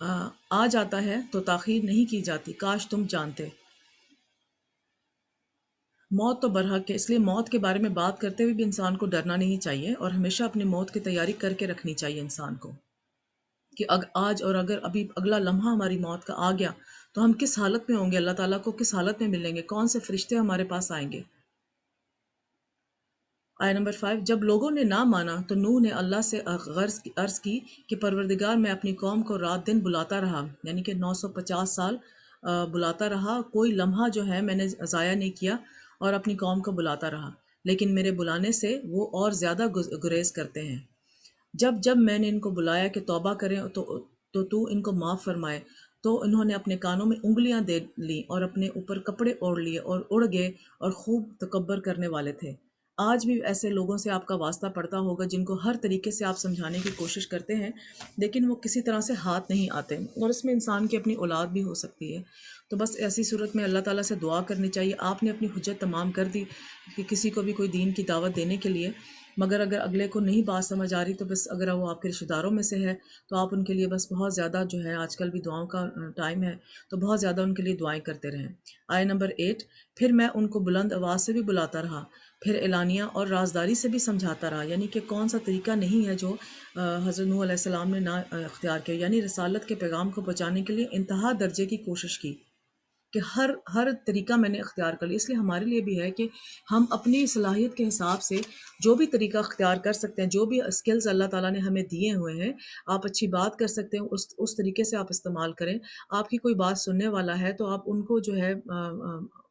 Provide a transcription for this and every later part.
آ جاتا ہے تو تاخیر نہیں کی جاتی، کاش تم جانتے۔ موت تو برحق ہے، اس لیے موت کے بارے میں بات کرتے ہوئے بھی انسان کو ڈرنا نہیں چاہیے، اور ہمیشہ اپنی موت کی تیاری کر کے رکھنی چاہیے انسان کو، کہ آج اور اگر ابھی اگلا لمحہ ہماری موت کا آ گیا تو ہم کس حالت میں ہوں گے، اللہ تعالیٰ کو کس حالت میں ملیں گے، کون سے فرشتے ہمارے پاس آئیں گے۔ آیہ نمبر 5، جب لوگوں نے نہ مانا تو نوح نے اللہ سے عرض کی کہ پروردگار، میں اپنی قوم کو رات دن بلاتا رہا، یعنی کہ 950 سال بلاتا رہا، کوئی لمحہ جو ہے میں نے ضائع نہیں کیا، اور اپنی قوم کو بلاتا رہا، لیکن میرے بلانے سے وہ اور زیادہ گریز کرتے ہیں۔ جب جب میں نے ان کو بلایا کہ توبہ کریں تو ان کو معاف فرمائے، تو انہوں نے اپنے کانوں میں انگلیاں دے لیں اور اپنے اوپر کپڑے اوڑھ لیے اور اڑ گئے، اور خوب تکبر کرنے والے تھے۔ آج بھی ایسے لوگوں سے آپ کا واسطہ پڑتا ہوگا جن کو ہر طریقے سے آپ سمجھانے کی کوشش کرتے ہیں، لیکن وہ کسی طرح سے ہاتھ نہیں آتے، اور اس میں انسان کی اپنی اولاد بھی ہو سکتی ہے۔ تو بس ایسی صورت میں اللہ تعالیٰ سے دعا کرنی چاہیے۔ آپ نے اپنی حجت تمام کر دی کہ کسی کو بھی کوئی دین کی دعوت دینے کے لیے، مگر اگر اگلے کو نہیں بات سمجھ آ رہی تو بس اگر وہ آپ کے رشتہ داروں میں سے ہے تو آپ ان کے لیے بس بہت زیادہ جو ہے، آج کل بھی دعاؤں کا ٹائم ہے، تو بہت زیادہ ان کے لیے دعائیں کرتے رہیں۔ آیہ نمبر 8، پھر میں ان کو بلند آواز سے بھی بلاتا رہا، پھر اعلانیہ اور رازداری سے بھی سمجھاتا رہا، یعنی کہ کون سا طریقہ نہیں ہے جو حضرت نوح علیہ السلام نے نہ اختیار کیا، یعنی رسالت کے پیغام کو پہنچانے کے لیے انتہا درجے کی کوشش کی، کہ ہر طریقہ میں نے اختیار کر لیا۔ اس لیے ہمارے لیے بھی ہے کہ ہم اپنی صلاحیت کے حساب سے جو بھی طریقہ اختیار کر سکتے ہیں، جو بھی اسکلز اللہ تعالیٰ نے ہمیں دیے ہوئے ہیں، آپ اچھی بات کر سکتے ہیں، اس طریقے سے آپ استعمال کریں۔ آپ کی کوئی بات سننے والا ہے تو آپ ان کو جو ہے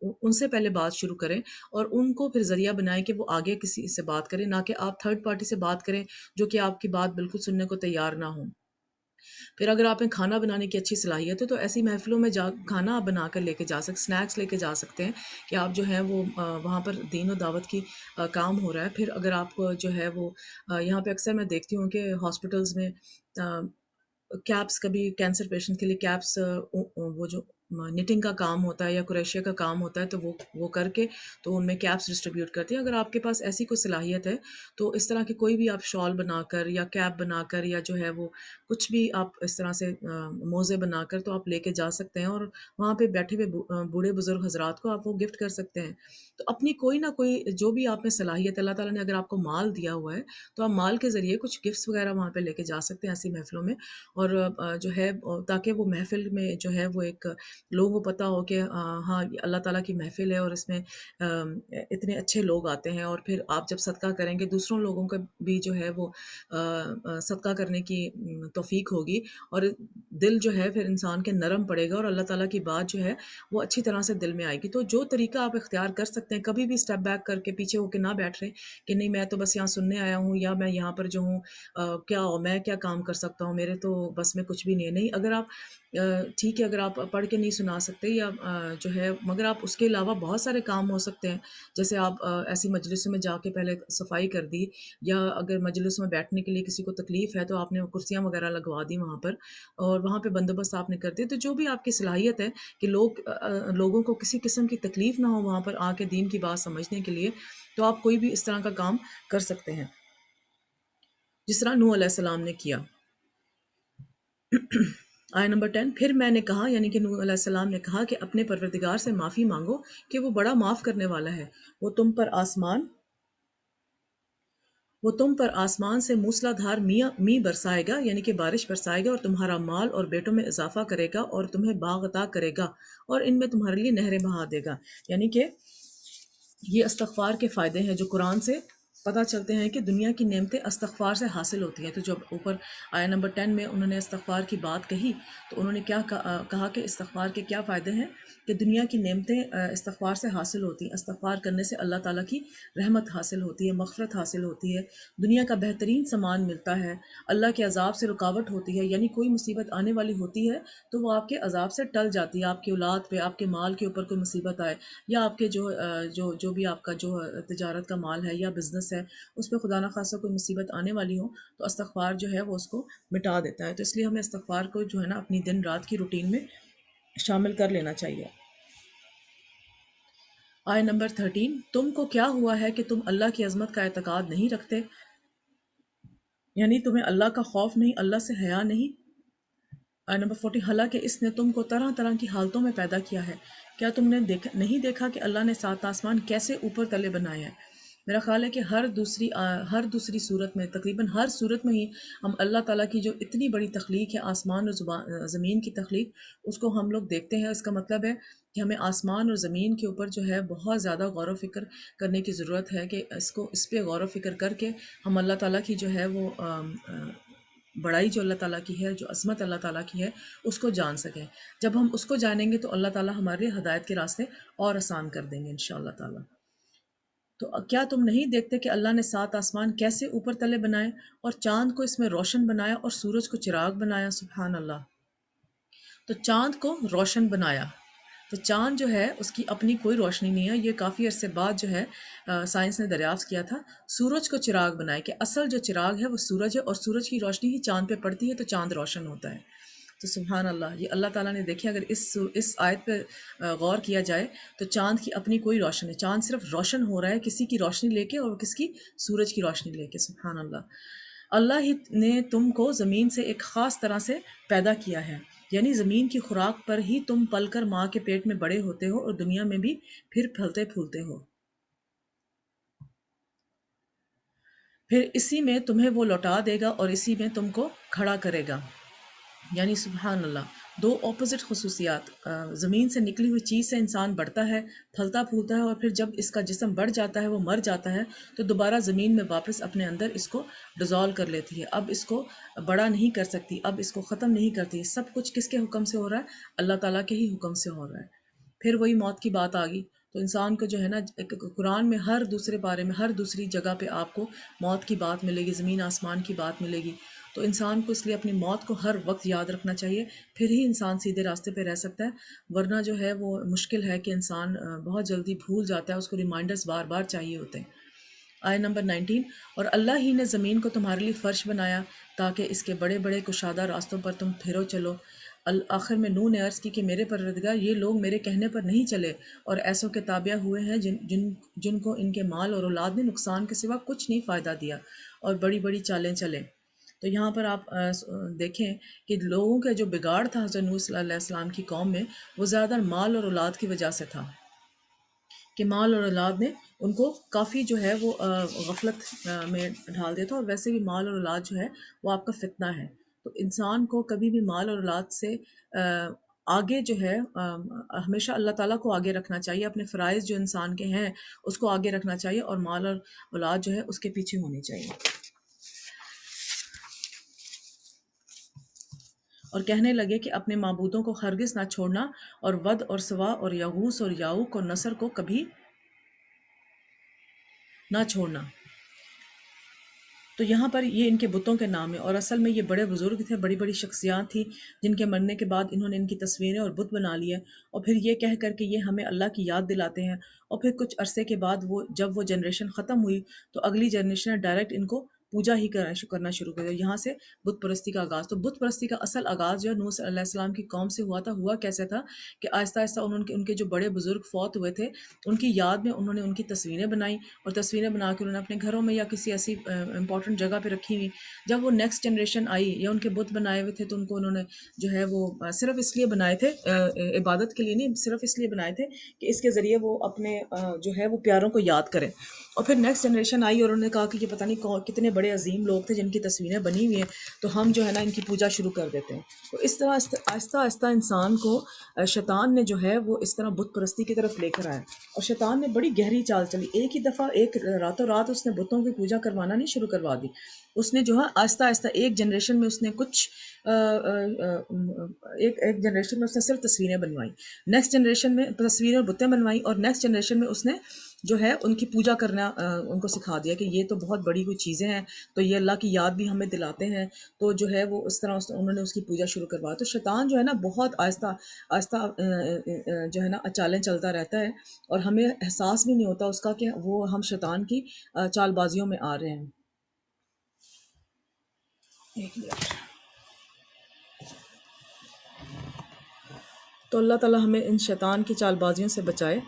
ان سے پہلے بات شروع کریں، اور ان کو پھر ذریعہ بنائیں کہ وہ آگے کسی سے بات کریں، نہ کہ آپ تھرڈ پارٹی سے بات کریں جو کہ آپ کی بات بالکل سننے کو تیار نہ ہوں۔ پھر اگر آپ میں کھانا بنانے کی اچھی صلاحیت ہے تو ایسی محفلوں میں کھانا آپ بنا کر لے کے جا سکتے، اسنیکس لے کے جا سکتے ہیں، کہ آپ جو ہے وہ وہاں پر دین و دعوت کی کام ہو رہا ہے۔ پھر اگر آپ کو جو ہے وہ یہاں پہ اکثر میں دیکھتی ہوں کہ ہاسپٹلز میں کیپس، کبھی کینسر پیشنٹ کے لیے کیپس، وہ جو نیٹنگ کا کام ہوتا ہے یا کریشیا کا کام ہوتا ہے، تو وہ کر کے تو ان میں کیپس ڈسٹریبیوٹ کرتی ہیں۔ اگر آپ کے پاس ایسی کوئی صلاحیت ہے تو اس طرح کی کوئی بھی آپ شال بنا کر یا کیپ بنا کر یا جو ہے وہ کچھ بھی آپ اس طرح سے موزے بنا کر تو آپ لے کے جا سکتے ہیں، اور وہاں پہ بیٹھے ہوئے بوڑھے بزرگ حضرات کو آپ وہ گفٹ کر سکتے ہیں۔ تو اپنی کوئی نہ کوئی جو بھی آپ میں صلاحیت، اللہ تعالیٰ نے اگر آپ کو مال دیا ہوا ہے تو آپ مال کے ذریعے کچھ گفٹس وغیرہ وہاں پہ لے کے جا سکتے ہیں ایسی محفلوں میں، اور جو ہے تاکہ وہ محفل میں جو ہے وہ ایک لوگوں کو پتہ ہو کہ ہاں یہ اللہ تعالیٰ کی محفل ہے، اور اس میں اتنے اچھے لوگ آتے ہیں، اور پھر آپ جب صدقہ کریں گے دوسروں لوگوں کا بھی جو ہے وہ صدقہ کرنے کی توفیق ہوگی، اور دل جو ہے پھر انسان کے نرم پڑے گا، اور اللہ تعالیٰ کی بات جو ہے وہ اچھی طرح سے دل میں آئے گی۔ تو جو طریقہ آپ اختیار کر سکتے ہیں، کبھی بھی اسٹیپ بیک کر کے پیچھے ہو کے نہ بیٹھ رہے کہ نہیں میں تو بس یہاں سننے آیا ہوں، یا میں یہاں پر جو ہوں میں کیا کام کر سکتا ہوں، میرے تو بس میں کچھ بھی نہیں ہے۔ نہیں، اگر آپ ٹھیک ہے، اگر آپ پڑھ کے نہیں سنا سکتے یا جو ہے، مگر آپ اس کے علاوہ بہت سارے کام ہو سکتے ہیں، جیسے آپ ایسی مجلسوں میں جا کے پہلے صفائی کر دی، یا اگر مجلس میں بیٹھنے کے لیے کسی کو تکلیف ہے تو آپ نے کرسیاں وغیرہ لگوا دی وہاں پر، اور وہاں پہ بندوبست آپ نے کر دیا۔ تو جو بھی آپ کی صلاحیت ہے کہ لوگوں کو کسی قسم کی تکلیف نہ ہو وہاں پر آ کے دین کی بات سمجھنے کے لیے، تو آپ کوئی بھی اس طرح کا کام کر سکتے ہیں جس طرح نوح علیہ السلام نے کیا۔ آیہ نمبر 10، پھر میں نے کہا، یعنی کہ نوح علیہ السلام نے کہا کہ اپنے پروردگار سے معافی مانگو کہ وہ بڑا معاف کرنے والا ہے، وہ تم پر آسمان سے موسلا دھار می برسائے گا، یعنی کہ بارش برسائے گا، اور تمہارا مال اور بیٹوں میں اضافہ کرے گا، اور تمہیں باغ عطا کرے گا، اور ان میں تمہارے لیے نہریں بہا دے گا۔ یعنی کہ یہ استغفار کے فائدے ہیں جو قرآن سے پتہ چلتے ہیں کہ دنیا کی نعمتیں استغفار سے حاصل ہوتی ہیں۔ تو جب اوپر آیہ نمبر 10 میں انہوں نے استغفار کی بات کہی تو انہوں نے کیا کہا کہ استغفار کے کیا فائدے ہیں، کہ دنیا کی نعمتیں استغفار سے حاصل ہوتی ہیں، استغفار کرنے سے اللہ تعالیٰ کی رحمت حاصل ہوتی ہے، مغفرت حاصل ہوتی ہے، دنیا کا بہترین سامان ملتا ہے، اللہ کے عذاب سے رکاوٹ ہوتی ہے، یعنی کوئی مصیبت آنے والی ہوتی ہے تو وہ آپ کے عذاب سے ٹل جاتی ہے۔ آپ کی اولاد پہ، آپ کے مال کے اوپر کوئی مصیبت آئے، یا آپ کے جو بھی آپ کا جو تجارت کا مال ہے یا بزنس ہے اس پہ خدا نخواستہ کوئی مصیبت آنے والی ہو، تو استغفار جو ہے وہ اس کو مٹا دیتا ہے۔ تو اس لیے ہمیں استغفار کو جو ہے نا اپنی دن رات کی روٹین میں شامل کر لینا چاہیے۔ آیہ نمبر 13، تم کو کیا ہوا ہے کہ تم اللہ کی عظمت کا اعتقاد نہیں رکھتے، یعنی تمہیں اللہ کا خوف نہیں، اللہ سے حیا نہیں۔ نمبر 40، حالانکہ اس نے تم کو طرح طرح کی حالتوں میں پیدا کیا ہے، کیا تم نے نہیں دیکھا کہ اللہ نے 7 آسمان کیسے اوپر تلے بنائے ہیں؟ میرا خیال ہے کہ ہر دوسری صورت میں، تقریباً ہر صورت میں ہی ہم اللہ تعالیٰ کی جو اتنی بڑی تخلیق ہے، آسمان اور زمین کی تخلیق، اس کو ہم لوگ دیکھتے ہیں۔ اس کا مطلب ہے کہ ہمیں آسمان اور زمین کے اوپر جو ہے بہت زیادہ غور و فکر کرنے کی ضرورت ہے، کہ اس پہ غور و فکر کر کے ہم اللہ تعالیٰ کی جو ہے وہ بڑائی جو اللہ تعالیٰ کی ہے، جو عظمت اللہ تعالیٰ کی ہے، اس کو جان سکیں۔ جب ہم اس کو جانیں گے تو اللہ تعالیٰ ہمارے لیے ہدایت کے راستے اور آسان کر دیں گے انشاءاللہ تعالیٰ۔ تو کیا تم نہیں دیکھتے کہ اللہ نے 7 آسمان کیسے اوپر تلے بنائے، اور چاند کو اس میں روشن بنایا، اور سورج کو چراغ بنایا؟ سبحان اللہ۔ تو چاند کو روشن بنایا، تو چاند جو ہے اس کی اپنی کوئی روشنی نہیں ہے، یہ کافی عرصے بعد جو ہے سائنس نے دریافت کیا تھا۔ سورج کو چراغ بنائے، کہ اصل جو چراغ ہے وہ سورج ہے، اور سورج کی روشنی ہی چاند پہ پڑتی ہے تو چاند روشن ہوتا ہے۔ تو سبحان اللہ، یہ اللہ تعالیٰ نے دیکھیں، اگر اس آیت پہ غور کیا جائے تو چاند کی اپنی کوئی روشنی نہیں، چاند صرف روشن ہو رہا ہے کسی کی روشنی لے کے، اور کس کی؟ سورج کی روشنی لے کے۔ سبحان اللہ۔ اللہ ہی نے تم کو زمین سے ایک خاص طرح سے پیدا کیا ہے، یعنی زمین کی خوراک پر ہی تم پل کر ماں کے پیٹ میں بڑے ہوتے ہو، اور دنیا میں بھی پھر پھلتے پھولتے ہو، پھر اسی میں تمہیں وہ لوٹا دے گا اور اسی میں تم کو کھڑا کرے گا۔ یعنی سبحان اللہ، دو اپوزٹ خصوصیات۔ زمین سے نکلی ہوئی چیز سے انسان بڑھتا ہے، پھلتا پھولتا ہے، اور پھر جب اس کا جسم بڑھ جاتا ہے، وہ مر جاتا ہے، تو دوبارہ زمین میں واپس اپنے اندر اس کو ڈیزالو کر لیتی ہے۔ اب اس کو بڑا نہیں کر سکتی، اب اس کو ختم نہیں کرتی۔ سب کچھ کس کے حکم سے ہو رہا ہے؟ اللہ تعالیٰ کے ہی حکم سے ہو رہا ہے۔ پھر وہی موت کی بات آ گئی، تو انسان کو جو ہے نا، قرآن میں ہر دوسرے بارے میں، ہر دوسری جگہ پہ آپ کو موت کی بات ملے گی، زمین آسمان کی بات ملے گی۔ تو انسان کو اس لیے اپنی موت کو ہر وقت یاد رکھنا چاہیے، پھر ہی انسان سیدھے راستے پہ رہ سکتا ہے، ورنہ جو ہے وہ مشکل ہے کہ انسان بہت جلدی بھول جاتا ہے، اس کو ریمائنڈرز بار بار چاہیے ہوتے ہیں۔ آیت نمبر 19، اور اللہ ہی نے زمین کو تمہارے لیے فرش بنایا تاکہ اس کے بڑے بڑے کشادہ راستوں پر تم پھرو چلو۔ آخر میں نوح نے عرض کی کہ میرے پروردگار، یہ لوگ میرے کہنے پر نہیں چلے، اور ایسوں کے تابع ہوئے ہیں جن کو ان کے مال اور اولاد نے نقصان کے سوا کچھ نہیں فائدہ دیا، اور بڑی بڑی چالیں چلے۔ تو یہاں پر آپ دیکھیں کہ لوگوں کا جو بگاڑ تھا حضرت نوح صلی اللہ علیہ السلام کی قوم میں، وہ زیادہ مال اور اولاد کی وجہ سے تھا، کہ مال اور اولاد نے ان کو کافی جو ہے وہ غفلت میں ڈال دیا تھا، اور ویسے بھی مال اور اولاد جو ہے وہ آپ کا فتنہ ہے۔ تو انسان کو کبھی بھی مال اور اولاد سے آگے جو ہے ہمیشہ اللہ تعالیٰ کو آگے رکھنا چاہیے، اپنے فرائض جو انسان کے ہیں اس کو آگے رکھنا چاہیے، اور مال اور اولاد جو ہے اس کے پیچھے ہونی چاہیے۔ اور کہنے لگے کہ اپنے معبودوں کو ہرگز نہ چھوڑنا، اور ود اور سوا اور یغوث اور یعوق اور نصر کو کبھی نہ چھوڑنا۔ تو یہاں پر یہ ان کے بتوں کے نام ہیں، اور اصل میں یہ بڑے بزرگ تھے، بڑی بڑی شخصیات تھیں، جن کے مرنے کے بعد انہوں نے ان کی تصویریں اور بت بنا لیے، اور پھر یہ کہہ کر کہ یہ ہمیں اللہ کی یاد دلاتے ہیں، اور پھر کچھ عرصے کے بعد جب وہ جنریشن ختم ہوئی تو اگلی جنریشن نے ڈائریکٹ ان کو پوجا ہی کرنا شروع کر دیا، یہاں سے بت پرستی کا آغاز۔ تو بت پرستی کا اصل آغاز جو ہے نوح علیہ السلام کی قوم سے ہوا تھا۔ ہوا کیسے تھا کہ آہستہ آہستہ ان کے جو بڑے بزرگ فوت ہوئے تھے، ان کی یاد میں انہوں نے ان کی تصویریں بنائیں، اور تصویریں بنا کے انہوں نے اپنے گھروں میں یا کسی ایسی امپورٹنٹ جگہ پہ رکھی ہوئی۔ جب وہ نیکسٹ جنریشن آئی یا ان کے بت بنائے ہوئے تھے، تو ان کو انہوں نے جو ہے وہ صرف اس لیے بنائے تھے، عبادت کے لیے نہیں، صرف اس لیے بنائے تھے کہ اس کے ذریعے وہ اپنے جو ہے وہ پیاروں کو یاد کریں۔ اور پھر نیکسٹ جنریشن آئی اور انہوں نے کہا کہ یہ پتہ نہیں کتنے بڑے عظیم لوگ تھے جن کی تصویریں بنی ہوئی ہیں، تو ہم جو ہے نا ان کی پوجا شروع کر دیتے ہیں۔ تو اس طرح آہستہ آہستہ انسان کو شیطان نے جو ہے وہ اس طرح بت پرستی کی طرف لے کر آیا، اور شیطان نے بڑی گہری چال چلی، ایک ہی دفعہ ایک راتوں رات اس نے بتوں کی پوجا کروانا نہیں شروع کروا دی۔ اس نے جو ہے آہستہ آہستہ ایک جنریشن میں اس نے ایک جنریشن میں اس نے صرف تصویریں بنوائیں، نیکسٹ جنریشن میں تصویریں اور بتیں بنوائیں، اور نیکسٹ جنریشن میں اس نے جو ہے ان کی پوجا کرنا ان کو سکھا دیا کہ یہ تو بہت بڑی کوئی چیزیں ہیں، تو یہ اللہ کی یاد بھی ہمیں دلاتے ہیں، تو جو ہے وہ اس طرح انہوں نے اس کی پوجا شروع کروایا۔ تو شیطان جو ہے نا بہت آہستہ آہستہ جو ہے نا چالیں چلتا رہتا ہے، اور ہمیں احساس بھی نہیں ہوتا اس کا کہ وہ ہم شیطان کی چال بازیوں میں آ رہے ہیں۔ ایک منٹ۔ تو اللہ تعالیٰ ہمیں ان شیطان کی چال بازیوں سے بچائے۔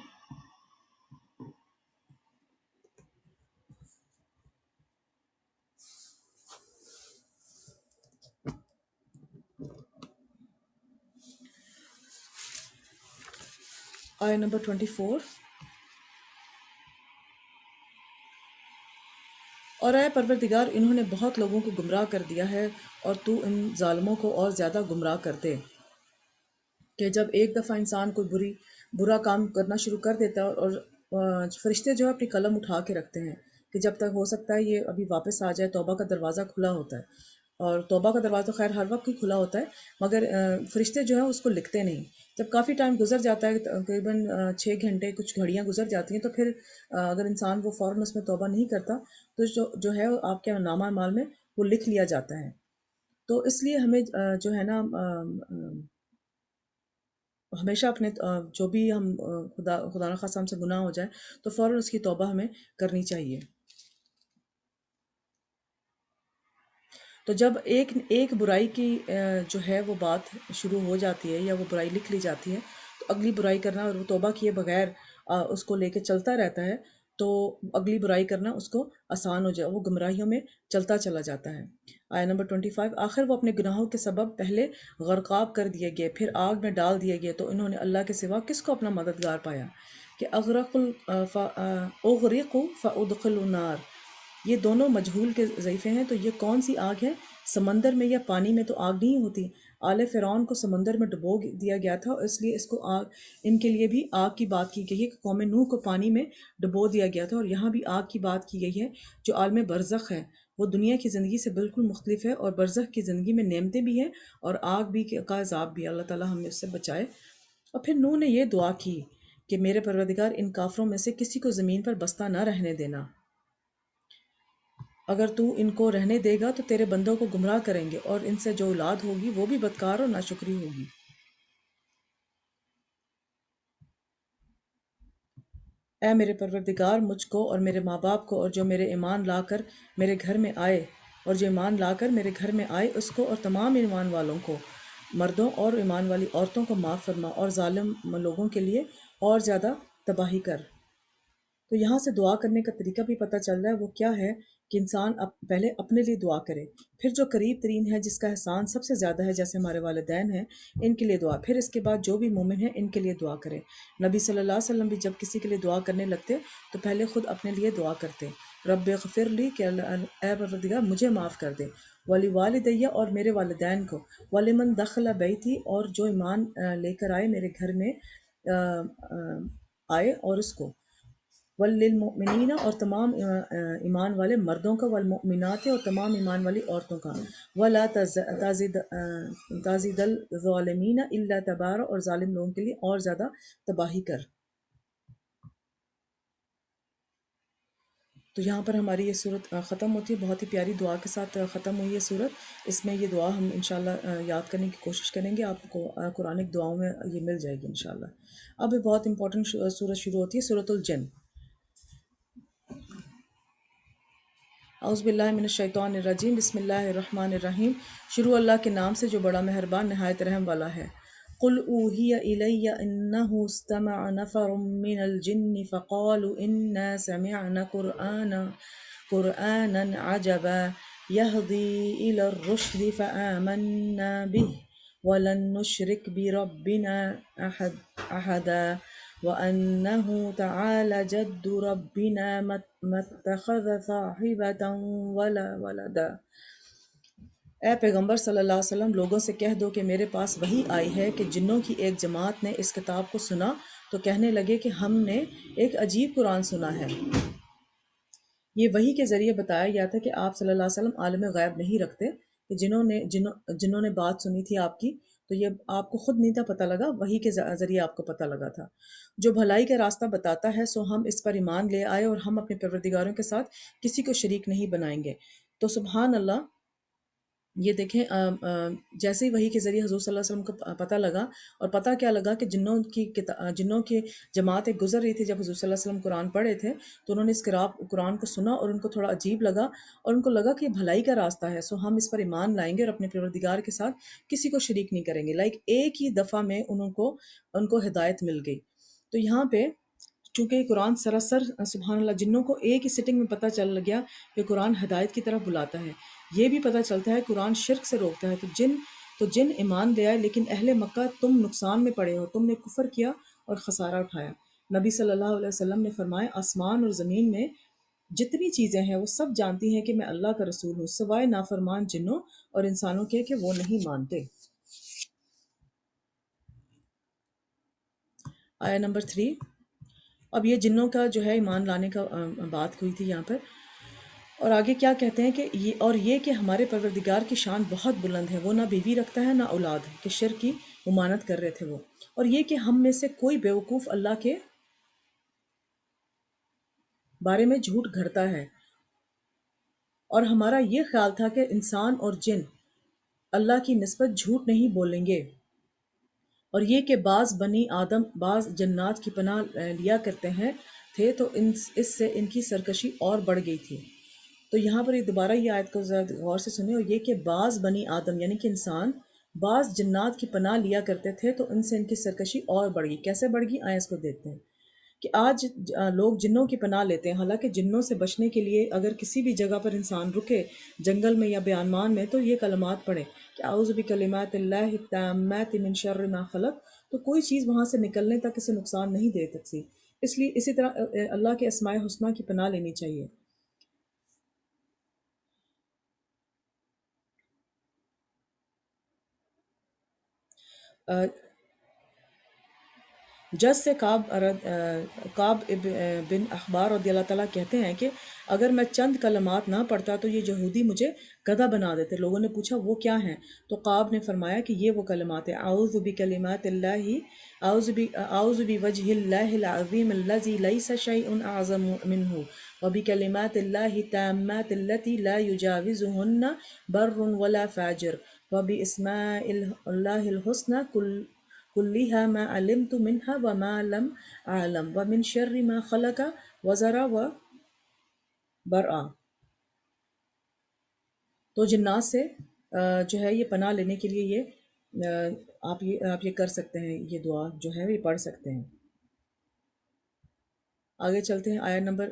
آیت نمبر 24۔ اور اے پروردگار، انہوں نے بہت لوگوں کو گمراہ کر دیا ہے، اور تو ان ظالموں کو اور زیادہ گمراہ کر دے، کہ جب ایک دفعہ انسان کوئی برا کام کرنا شروع کر دیتا ہے، اور فرشتے جو ہے اپنی قلم اٹھا کے رکھتے ہیں کہ جب تک ہو سکتا ہے یہ ابھی واپس آ جائے، توبہ کا دروازہ کھلا ہوتا ہے، اور توبہ کا دروازہ تو خیر ہر وقت ہی کھلا ہوتا ہے، مگر فرشتے جو ہیں اس کو لکھتے نہیں۔ جب کافی ٹائم گزر جاتا ہے، تقریباً 6 گھنٹے کچھ گھڑیاں گزر جاتی ہیں، تو پھر اگر انسان وہ فوراً اس میں توبہ نہیں کرتا تو جو ہے آپ کے نامہ اعمال میں وہ لکھ لیا جاتا ہے۔ تو اس لیے ہمیں جو ہے نا ہمیشہ اپنے جو بھی ہم خدا نخواستہ ہم سے گناہ ہو جائے تو فوراً اس کی توبہ ہمیں کرنی چاہیے۔ تو جب ایک برائی کی جو ہے وہ بات شروع ہو جاتی ہے، یا وہ برائی لکھ لی جاتی ہے، تو اگلی برائی کرنا، اور وہ توبہ کیے بغیر اس کو لے کے چلتا رہتا ہے، تو اگلی برائی کرنا اس کو آسان ہو جائے، وہ گمراہیوں میں چلتا چلا جاتا ہے۔ آیت نمبر 25۔ آخر وہ اپنے گناہوں کے سبب پہلے غرقاب کر دیے گئے، پھر آگ میں ڈال دیے گئے، تو انہوں نے اللہ کے سوا کس کو اپنا مددگار پایا کہ اغرقوا فادخلوا النار۔ یہ دونوں مجہول کے ضعیفے ہیں، تو یہ کون سی آگ ہے؟ سمندر میں یا پانی میں تو آگ نہیں ہوتی۔ آل فرعون کو سمندر میں ڈبو دیا گیا تھا، اور اس لیے اس کو آگ، ان کے لیے بھی آگ کی بات کی گئی ہے کہ قوم نوح کو پانی میں ڈبو دیا گیا تھا، اور یہاں بھی آگ کی بات کی گئی ہے جو عالم برزخ ہے، وہ دنیا کی زندگی سے بالکل مختلف ہے، اور برزخ کی زندگی میں نعمتیں بھی ہیں اور آگ بھی کا عذاب بھی۔ اللہ تعالیٰ ہمیں اس سے بچائے۔ اور پھر نوح نے یہ دعا کی کہ میرے پروردگار، ان کافروں میں سے کسی کو زمین پر بستہ نہ رہنے دینا، اگر تو ان کو رہنے دے گا تو تیرے بندوں کو گمراہ کریں گے، اور ان سے جو اولاد ہوگی وہ بھی بدکار اور ناشکری ہوگی۔ اے میرے پروردگار، مجھ کو اور میرے ماں باپ کو، اور جو میرے ایمان لا کر میرے گھر میں آئے، اور جو ایمان لا کر میرے گھر میں آئے، اس کو اور تمام ایمان والوں کو، مردوں اور ایمان والی عورتوں کو معاف فرما، اور ظالم لوگوں کے لیے اور زیادہ تباہی کر۔ تو یہاں سے دعا کرنے کا طریقہ بھی پتہ چل رہا ہے، وہ کیا ہے کہ انسان پہلے اپنے لیے دعا کرے، پھر جو قریب ترین ہے، جس کا احسان سب سے زیادہ ہے، جیسے ہمارے والدین ہیں، ان کے لیے دعا، پھر اس کے بعد جو بھی مومن ہیں ان کے لیے دعا کرے۔ نبی صلی اللہ علیہ وسلم بھی جب کسی کے لیے دعا کرنے لگتے تو پہلے خود اپنے لیے دعا کرتے، رب اغفر لی، کہ اے پروردگار مجھے معاف کر دے، ولی والدیہ، اور میرے والدین کو، ولمن دخل بیتی، اور جو ایمان لے کر آئے میرے گھر میں آئے، اور اس کو، وللمؤمنین، اور تمام ایمان والے مردوں کا، والمؤمنات، اور تمام ایمان والی عورتوں کا، ولا تزد الظالمین الا تبارا، اور ظالم لوگوں کے لیے اور زیادہ تباہی کر۔ تو یہاں پر ہماری یہ صورت ختم ہوتی ہے، بہت ہی پیاری دعا کے ساتھ ختم ہوئی ہے صورت۔ اس میں یہ دعا ہم انشاءاللہ یاد کرنے کی کوشش کریں گے، آپ کو قرآنک دعاؤں میں یہ مل جائے گی انشاءاللہ۔ اب بہت امپورٹنٹ صورت شروع ہوتی ہے، سورۃ الجن۔ اعوذ باللہ من الشیطان الرجیم، بسم اللہ الرحمن الرحیم۔ شروع اللہ کے نام سے جو بڑا مہربان نہایت رحم والا ہے۔ قل اوحی الی انہ استمع نفر من الجن فقالوا انا سمعنا قرآنا عجبا یہدی الی الرشد فآمنا به ولن نشرک بربنا احدا وَأَنَّهُ تَعَالَى جَدُّ رَبِّنَا مَا اتَّخَذَ صَاحِبَةً وَلَا وَلَدًا۔ اے پیغمبر صلی اللہ علیہ وسلم، لوگوں سے کہہ دو کہ میرے پاس وحی آئی ہے کہ جنوں کی ایک جماعت نے اس کتاب کو سنا تو کہنے لگے کہ ہم نے ایک عجیب قرآن سنا ہے۔ یہ وحی کے ذریعے بتایا گیا تھا کہ آپ صلی اللہ علیہ وسلم عالم غیب نہیں رکھتے، کہ جنہوں نے بات سنی تھی آپ کی، تو یہ آپ کو خود نہیں تھا پتہ لگا، وحی کے ذریعے آپ کو پتہ لگا تھا۔ جو بھلائی کا راستہ بتاتا ہے سو ہم اس پر ایمان لے آئے، اور ہم اپنے پروردگاروں کے ساتھ کسی کو شریک نہیں بنائیں گے۔ تو سبحان اللہ، یہ دیکھیں جیسے ہی وحی کے ذریعے حضور صلی اللہ علیہ وسلم کو پتہ لگا، اور پتہ کیا لگا کہ جنوں کی جماعت ایک گزر رہی تھی جب حضور صلی اللہ علیہ وسلم قرآن پڑھے تھے، تو انہوں نے اس قرآن کو سنا اور ان کو تھوڑا عجیب لگا، اور ان کو لگا کہ یہ بھلائی کا راستہ ہے، سو ہم اس پر ایمان لائیں گے اور اپنے پروردگار کے ساتھ کسی کو شریک نہیں کریں گے۔ ایک ہی دفعہ میں ان کو ہدایت مل گئی۔ تو یہاں پہ چونکہ یہ قرآن سراسر سبحان اللہ جنوں کو ایک ہی سٹنگ میں پتہ چل گیا کہ قرآن ہدایت کی طرف بلاتا ہے، یہ بھی پتہ چلتا ہے قرآن شرک سے روکتا ہے۔ تو جن ایمان لے آئے، لیکن اہل مکہ تم نقصان میں پڑے ہو، تم نے کفر کیا اور خسارہ اٹھایا۔ نبی صلی اللہ علیہ وسلم نے فرمایا آسمان اور زمین میں جتنی چیزیں ہیں وہ سب جانتی ہیں کہ میں اللہ کا رسول ہوں، سوائے نافرمان جنوں اور انسانوں کے کہ وہ نہیں مانتے۔ آیا نمبر 3۔ اب یہ جنوں کا جو ہے ایمان لانے کا بات ہوئی تھی یہاں پر، اور آگے کیا کہتے ہیں کہ یہ کہ ہمارے پروردگار کی شان بہت بلند ہے، وہ نہ بیوی رکھتا ہے نہ اولاد، کہ شرک کی ممانعت کر رہے تھے وہ، اور یہ کہ ہم میں سے کوئی بیوقوف اللہ کے بارے میں جھوٹ گھڑتا ہے، اور ہمارا یہ خیال تھا کہ انسان اور جن اللہ کی نسبت جھوٹ نہیں بولیں گے، اور یہ کہ بعض بنی آدم بعض جنات کی پناہ لیا کرتے ہیں تھے تو اس سے ان کی سرکشی اور بڑھ گئی تھی۔ تو یہاں پر یہ دوبارہ یہ آیت کو ذرا غور سے سنیں، اور یہ کہ بعض بنی آدم یعنی کہ انسان بعض جنات کی پناہ لیا کرتے تھے تو ان سے ان کی سرکشی اور بڑھ گئی۔ کیسے بڑھ گئی؟ آئیں اس کو دیکھتے ہیں کہ آج لوگ جنوں کی پناہ لیتے ہیں، حالانکہ جنوں سے بچنے کے لیے اگر کسی بھی جگہ پر انسان رکے جنگل میں یا بیابان میں تو یہ کلمات پڑھے کہ اعوذ بکلمات اللہ التامات من شر ما خلق، تو کوئی چیز وہاں سے نکلنے تک اسے نقصان نہیں دے سکتی۔ اس لیے اسی طرح اللہ کے اسماء حسنہ کی پناہ لینی چاہیے۔ جج سے کعب بن اخبار رضی اللہ تعالیٰ کہتے ہیں کہ اگر میں چند کلمات نہ پڑھتا تو یہ یہودی مجھے گدھا بنا دیتے۔ لوگوں نے پوچھا وہ کیا ہیں؟ تو کعب نے فرمایا کہ یہ وہ کلمات ہیں، اعوذ بکلمات اللہ، اعوذ بوجہ اللہ العظیم الذی لیس شیء اعظم منہ، وبکلمات اللہ التامات التی لا یجاوزہن بر ولا فاجر، وباسماء اللہ الحسنى کلیہا ما علمت منہا وما لم اعلم ومن شر ما خلق وزرا وبرآ۔ تو جنات سے جو ہے یہ پناہ لینے کے لیے آپ یہ کر سکتے ہیں، یہ دعا جو ہے یہ پڑھ سکتے ہیں۔ آگے چلتے ہیں آیا نمبر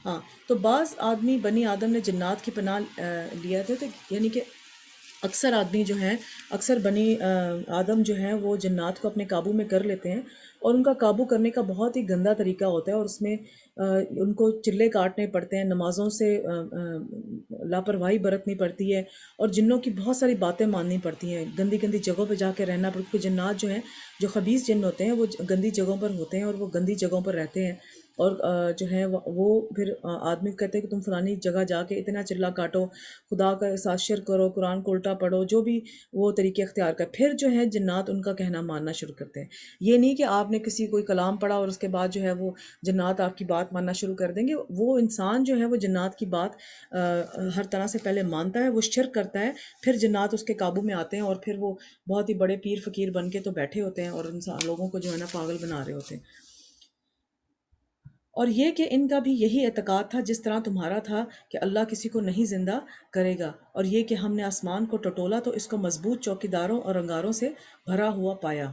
ہاں، تو بعض آدمی بنی آدم نے جنات کی پناہ لیا تھے، تو یعنی کہ اکثر آدمی جو ہیں، اکثر بنی آدم جو ہیں وہ جنات کو اپنے قابو میں کر لیتے ہیں، اور ان کا قابو کرنے کا بہت ہی گندا طریقہ ہوتا ہے، اور اس میں ان کو چلے کاٹنے پڑتے ہیں، نمازوں سے لاپرواہی برتنی پڑتی ہے، اور جنوں کی بہت ساری باتیں ماننی پڑتی ہیں، گندی گندی جگہوں پہ جا کے رہنا پڑتا ہے، کیونکہ جنات جو ہیں جو خبیث جن ہوتے ہیں وہ گندی جگہوں پر ہوتے ہیں، اور وہ گندی جگہوں پر رہتے ہیں، اور جو ہے وہ پھر آدمی کہتے ہیں کہ تم فلانی جگہ جا کے اتنا چلا کاٹو، خدا کا ساتھ شرک کرو، قرآن کو الٹا پڑھو، جو بھی وہ طریقے اختیار کر، پھر جو ہے جنات ان کا کہنا ماننا شروع کرتے ہیں۔ یہ نہیں کہ آپ نے کسی کوئی کلام پڑھا اور اس کے بعد جو ہے وہ جنات آپ کی بات ماننا شروع کر دیں گے۔ وہ انسان جو ہے وہ جنات کی بات ہر طرح سے پہلے مانتا ہے، وہ شرک کرتا ہے، پھر جنات اس کے قابو میں آتے ہیں، اور پھر وہ بہت ہی بڑے پیر فقیر بن کے تو بیٹھے ہوتے ہیں، اور انسان لوگوں کو جو ہے نا پاگل بنا رہے ہوتے ہیں۔ اور یہ کہ ان کا بھی یہی اعتقاد تھا جس طرح تمہارا تھا کہ اللہ کسی کو نہیں زندہ کرے گا، اور یہ کہ ہم نے آسمان کو ٹٹولا تو اس کو مضبوط چوکیداروں اور انگاروں سے بھرا ہوا پایا۔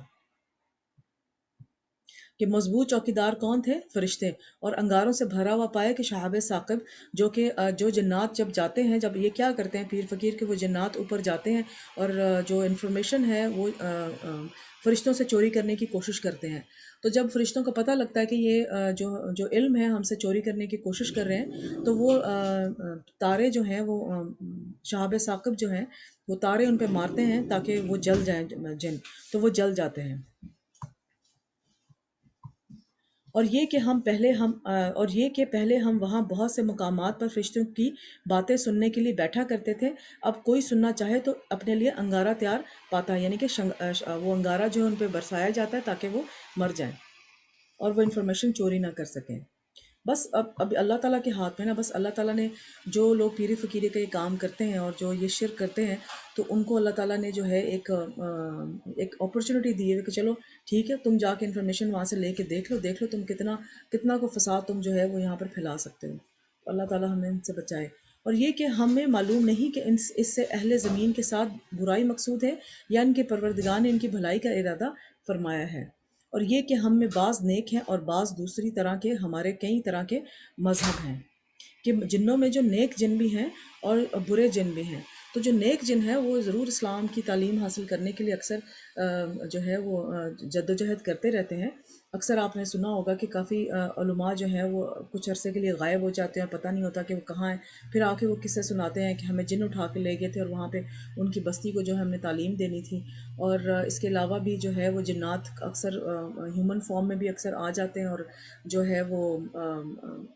کہ مضبوط چوکیدار کون تھے؟ فرشتے، اور انگاروں سے بھرا ہوا پایا کہ شہاب ثاقب، جو جنات جب جاتے ہیں، جب یہ کیا کرتے ہیں پیر فقیر، کہ وہ جنات اوپر جاتے ہیں اور جو انفارمیشن ہے وہ فرشتوں سے چوری کرنے کی کوشش کرتے ہیں۔ تو جب فرشتوں کو پتہ لگتا ہے کہ یہ جو علم ہے ہم سے چوری کرنے کی کوشش کر رہے ہیں، تو وہ تارے جو ہیں وہ شہاب ثاقب جو ہیں وہ تارے ان پہ مارتے ہیں تاکہ وہ جل جائیں جن، تو وہ جل جاتے ہیں۔ اور یہ کہ پہلے ہم وہاں بہت سے مقامات پر فرشتوں کی باتیں سننے کے لیے بیٹھا کرتے تھے، اب کوئی سننا چاہے تو اپنے لیے انگارہ تیار پاتا ہے، یعنی کہ وہ انگارہ جو ہے ان پہ برسایا جاتا ہے تاکہ وہ مر جائیں اور وہ انفارمیشن چوری نہ کر سکیں۔ بس اب اللہ تعالیٰ کے ہاتھ میں نا، بس اللہ تعالیٰ نے جو لوگ پیری فقیری کا یہ کام کرتے ہیں اور جو یہ شرک کرتے ہیں، تو ان کو اللہ تعالیٰ نے جو ہے ایک اپرچونٹی دی ہے کہ چلو ٹھیک ہے، تم جا کے انفارمیشن وہاں سے لے کے دیکھ لو تم کتنا کو فساد تم جو ہے وہ یہاں پر پھیلا سکتے ہو۔ تو اللہ تعالیٰ ہمیں ان سے بچائے۔ اور یہ کہ ہمیں معلوم نہیں کہ اس سے اہل زمین کے ساتھ برائی مقصود ہے یا ان کے پروردگار نے ان کی بھلائی کا ارادہ فرمایا ہے، اور یہ کہ ہم میں بعض نیک ہیں اور بعض دوسری طرح کے، ہمارے کئی طرح کے مذہب ہیں، کہ جنوں میں جو نیک جن بھی ہیں اور برے جن بھی ہیں۔ تو جو نیک جن ہے وہ ضرور اسلام کی تعلیم حاصل کرنے کے لیے اکثر جو ہے وہ جد و جہد کرتے رہتے ہیں۔ اکثر آپ نے سنا ہوگا کہ کافی علماء جو ہیں وہ کچھ عرصے کے لیے غائب ہو جاتے ہیں، پتہ نہیں ہوتا کہ وہ کہاں ہیں، پھر آ کے وہ قصے سناتے ہیں کہ ہمیں جن اٹھا کے لے گئے تھے اور وہاں پہ ان کی بستی کو جو ہم نے تعلیم دینی تھی۔ اور اس کے علاوہ بھی جو ہے وہ جنات اکثر ہیومن فارم میں بھی اکثر آ جاتے ہیں، اور جو ہے وہ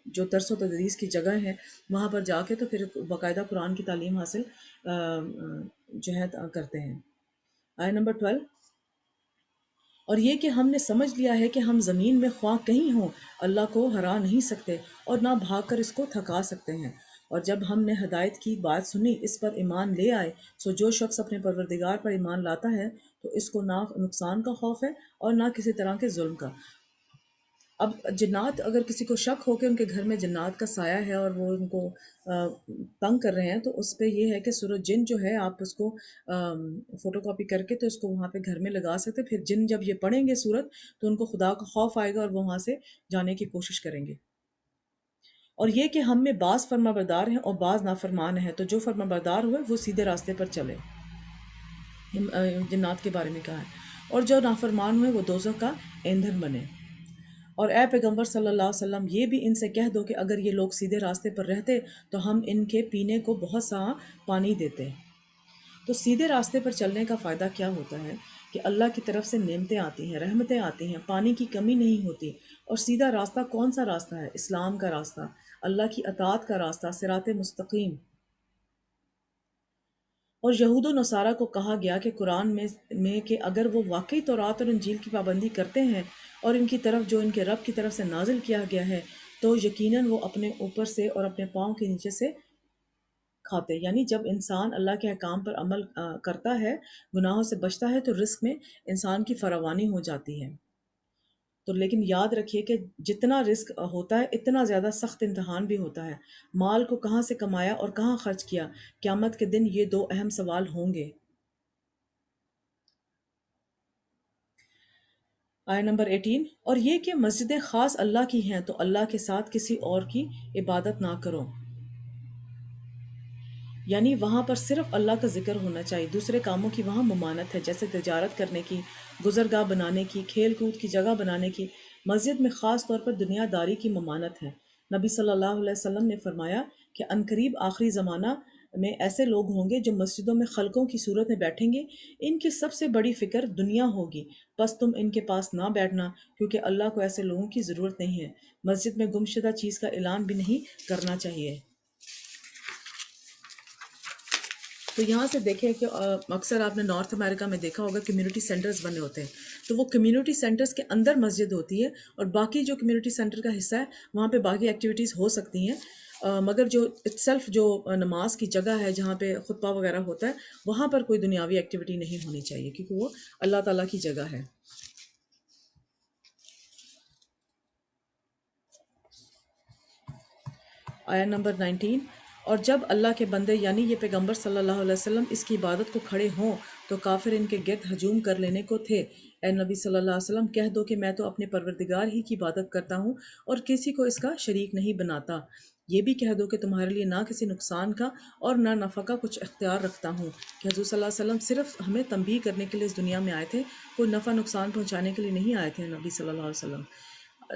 جو درس و تدریس کی جگہ ہے وہاں پر جا کے تو پھر باقاعدہ قرآن کی تعلیم حاصل جو ہے کرتے ہیں۔ آیت نمبر 12، اور یہ کہ ہم نے سمجھ لیا ہے کہ ہم زمین میں خواہ کہیں ہوں اللہ کو ہرا نہیں سکتے اور نہ بھاگ کر اس کو تھکا سکتے ہیں۔ اور جب ہم نے ہدایت کی بات سنی اس پر ایمان لے آئے، سو جو شخص اپنے پروردگار پر ایمان لاتا ہے تو اس کو نہ نقصان کا خوف ہے اور نہ کسی طرح کے ظلم کا۔ اب جنات، اگر کسی کو شک ہو کہ ان کے گھر میں جنات کا سایہ ہے اور وہ ان کو تنگ کر رہے ہیں، تو اس پہ یہ ہے کہ سورۃ جن جو ہے آپ اس کو فوٹو کاپی کر کے تو اس کو وہاں پہ گھر میں لگا سکتے، پھر جن جب یہ پڑھیں گے سورت تو ان کو خدا کا خوف آئے گا اور وہ وہاں سے جانے کی کوشش کریں گے۔ اور یہ کہ ہم میں بعض فرما بردار ہیں اور بعض نافرمان ہیں، تو جو فرما بردار ہوئے وہ سیدھے راستے پر چلے۔ جنات کے بارے میں کہا ہے، اور جو نافرمان ہوئے وہ دوزخ کا ایندھن بنے۔ اور اے پیغمبر صلی اللہ علیہ وسلم، یہ بھی ان سے کہہ دو کہ اگر یہ لوگ سیدھے راستے پر رہتے تو ہم ان کے پینے کو بہت سا پانی دیتے۔ تو سیدھے راستے پر چلنے کا فائدہ کیا ہوتا ہے کہ اللہ کی طرف سے نعمتیں آتی ہیں، رحمتیں آتی ہیں، پانی کی کمی نہیں ہوتی۔ اور سیدھا راستہ کون سا راستہ ہے؟ اسلام کا راستہ، اللہ کی اطاعت کا راستہ، صراط مستقیم۔ اور یہود و نصارہ کو کہا گیا کہ قرآن میں کہ اگر وہ واقعی تورات اور انجیل کی پابندی کرتے ہیں اور ان کی طرف جو ان کے رب کی طرف سے نازل کیا گیا ہے، تو یقیناً وہ اپنے اوپر سے اور اپنے پاؤں کے نیچے سے کھاتے۔ یعنی جب انسان اللہ کے احکام پر عمل کرتا ہے، گناہوں سے بچتا ہے، تو رزق میں انسان کی فراوانی ہو جاتی ہے۔ تو لیکن یاد رکھیے کہ جتنا رزق ہوتا ہے اتنا زیادہ سخت امتحان بھی ہوتا ہے۔ مال کو کہاں سے کمایا اور کہاں خرچ کیا، قیامت کے دن یہ دو اہم سوال ہوں گے۔ آیت نمبر 18، اور یہ کہ مسجدیں خاص اللہ کی ہیں تو اللہ کے ساتھ کسی اور کی عبادت نہ کرو۔ یعنی وہاں پر صرف اللہ کا ذکر ہونا چاہیے، دوسرے کاموں کی وہاں ممانعت ہے، جیسے تجارت کرنے کی، گزرگاہ بنانے کی، کھیل کود کی جگہ بنانے کی۔ مسجد میں خاص طور پر دنیا داری کی ممانعت ہے۔ نبی صلی اللہ علیہ وسلم نے فرمایا کہ عنقریب آخری زمانہ میں ایسے لوگ ہوں گے جو مسجدوں میں خلقوں کی صورت میں بیٹھیں گے، ان کی سب سے بڑی فکر دنیا ہوگی، بس تم ان کے پاس نہ بیٹھنا، کیونکہ اللہ کو ایسے لوگوں کی ضرورت نہیں ہے۔ مسجد میں گمشدہ چیز کا اعلان بھی نہیں کرنا چاہیے۔ تو یہاں سے دیکھیں کہ اکثر آپ نے نارتھ امریکہ میں دیکھا ہوگا کمیونٹی سینٹرز بنے ہوتے ہیں، تو وہ کمیونٹی سینٹرز کے اندر مسجد ہوتی ہے، اور باقی جو کمیونٹی سینٹر کا حصہ ہے وہاں پہ باقی ایکٹیویٹیز ہو سکتی ہیں، مگر جو اٹسیلف جو نماز کی جگہ ہے جہاں پہ خطبہ وغیرہ ہوتا ہے وہاں پر کوئی دنیاوی ایکٹیویٹی نہیں ہونی چاہیے، کیونکہ وہ اللہ تعالیٰ کی جگہ ہے۔ آیا نمبر 19، اور جب اللہ کے بندے یعنی یہ پیغمبر صلی اللہ علیہ وسلم اس کی عبادت کو کھڑے ہوں تو کافر ان کے گرد ہجوم کر لینے کو تھے۔ اے نبی صلی اللہ علیہ وسلم، کہہ دو کہ میں تو اپنے پروردگار ہی کی عبادت کرتا ہوں اور کسی کو اس کا شریک نہیں بناتا۔ یہ بھی کہہ دو کہ تمہارے لیے نہ کسی نقصان کا اور نہ نفع کا کچھ اختیار رکھتا ہوں، کہ حضور صلی اللہ علیہ وسلم صرف ہمیں تنبیہ کرنے کے لیے اس دنیا میں آئے تھے، کوئی نفع نقصان پہنچانے کے لیے نہیں آئے تھے نبی صلی اللہ علیہ وسلم۔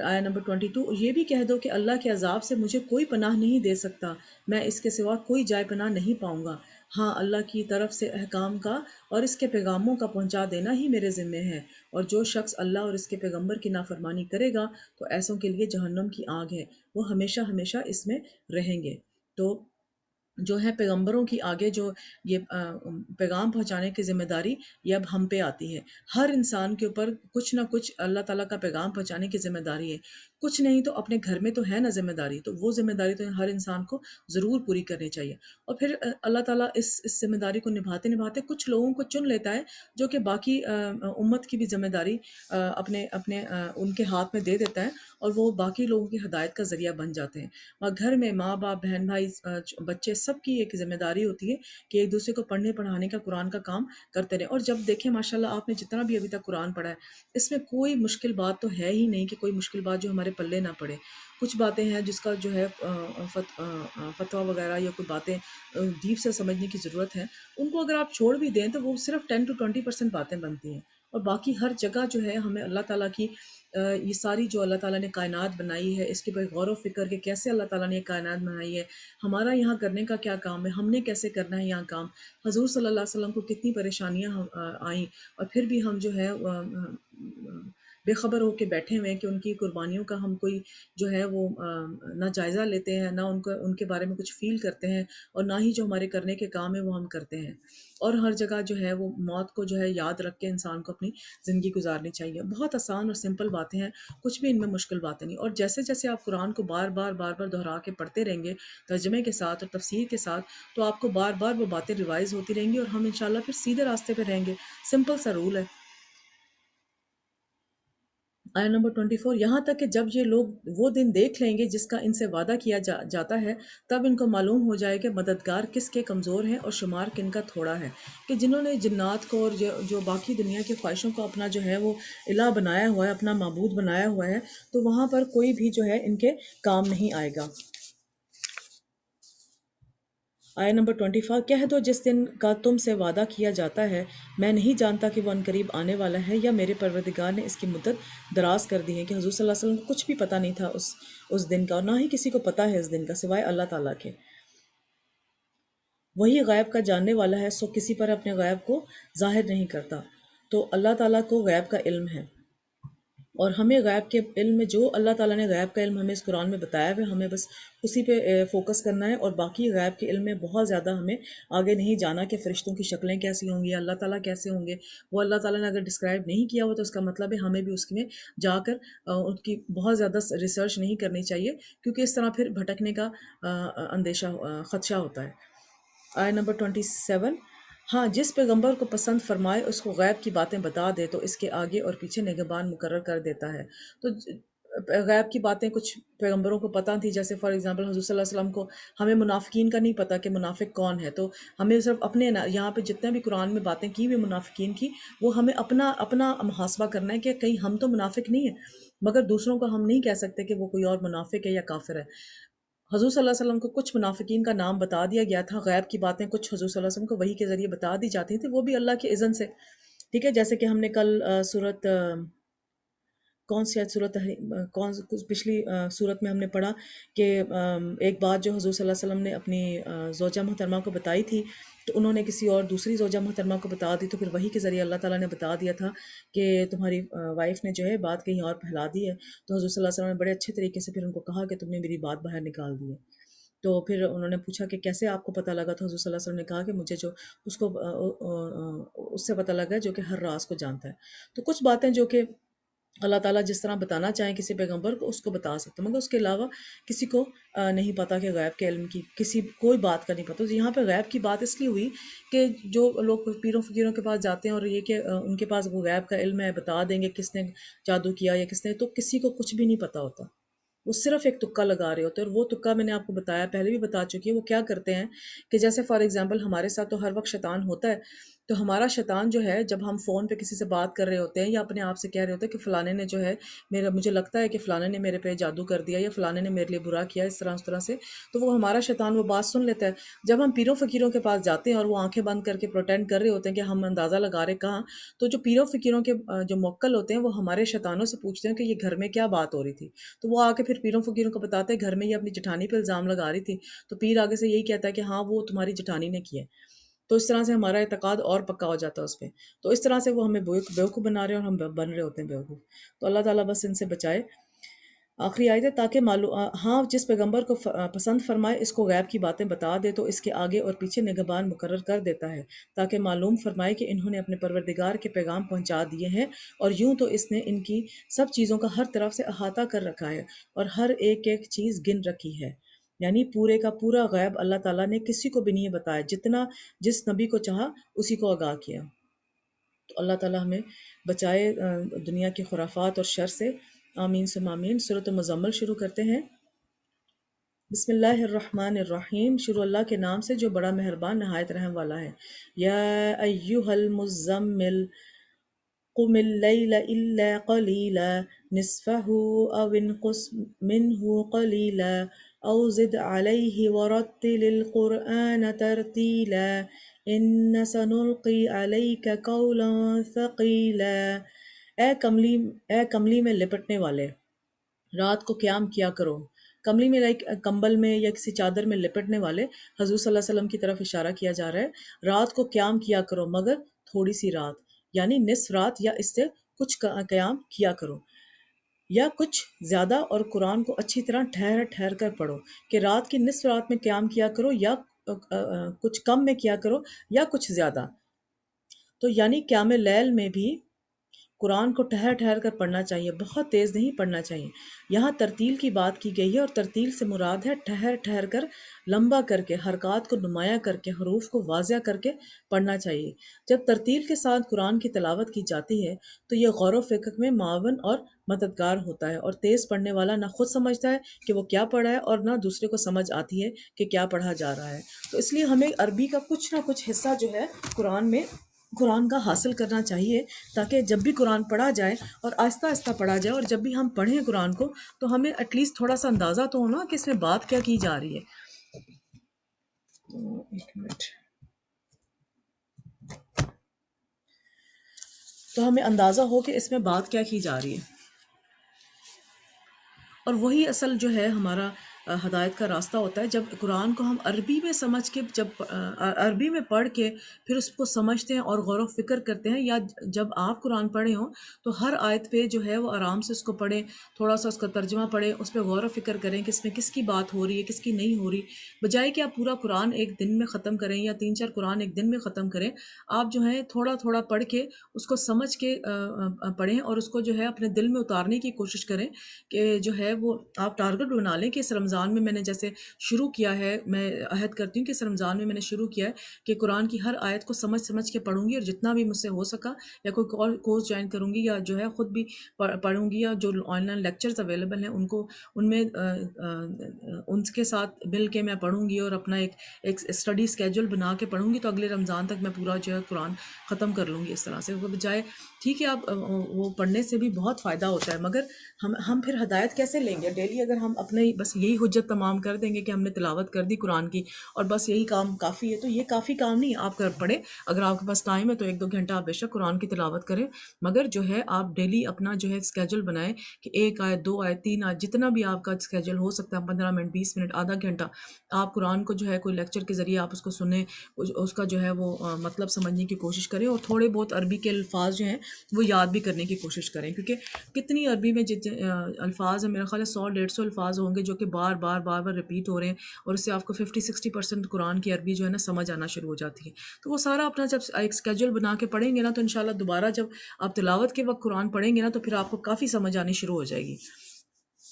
آیا نمبر 22، یہ بھی کہہ دو کہ اللہ کے عذاب سے مجھے کوئی پناہ نہیں دے سکتا، میں اس کے سوا کوئی جائے پناہ نہیں پاؤں گا۔ ہاں، اللہ کی طرف سے احکام کا اور اس کے پیغاموں کا پہنچا دینا ہی میرے ذمے ہے، اور جو شخص اللہ اور اس کے پیغمبر کی نافرمانی کرے گا تو ایسوں کے لیے جہنم کی آگ ہے، وہ ہمیشہ ہمیشہ اس میں رہیں گے۔ تو جو ہے پیغمبروں کی آگے جو یہ پیغام پہنچانے کی ذمہ داری یہ اب ہم پہ آتی ہے۔ ہر انسان کے اوپر کچھ نہ کچھ اللہ تعالیٰ کا پیغام پہنچانے کی ذمہ داری ہے، کچھ نہیں تو اپنے گھر میں تو ہے نا ذمہ داری، تو وہ ذمہ داری تو ہر انسان کو ضرور پوری کرنی چاہیے۔ اور پھر اللہ تعالیٰ اس ذمہ داری کو نبھاتے نبھاتے کچھ لوگوں کو چن لیتا ہے جو کہ باقی امت کی بھی ذمہ داری اپنے اپنے ان کے ہاتھ میں دے دیتا ہے، اور وہ باقی لوگوں کی ہدایت کا ذریعہ بن جاتے ہیں۔ اور گھر میں ماں باپ، بہن بھائی، بچے، سب کی ایک ذمہ داری ہوتی ہے کہ ایک دوسرے کو پڑھنے پڑھانے کا، قرآن کا کام کرتے رہیں۔ اور جب دیکھیں ماشاءاللہ آپ نے جتنا بھی ابھی تک قرآن پڑھا ہے، اس میں کوئی مشکل بات تو ہے ہی نہیں کہ کوئی مشکل بات جو ہمارے پلے نہ پڑے. کچھ باتیں ہیں جس کا جو ہے فتویٰ وغیرہ یا کوئی باتیں ڈیپ سے سمجھنے کی ضرورت ہے، ان کو اگر آپ چھوڑ بھی دیں تو وہ صرف 10 to 20% باتیں بنتی ہیں. اور باقی ہر جگہ جو ہے ہمیں اللہ تعالیٰ کی یہ ساری جو اللہ تعالیٰ نے کائنات بنائی ہے، اس کے اوپر غور و فکر کہ کیسے اللہ تعالیٰ نے یہ کائنات بنائی ہے، ہمارا یہاں کرنے کا کیا کام ہے، ہم نے کیسے کرنا ہے یہاں کام. حضور صلی اللہ علیہ وسلم کو کتنی پریشانیاں آئیں، اور پھر بھی ہم جو ہے بے خبر ہو کے بیٹھے ہوئے ہیں کہ ان کی قربانیوں کا ہم کوئی جو ہے وہ نہ جائزہ لیتے ہیں، نہ ان کے بارے میں کچھ فیل کرتے ہیں، اور نہ ہی جو ہمارے کرنے کے کام ہے وہ ہم کرتے ہیں. اور ہر جگہ جو ہے وہ موت کو جو ہے یاد رکھ کے انسان کو اپنی زندگی گزارنی چاہیے. بہت آسان اور سمپل باتیں ہیں، کچھ بھی ان میں مشکل باتیں نہیں. اور جیسے جیسے آپ قرآن کو بار بار بار بار دہرا کے پڑھتے رہیں گے ترجمے کے ساتھ اور تفسیر کے ساتھ، تو آپ کو بار بار وہ باتیں ریوائز ہوتی رہیں گی، اور ہم انشاءاللہ پھر سیدھے راستے پہ رہیں گے. سمپل سا رول ہے. آیا نمبر 24، یہاں تک کہ جب یہ لوگ وہ دن دیکھ لیں گے جس کا ان سے وعدہ کیا جاتا ہے، تب ان کو معلوم ہو جائے کہ مددگار کس کے کمزور ہیں اور شمار کن کا تھوڑا ہے. کہ جنہوں نے جنات کو اور جو باقی دنیا کی خواہشوں کو اپنا جو ہے وہ الہ بنایا ہوا ہے، اپنا معبود بنایا ہوا ہے، تو وہاں پر کوئی بھی جو ہے ان کے کام نہیں آئے گا. آیا نمبر 25، کہہ دو جس دن کا تم سے وعدہ کیا جاتا ہے میں نہیں جانتا کہ وہ عنقریب آنے والا ہے، یا میرے پروردگار نے اس کی مدت دراز کر دی ہے. کہ حضور صلی اللہ علیہ وسلم کو کچھ بھی پتہ نہیں تھا اس دن کا، اور نہ ہی کسی کو پتہ ہے اس دن کا سوائے اللہ تعالیٰ کے. وہی غیب کا جاننے والا ہے، سو کسی پر اپنے غیب کو ظاہر نہیں کرتا. تو اللہ تعالیٰ کو غیب کا علم ہے، اور ہمیں غیب کے علم میں جو اللہ تعالیٰ نے غیب کا علم ہمیں اس قرآن میں بتایا ہے، ہمیں بس اسی پہ فوکس کرنا ہے. اور باقی غیب کے علم میں بہت زیادہ ہمیں آگے نہیں جانا کہ فرشتوں کی شکلیں کیسی ہوں گی، اللہ تعالیٰ کیسے ہوں گے. وہ اللہ تعالیٰ نے اگر ڈسکرائب نہیں کیا ہوا تو اس کا مطلب ہے ہمیں بھی اس میں جا کر ان کی بہت زیادہ ریسرچ نہیں کرنی چاہیے، کیونکہ اس طرح پھر بھٹکنے کا اندیشہ خدشہ ہوتا ہے. آیت نمبر 27، ہاں جس پیغمبر کو پسند فرمائے اس کو غیب کی باتیں بتا دے تو اس کے آگے اور پیچھے نگہبان مقرر کر دیتا ہے. تو غیب کی باتیں کچھ پیغمبروں کو پتہ تھی، جیسے فار ایگزامپل حضور صلی اللہ علیہ وسلم کو ہمیں منافقین کا نہیں پتہ کہ منافق کون ہے، تو ہمیں صرف اپنے یہاں پہ جتنے بھی قرآن میں باتیں کی ہوئی منافقین کی، وہ ہمیں اپنا محاسبہ کرنا ہے کہ کہیں ہم تو منافق نہیں ہیں، مگر دوسروں کو ہم نہیں کہہ سکتے کہ وہ کوئی اور منافق ہے یا کافر ہے. حضور صلی اللہ علیہ وسلم کو کچھ منافقین کا نام بتا دیا گیا تھا، غیب کی باتیں کچھ حضور صلی اللہ علیہ وسلم کو وحی کے ذریعے بتا دی جاتی تھیں، وہ بھی اللہ کے اذن سے. ٹھیک ہے، جیسے کہ ہم نے کل سورت کون سی صورت پچھلی صورت میں ہم نے پڑھا کہ ایک بات جو حضور صلی اللہ علیہ وسلم نے اپنی زوجہ محترمہ کو بتائی تھی، تو انہوں نے کسی اور دوسری زوجہ محترمہ کو بتا دی، تو پھر وحی کے ذریعے اللہ تعالیٰ نے بتا دیا تھا کہ تمہاری وائف نے جو ہے بات کہیں اور پھیلا دی ہے. تو حضور صلی اللہ علیہ وسلم نے بڑے اچھے طریقے سے پھر ان کو کہا کہ تم نے میری بات باہر نکال دی ہے. تو پھر انہوں نے پوچھا کہ کیسے آپ کو پتہ لگا، تو حضور صلی اللہ علیہ وسلم نے کہا کہ مجھے جو اس سے پتہ لگا ہے جو کہ ہر راز کو جانتا ہے. تو کچھ باتیں جو کہ اللہ تعالیٰ جس طرح بتانا چاہیں کسی پیغمبر کو اس کو بتا سکتے ہیں، مگر اس کے علاوہ کسی کو نہیں پتہ کہ غیب کے علم کی کوئی بات کا نہیں پتہ. تو یہاں پہ غیب کی بات اس لیے ہوئی کہ جو لوگ پیروں فقیروں کے پاس جاتے ہیں اور یہ کہ ان کے پاس وہ غیب کا علم ہے، بتا دیں گے کس نے جادو کیا یا کس نے، تو کسی کو کچھ بھی نہیں پتہ ہوتا، وہ صرف ایک تکا لگا رہے ہوتے ہیں. اور وہ تکا میں نے آپ کو بتایا، پہلے بھی بتا چکی ہے، وہ کیا کرتے ہیں کہ جیسے فار ایگزامپل ہمارے ساتھ تو ہر وقت شیطان ہوتا ہے، تو ہمارا شیطان جو ہے جب ہم فون پہ کسی سے بات کر رہے ہوتے ہیں یا اپنے آپ سے کہہ رہے ہوتے ہیں کہ فلانے نے جو ہے مجھے لگتا ہے کہ فلانے نے میرے پہ جادو کر دیا یا فلانے نے میرے لیے برا کیا اس طرح سے، تو وہ ہمارا شیطان وہ بات سن لیتا ہے. جب ہم پیروں فقیروں کے پاس جاتے ہیں اور وہ آنکھیں بند کر کے پروٹینڈ کر رہے ہوتے ہیں کہ ہم اندازہ لگا رہے کہاں، تو جو پیروں فقیروں کے جو موکل ہوتے ہیں وہ ہمارے شیطانوں سے پوچھتے ہیں کہ یہ گھر میں کیا بات ہو رہی تھی، تو وہ آ کے پھر پیروں فقیروں کو بتاتے ہیں گھر میں یہ اپنی جٹھانی پہ الزام لگا رہی تھی، تو پیر آگے سے یہی کہتا ہے کہ ہاں وہ تمہاری جٹھانی نے کیا ہے. تو اس طرح سے ہمارا اعتقاد اور پکا ہو جاتا ہے اس پہ. تو اس طرح سے وہ ہمیں بیوقوف بنا رہے ہیں اور ہم بن رہے ہوتے ہیں بیوقوف. تو اللہ تعالیٰ بس ان سے بچائے. آخری آیت ہے، تاکہ ہاں جس پیغمبر کو پسند فرمائے اس کو غیب کی باتیں بتا دے تو اس کے آگے اور پیچھے نگہبان مقرر کر دیتا ہے، تاکہ معلوم فرمائے کہ انہوں نے اپنے پروردگار کے پیغام پہنچا دیے ہیں، اور یوں تو اس نے ان کی سب چیزوں کا ہر طرف سے احاطہ کر رکھا ہے اور ہر ایک ایک چیز گن رکھی ہے. یعنی پورے کا پورا غیب اللہ تعالیٰ نے کسی کو بھی نہیں بتایا، جتنا جس نبی کو چاہا اسی کو آگاہ کیا. تو اللہ تعالیٰ ہمیں بچائے دنیا کے خرافات اور شر سے. آمین ثم آمین. سورۃ مزمل شروع کرتے ہیں. بسم اللہ الرحمن الرحیم. شروع اللہ کے نام سے جو بڑا مہربان نہایت رحم والا ہے. یا ایہا المزمل قم اللیل الا قلیلا نصفه أو انقص منه قليلا أو زد عليه ورتل القرآن ترتيلا إن سنلقي عليك قولا ثقيلا۔ اے کملی میں لپٹنے والے، رات کو قیام کیا کرو۔ کملی میں ایک کمبل میں یا کسی چادر میں لپٹنے والے حضور صلی اللہ علیہ وسلم کی طرف اشارہ کیا جا رہا ہے۔ رات کو قیام کیا کرو مگر تھوڑی سی رات، یعنی نصف رات یا اس سے کچھ قیام کیا کرو، یا کچھ زیادہ، اور قرآن کو اچھی طرح ٹھہر ٹھہر کر پڑھو، کہ رات کی نصف رات میں قیام کیا کرو، یا کچھ کم میں کیا کرو یا کچھ زیادہ۔ تو یعنی قیام لیل میں بھی قرآن کو ٹھہر ٹھہر کر پڑھنا چاہیے، بہت تیز نہیں پڑھنا چاہیے۔ یہاں ترتیل کی بات کی گئی ہے، اور ترتیل سے مراد ہے ٹھہر ٹھہر کر، لمبا کر کے، حرکات کو نمایاں کر کے، حروف کو واضح کر کے پڑھنا چاہیے۔ جب ترتیل کے ساتھ قرآن کی تلاوت کی جاتی ہے تو یہ غور و فکر میں معاون اور مددگار ہوتا ہے، اور تیز پڑھنے والا نہ خود سمجھتا ہے کہ وہ کیا پڑھا ہے، اور نہ دوسرے کو سمجھ آتی ہے کہ کیا پڑھا جا رہا ہے۔ تو اس لیے ہمیں عربی کا کچھ نہ کچھ حصہ جو ہے قرآن کا حاصل کرنا چاہیے، تاکہ جب بھی قرآن پڑھا جائے، اور آہستہ آہستہ پڑھا جائے، اور جب بھی ہم پڑھیں قرآن کو تو ہمیں ایٹ لیسٹ تھوڑا سا اندازہ تو ہونا کہ اس میں بات کیا کی جا رہی ہے۔ ایک منٹ، تو ہمیں اندازہ ہو کہ اس میں بات کیا کی جا رہی ہے، اور وہی اصل جو ہے ہمارا ہدایت کا راستہ ہوتا ہے۔ جب قرآن کو ہم عربی میں سمجھ کے، جب عربی میں پڑھ کے پھر اس کو سمجھتے ہیں اور غور و فکر کرتے ہیں، یا جب آپ قرآن پڑھے ہوں تو ہر آیت پہ جو ہے وہ آرام سے اس کو پڑھیں، تھوڑا سا اس کا ترجمہ پڑھیں، اس پہ غور و فکر کریں کہ اس میں کس کی بات ہو رہی ہے، کس کی نہیں ہو رہی، بجائے کہ آپ پورا قرآن ایک دن میں ختم کریں یا 3-4 قرآن ایک دن میں ختم کریں۔ آپ جو ہے تھوڑا تھوڑا پڑھ کے اس کو سمجھ کے پڑھیں، اور اس کو جو ہے اپنے دل میں اتارنے کی کوشش کریں، کہ جو ہے وہ آپ ٹارگٹ بنا لیں کہ اس رمضان میں میں نے جیسے شروع کیا ہے، میں عہد کرتی ہوں کہ اس رمضان میں میں نے شروع کیا ہے کہ قرآن کی ہر آیت کو سمجھ سمجھ کے پڑھوں گی، اور جتنا بھی مجھ سے ہو سکا، یا کوئی کورس جوائن کروں گی، یا جو ہے خود بھی پڑھوں گی، یا جو آن لائن لیکچرز اویلیبل ہیں ان میں ان کے ساتھ مل کے میں پڑھوں گی، اور اپنا ایک اسٹڈی اسکیجول بنا کے پڑھوں گی، تو اگلے رمضان تک میں پورا جو ہے قرآن ختم کر لوں گی اس طرح سے۔ وہ بجائے ٹھیک ہے آپ وہ پڑھنے سے بھی بہت فائدہ ہوتا ہے، مگر ہم پھر ہدایت کیسے لیں گے؟ ڈیلی اگر ہم اپنے بس یہی حجت تمام کر دیں گے کہ ہم نے تلاوت کر دی قرآن کی اور بس یہی کام کافی ہے، تو یہ کافی کام نہیں ہے۔ آپ پڑھیں، اگر آپ کے پاس ٹائم ہے تو 1-2 گھنٹہ آپ بے شک قرآن کی تلاوت کریں، مگر جو ہے آپ ڈیلی اپنا جو ہے اسکیجول بنائیں کہ 1 آیت 2 آیت 3 آیت، جتنا بھی آپ کا اسکیجول ہو سکتا ہے، 15 منٹ 20 منٹ آدھا گھنٹہ آپ قرآن کو جو ہے کوئی لیکچر کے ذریعے آپ اس کو سنیں، اس کا جو ہے وہ مطلب سمجھنے کی کوشش کریں، اور تھوڑے بہت عربی کے الفاظ جو ہیں وہ یاد بھی کرنے کی کوشش کریں، کیونکہ کتنی عربی میں جتنے الفاظ ہیں، میرا خیال ہے 100-150 الفاظ ہوں گے جو کہ بار بار رپیٹ ہو رہے ہیں، اور اس سے آپ کو 50-60% قرآن کی عربی جو ہے نا سمجھ آنا شروع ہو جاتی ہے۔ تو وہ سارا اپنا جب ایک اسکیجول بنا کے پڑھیں گے نا، تو انشاءاللہ دوبارہ جب آپ تلاوت کے وقت قرآن پڑھیں گے نا، تو پھر آپ کو کافی سمجھ آنی شروع ہو جائے گی۔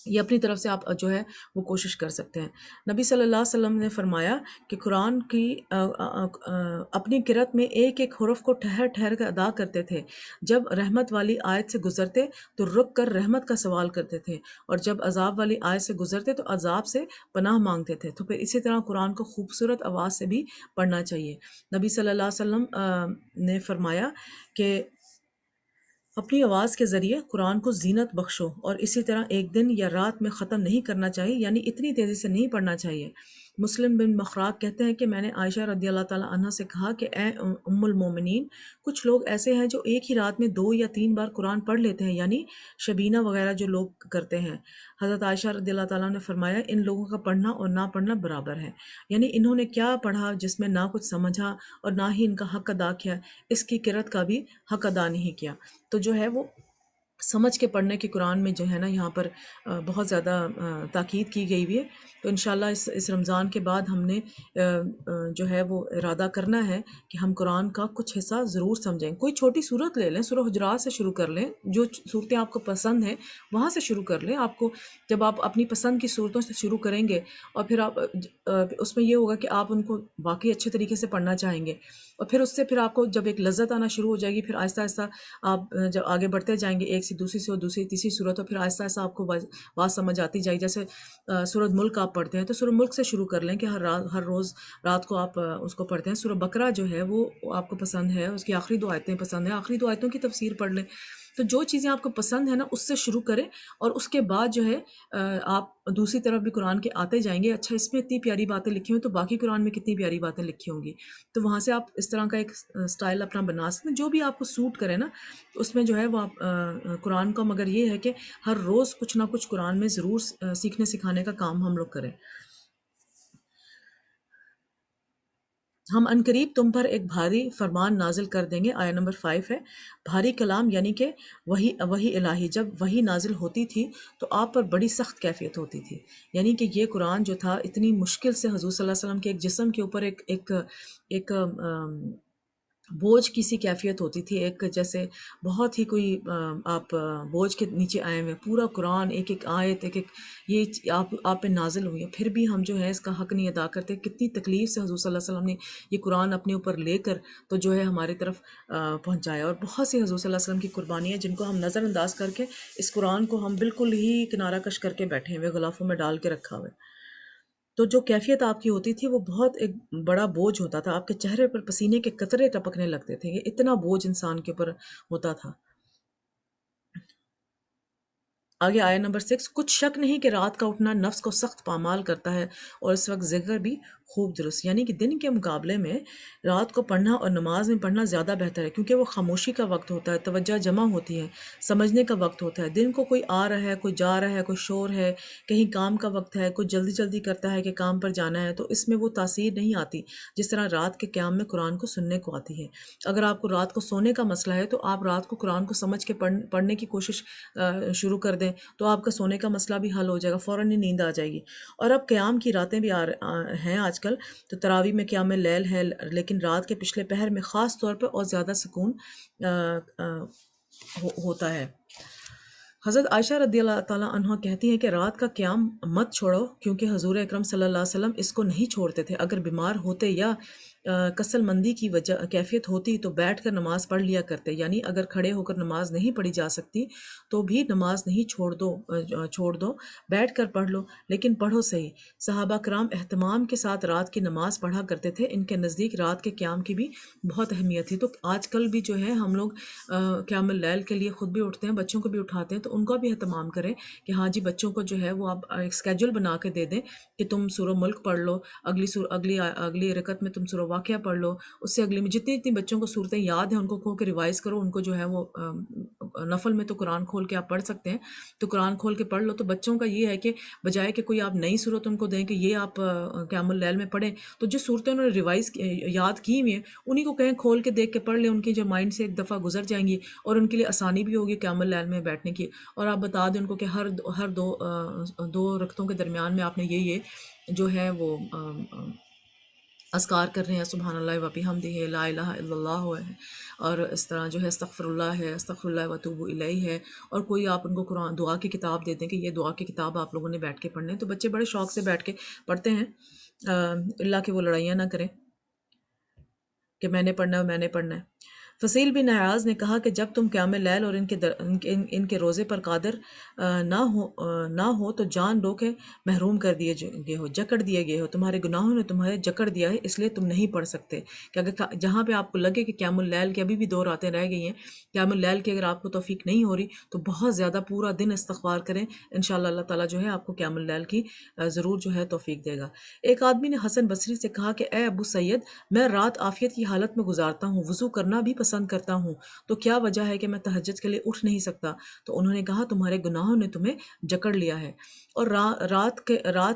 یہ اپنی طرف سے آپ جو ہے وہ کوشش کر سکتے ہیں۔ نبی صلی اللہ علیہ وسلم نے فرمایا کہ قرآن کی اپنی قرأت میں ایک ایک حرف کو ٹھہر ٹھہر کر ادا کرتے تھے، جب رحمت والی آیت سے گزرتے تو رک کر رحمت کا سوال کرتے تھے، اور جب عذاب والی آیت سے گزرتے تو عذاب سے پناہ مانگتے تھے۔ تو پھر اسی طرح قرآن کو خوبصورت آواز سے بھی پڑھنا چاہیے۔ نبی صلی اللہ علیہ وسلم نے فرمایا کہ اپنی آواز کے ذریعے قرآن کو زینت بخشو، اور اسی طرح ایک دن یا رات میں ختم نہیں کرنا چاہیے، یعنی اتنی تیزی سے نہیں پڑھنا چاہیے۔ مسلم بن مخراق کہتے ہیں کہ میں نے عائشہ رضی اللہ تعالیٰ عنہ سے کہا کہ اے ام المومنین، کچھ لوگ ایسے ہیں جو ایک ہی رات میں 2 یا 3 بار قرآن پڑھ لیتے ہیں، یعنی شبینہ وغیرہ جو لوگ کرتے ہیں۔ حضرت عائشہ رضی اللہ تعالیٰ نے فرمایا ان لوگوں کا پڑھنا اور نہ پڑھنا برابر ہے، یعنی انہوں نے کیا پڑھا جس میں نہ کچھ سمجھا اور نہ ہی ان کا حق ادا کیا، اس کی قرأت کا بھی حق ادا نہیں کیا۔ تو جو ہے وہ سمجھ کے پڑھنے کی قرآن میں جو ہے نا یہاں پر بہت زیادہ تاکید کی گئی ہوئی ہے۔ تو انشاءاللہ اس رمضان کے بعد ہم نے جو ہے وہ ارادہ کرنا ہے کہ ہم قرآن کا کچھ حصہ ضرور سمجھیں۔ کوئی چھوٹی صورت لے لیں، سورہ حجرات سے شروع کر لیں، جو صورتیں آپ کو پسند ہیں وہاں سے شروع کر لیں۔ آپ کو جب آپ اپنی پسند کی صورتوں سے شروع کریں گے، اور پھر آپ اس میں یہ ہوگا کہ آپ ان کو واقعی اچھے طریقے سے پڑھنا چاہیں گے، اور پھر اس سے پھر آپ کو جب ایک لذت آنا شروع ہو جائے گی، پھر آہستہ آہستہ آپ جب آگے بڑھتے جائیں گے ایک سے دوسری سے اور دوسری تیسری صورت، اور پھر آہستہ آہستہ آپ کو بات سمجھ آتی جائے گی۔ جیسے سورۃ ملک آپ پڑھتے ہیں تو سورۃ ملک سے شروع کر لیں کہ ہر روز رات کو آپ اس کو پڑھتے ہیں۔ سورۃ بقرہ جو ہے وہ آپ کو پسند ہے، اس کی آخری 2 آیتیں پسند ہیں، آخری 2 آیتوں کی تفسیر پڑھ لیں۔ تو جو چیزیں آپ کو پسند ہیں نا اس سے شروع کریں، اور اس کے بعد جو ہے آپ دوسری طرف بھی قرآن کے آتے جائیں گے، اچھا اس میں اتنی پیاری باتیں لکھی ہوئی تو باقی قرآن میں کتنی پیاری باتیں لکھی ہوں گی، تو وہاں سے آپ اس طرح کا ایک سٹائل اپنا بنا سکتے ہیں جو بھی آپ کو سوٹ کرے نا، اس میں جو ہے وہ آپ قرآن کا، مگر یہ ہے کہ ہر روز کچھ نہ کچھ قرآن میں ضرور سیکھنے سکھانے کا کام ہم لوگ کریں۔ ہم عنقریب تم پر ایک بھاری فرمان نازل کر دیں گے، آیہ نمبر 5 ہے۔ بھاری کلام یعنی کہ وہی الہی، جب وہی نازل ہوتی تھی تو آپ پر بڑی سخت کیفیت ہوتی تھی، یعنی کہ یہ قرآن جو تھا اتنی مشکل سے حضور صلی اللہ علیہ وسلم کے ایک جسم کے اوپر ایک بوجھ کی سی کیفیت ہوتی تھی، ایک جیسے بہت ہی کوئی آپ بوجھ کے نیچے آئے ہوئے، پورا قرآن ایک ایک آیت ایک ایک یہ آپ پہ نازل ہوئی ہے، پھر بھی ہم جو ہے اس کا حق نہیں ادا کرتے۔ کتنی تکلیف سے حضور صلی اللہ علیہ وسلم نے یہ قرآن اپنے اوپر لے کر تو جو ہے ہماری طرف پہنچایا، اور بہت سی حضور صلی اللہ علیہ وسلم کی قربانیاں جن کو ہم نظر انداز کر کے اس قرآن کو ہم بالکل ہی کنارہ کش کر کے بیٹھے ہوئے، غلافوں میں ڈال کے رکھا ہوا ہے۔ تو جو کیفیت آپ کی ہوتی تھی وہ بہت ایک بڑا بوجھ ہوتا تھا، آپ کے چہرے پر پسینے کے قطرے ٹپکنے لگتے تھے، یہ اتنا بوجھ انسان کے اوپر ہوتا تھا۔ آگے آیہ نمبر 6، کچھ شک نہیں کہ رات کا اٹھنا نفس کو سخت پامال کرتا ہے، اور اس وقت ذکر بھی خوب درست، یعنی کہ دن کے مقابلے میں رات کو پڑھنا اور نماز میں پڑھنا زیادہ بہتر ہے، کیونکہ وہ خاموشی کا وقت ہوتا ہے، توجہ جمع ہوتی ہے، سمجھنے کا وقت ہوتا ہے۔ دن کو کوئی آ رہا ہے، کوئی جا رہا ہے، کوئی شور ہے، کہیں کام کا وقت ہے، کوئی جلدی جلدی کرتا ہے کہ کام پر جانا ہے، تو اس میں وہ تاثیر نہیں آتی جس طرح رات کے قیام میں قرآن کو سننے کو آتی ہے۔ اگر آپ کو رات کو سونے کا مسئلہ ہے تو آپ رات کو قرآن کو سمجھ کے پڑھنے کی کوشش شروع کر دیں تو آپ کا سونے کا مسئلہ بھی حل ہو جائے گا، فوراً ہی نیند آ جائے گی۔ اور اب قیام کی راتیں بھی ہیں آج کل، تو تراویح میں قیام لیل ہے، لیکن رات کے پچھلے پہر میں خاص طور پر اور زیادہ سکون ہوتا ہے۔ حضرت عائشہ رضی اللہ تعالیٰ عنہ کہتی ہیں کہ رات کا قیام مت چھوڑو، کیونکہ حضور اکرم صلی اللہ علیہ وسلم اس کو نہیں چھوڑتے تھے۔ اگر بیمار ہوتے یا کسل مندی کی کیفیت ہوتی تو بیٹھ کر نماز پڑھ لیا کرتے، یعنی اگر کھڑے ہو کر نماز نہیں پڑھی جا سکتی تو بھی نماز نہیں چھوڑ دو، بیٹھ کر پڑھ لو، لیکن پڑھو صحیح۔ صحابہ کرام اہتمام کے ساتھ رات کی نماز پڑھا کرتے تھے، ان کے نزدیک رات کے قیام کی بھی بہت اہمیت تھی۔ تو آج کل بھی جو ہے ہم لوگ قیام اللیل کے لیے خود بھی اٹھتے ہیں، بچوں کو بھی اٹھاتے ہیں، تو ان کا بھی اہتمام کریں کہ ہاں جی بچوں کو جو ہے وہ آپ ایک اسکیجول بنا کے دے دیں کہ تم سورہ ملک پڑھ لو، اگلی رکعت میں تم سورہ واقعہ پڑھ لو، اس سے اگلی میں جتنی بچوں کو صورتیں یاد ہیں ان کو کہو کہ ریوائز کرو، ان کو جو ہے وہ نفل میں تو قرآن کھول کے آپ پڑھ سکتے ہیں، تو قرآن کھول کے پڑھ لو۔ تو بچوں کا یہ ہے کہ بجائے کہ کوئی آپ نئی صورت ان کو دیں کہ یہ آپ قیام اللیل میں پڑھیں، تو جو صورتیں انہوں نے ریوائز یاد کی ہوئی ہیں انہیں کو کہیں کھول کے دیکھ کے پڑھ لیں، ان کی جو مائنڈ سے ایک دفعہ گزر جائیں گی، اور ان کے لیے آسانی بھی ہوگی قیام اللیل میں بیٹھنے کی۔ اور آپ بتا دیں ان کو کہ ہر دو رکعتوں کے درمیان میں آپ نے یہ جو ہے وہ اذکار کر رہے ہیں، سبحان اللہ و بحمدہ، لا الہ الا اللہ ہے، اور اس طرح جو ہے استغفر اللہ ہے، استغفر اللہ و اتوب الیہ ہے، اور کوئی آپ ان کو قرآن دعا کی کتاب دے دیں کہ یہ دعا کی کتاب آپ لوگوں نے بیٹھ کے پڑھنے، تو بچے بڑے شوق سے بیٹھ کے پڑھتے ہیں، اللہ کہ وہ لڑائیاں نہ کریں کہ میں نے پڑھنا ہے میں نے پڑھنا ہے۔ فصیل بن عیاض نے کہا کہ جب تم قیام لیل اور ان کے روزے پر قادر نہ ہو تو جان لو کہ محروم کر دیے گئے ہو، جکڑ دیے گئے ہو، تمہارے گناہوں نے تمہارے جکڑ دیا ہے، اس لیے تم نہیں پڑھ سکتے۔ کہ اگر جہاں پہ آپ کو لگے کہ قیام اللیل کی ابھی بھی 2 راتیں رہ گئی ہیں، قیام اللیل کی اگر آپ کو توفیق نہیں ہو رہی تو بہت زیادہ پورا دن استغفار کریں، انشاءاللہ اللہ تعالیٰ جو ہے آپ کو قیام اللیل کی ضرور جو ہے توفیق دے گا۔ ایک آدمی نے حسن بصری سے کہا کہ اے ابو سید، میں رات عافیت کی حالت میں گزارتا ہوں، وضو کرنا بھی پسند کرتا ہوں، تو کیا وجہ ہے کہ میں تہجد کے لیے اٹھ نہیں سکتا؟ تو انہوں نے کہا تمہارے گناہوں نے تمہیں جکڑ لیا ہے۔ اور رات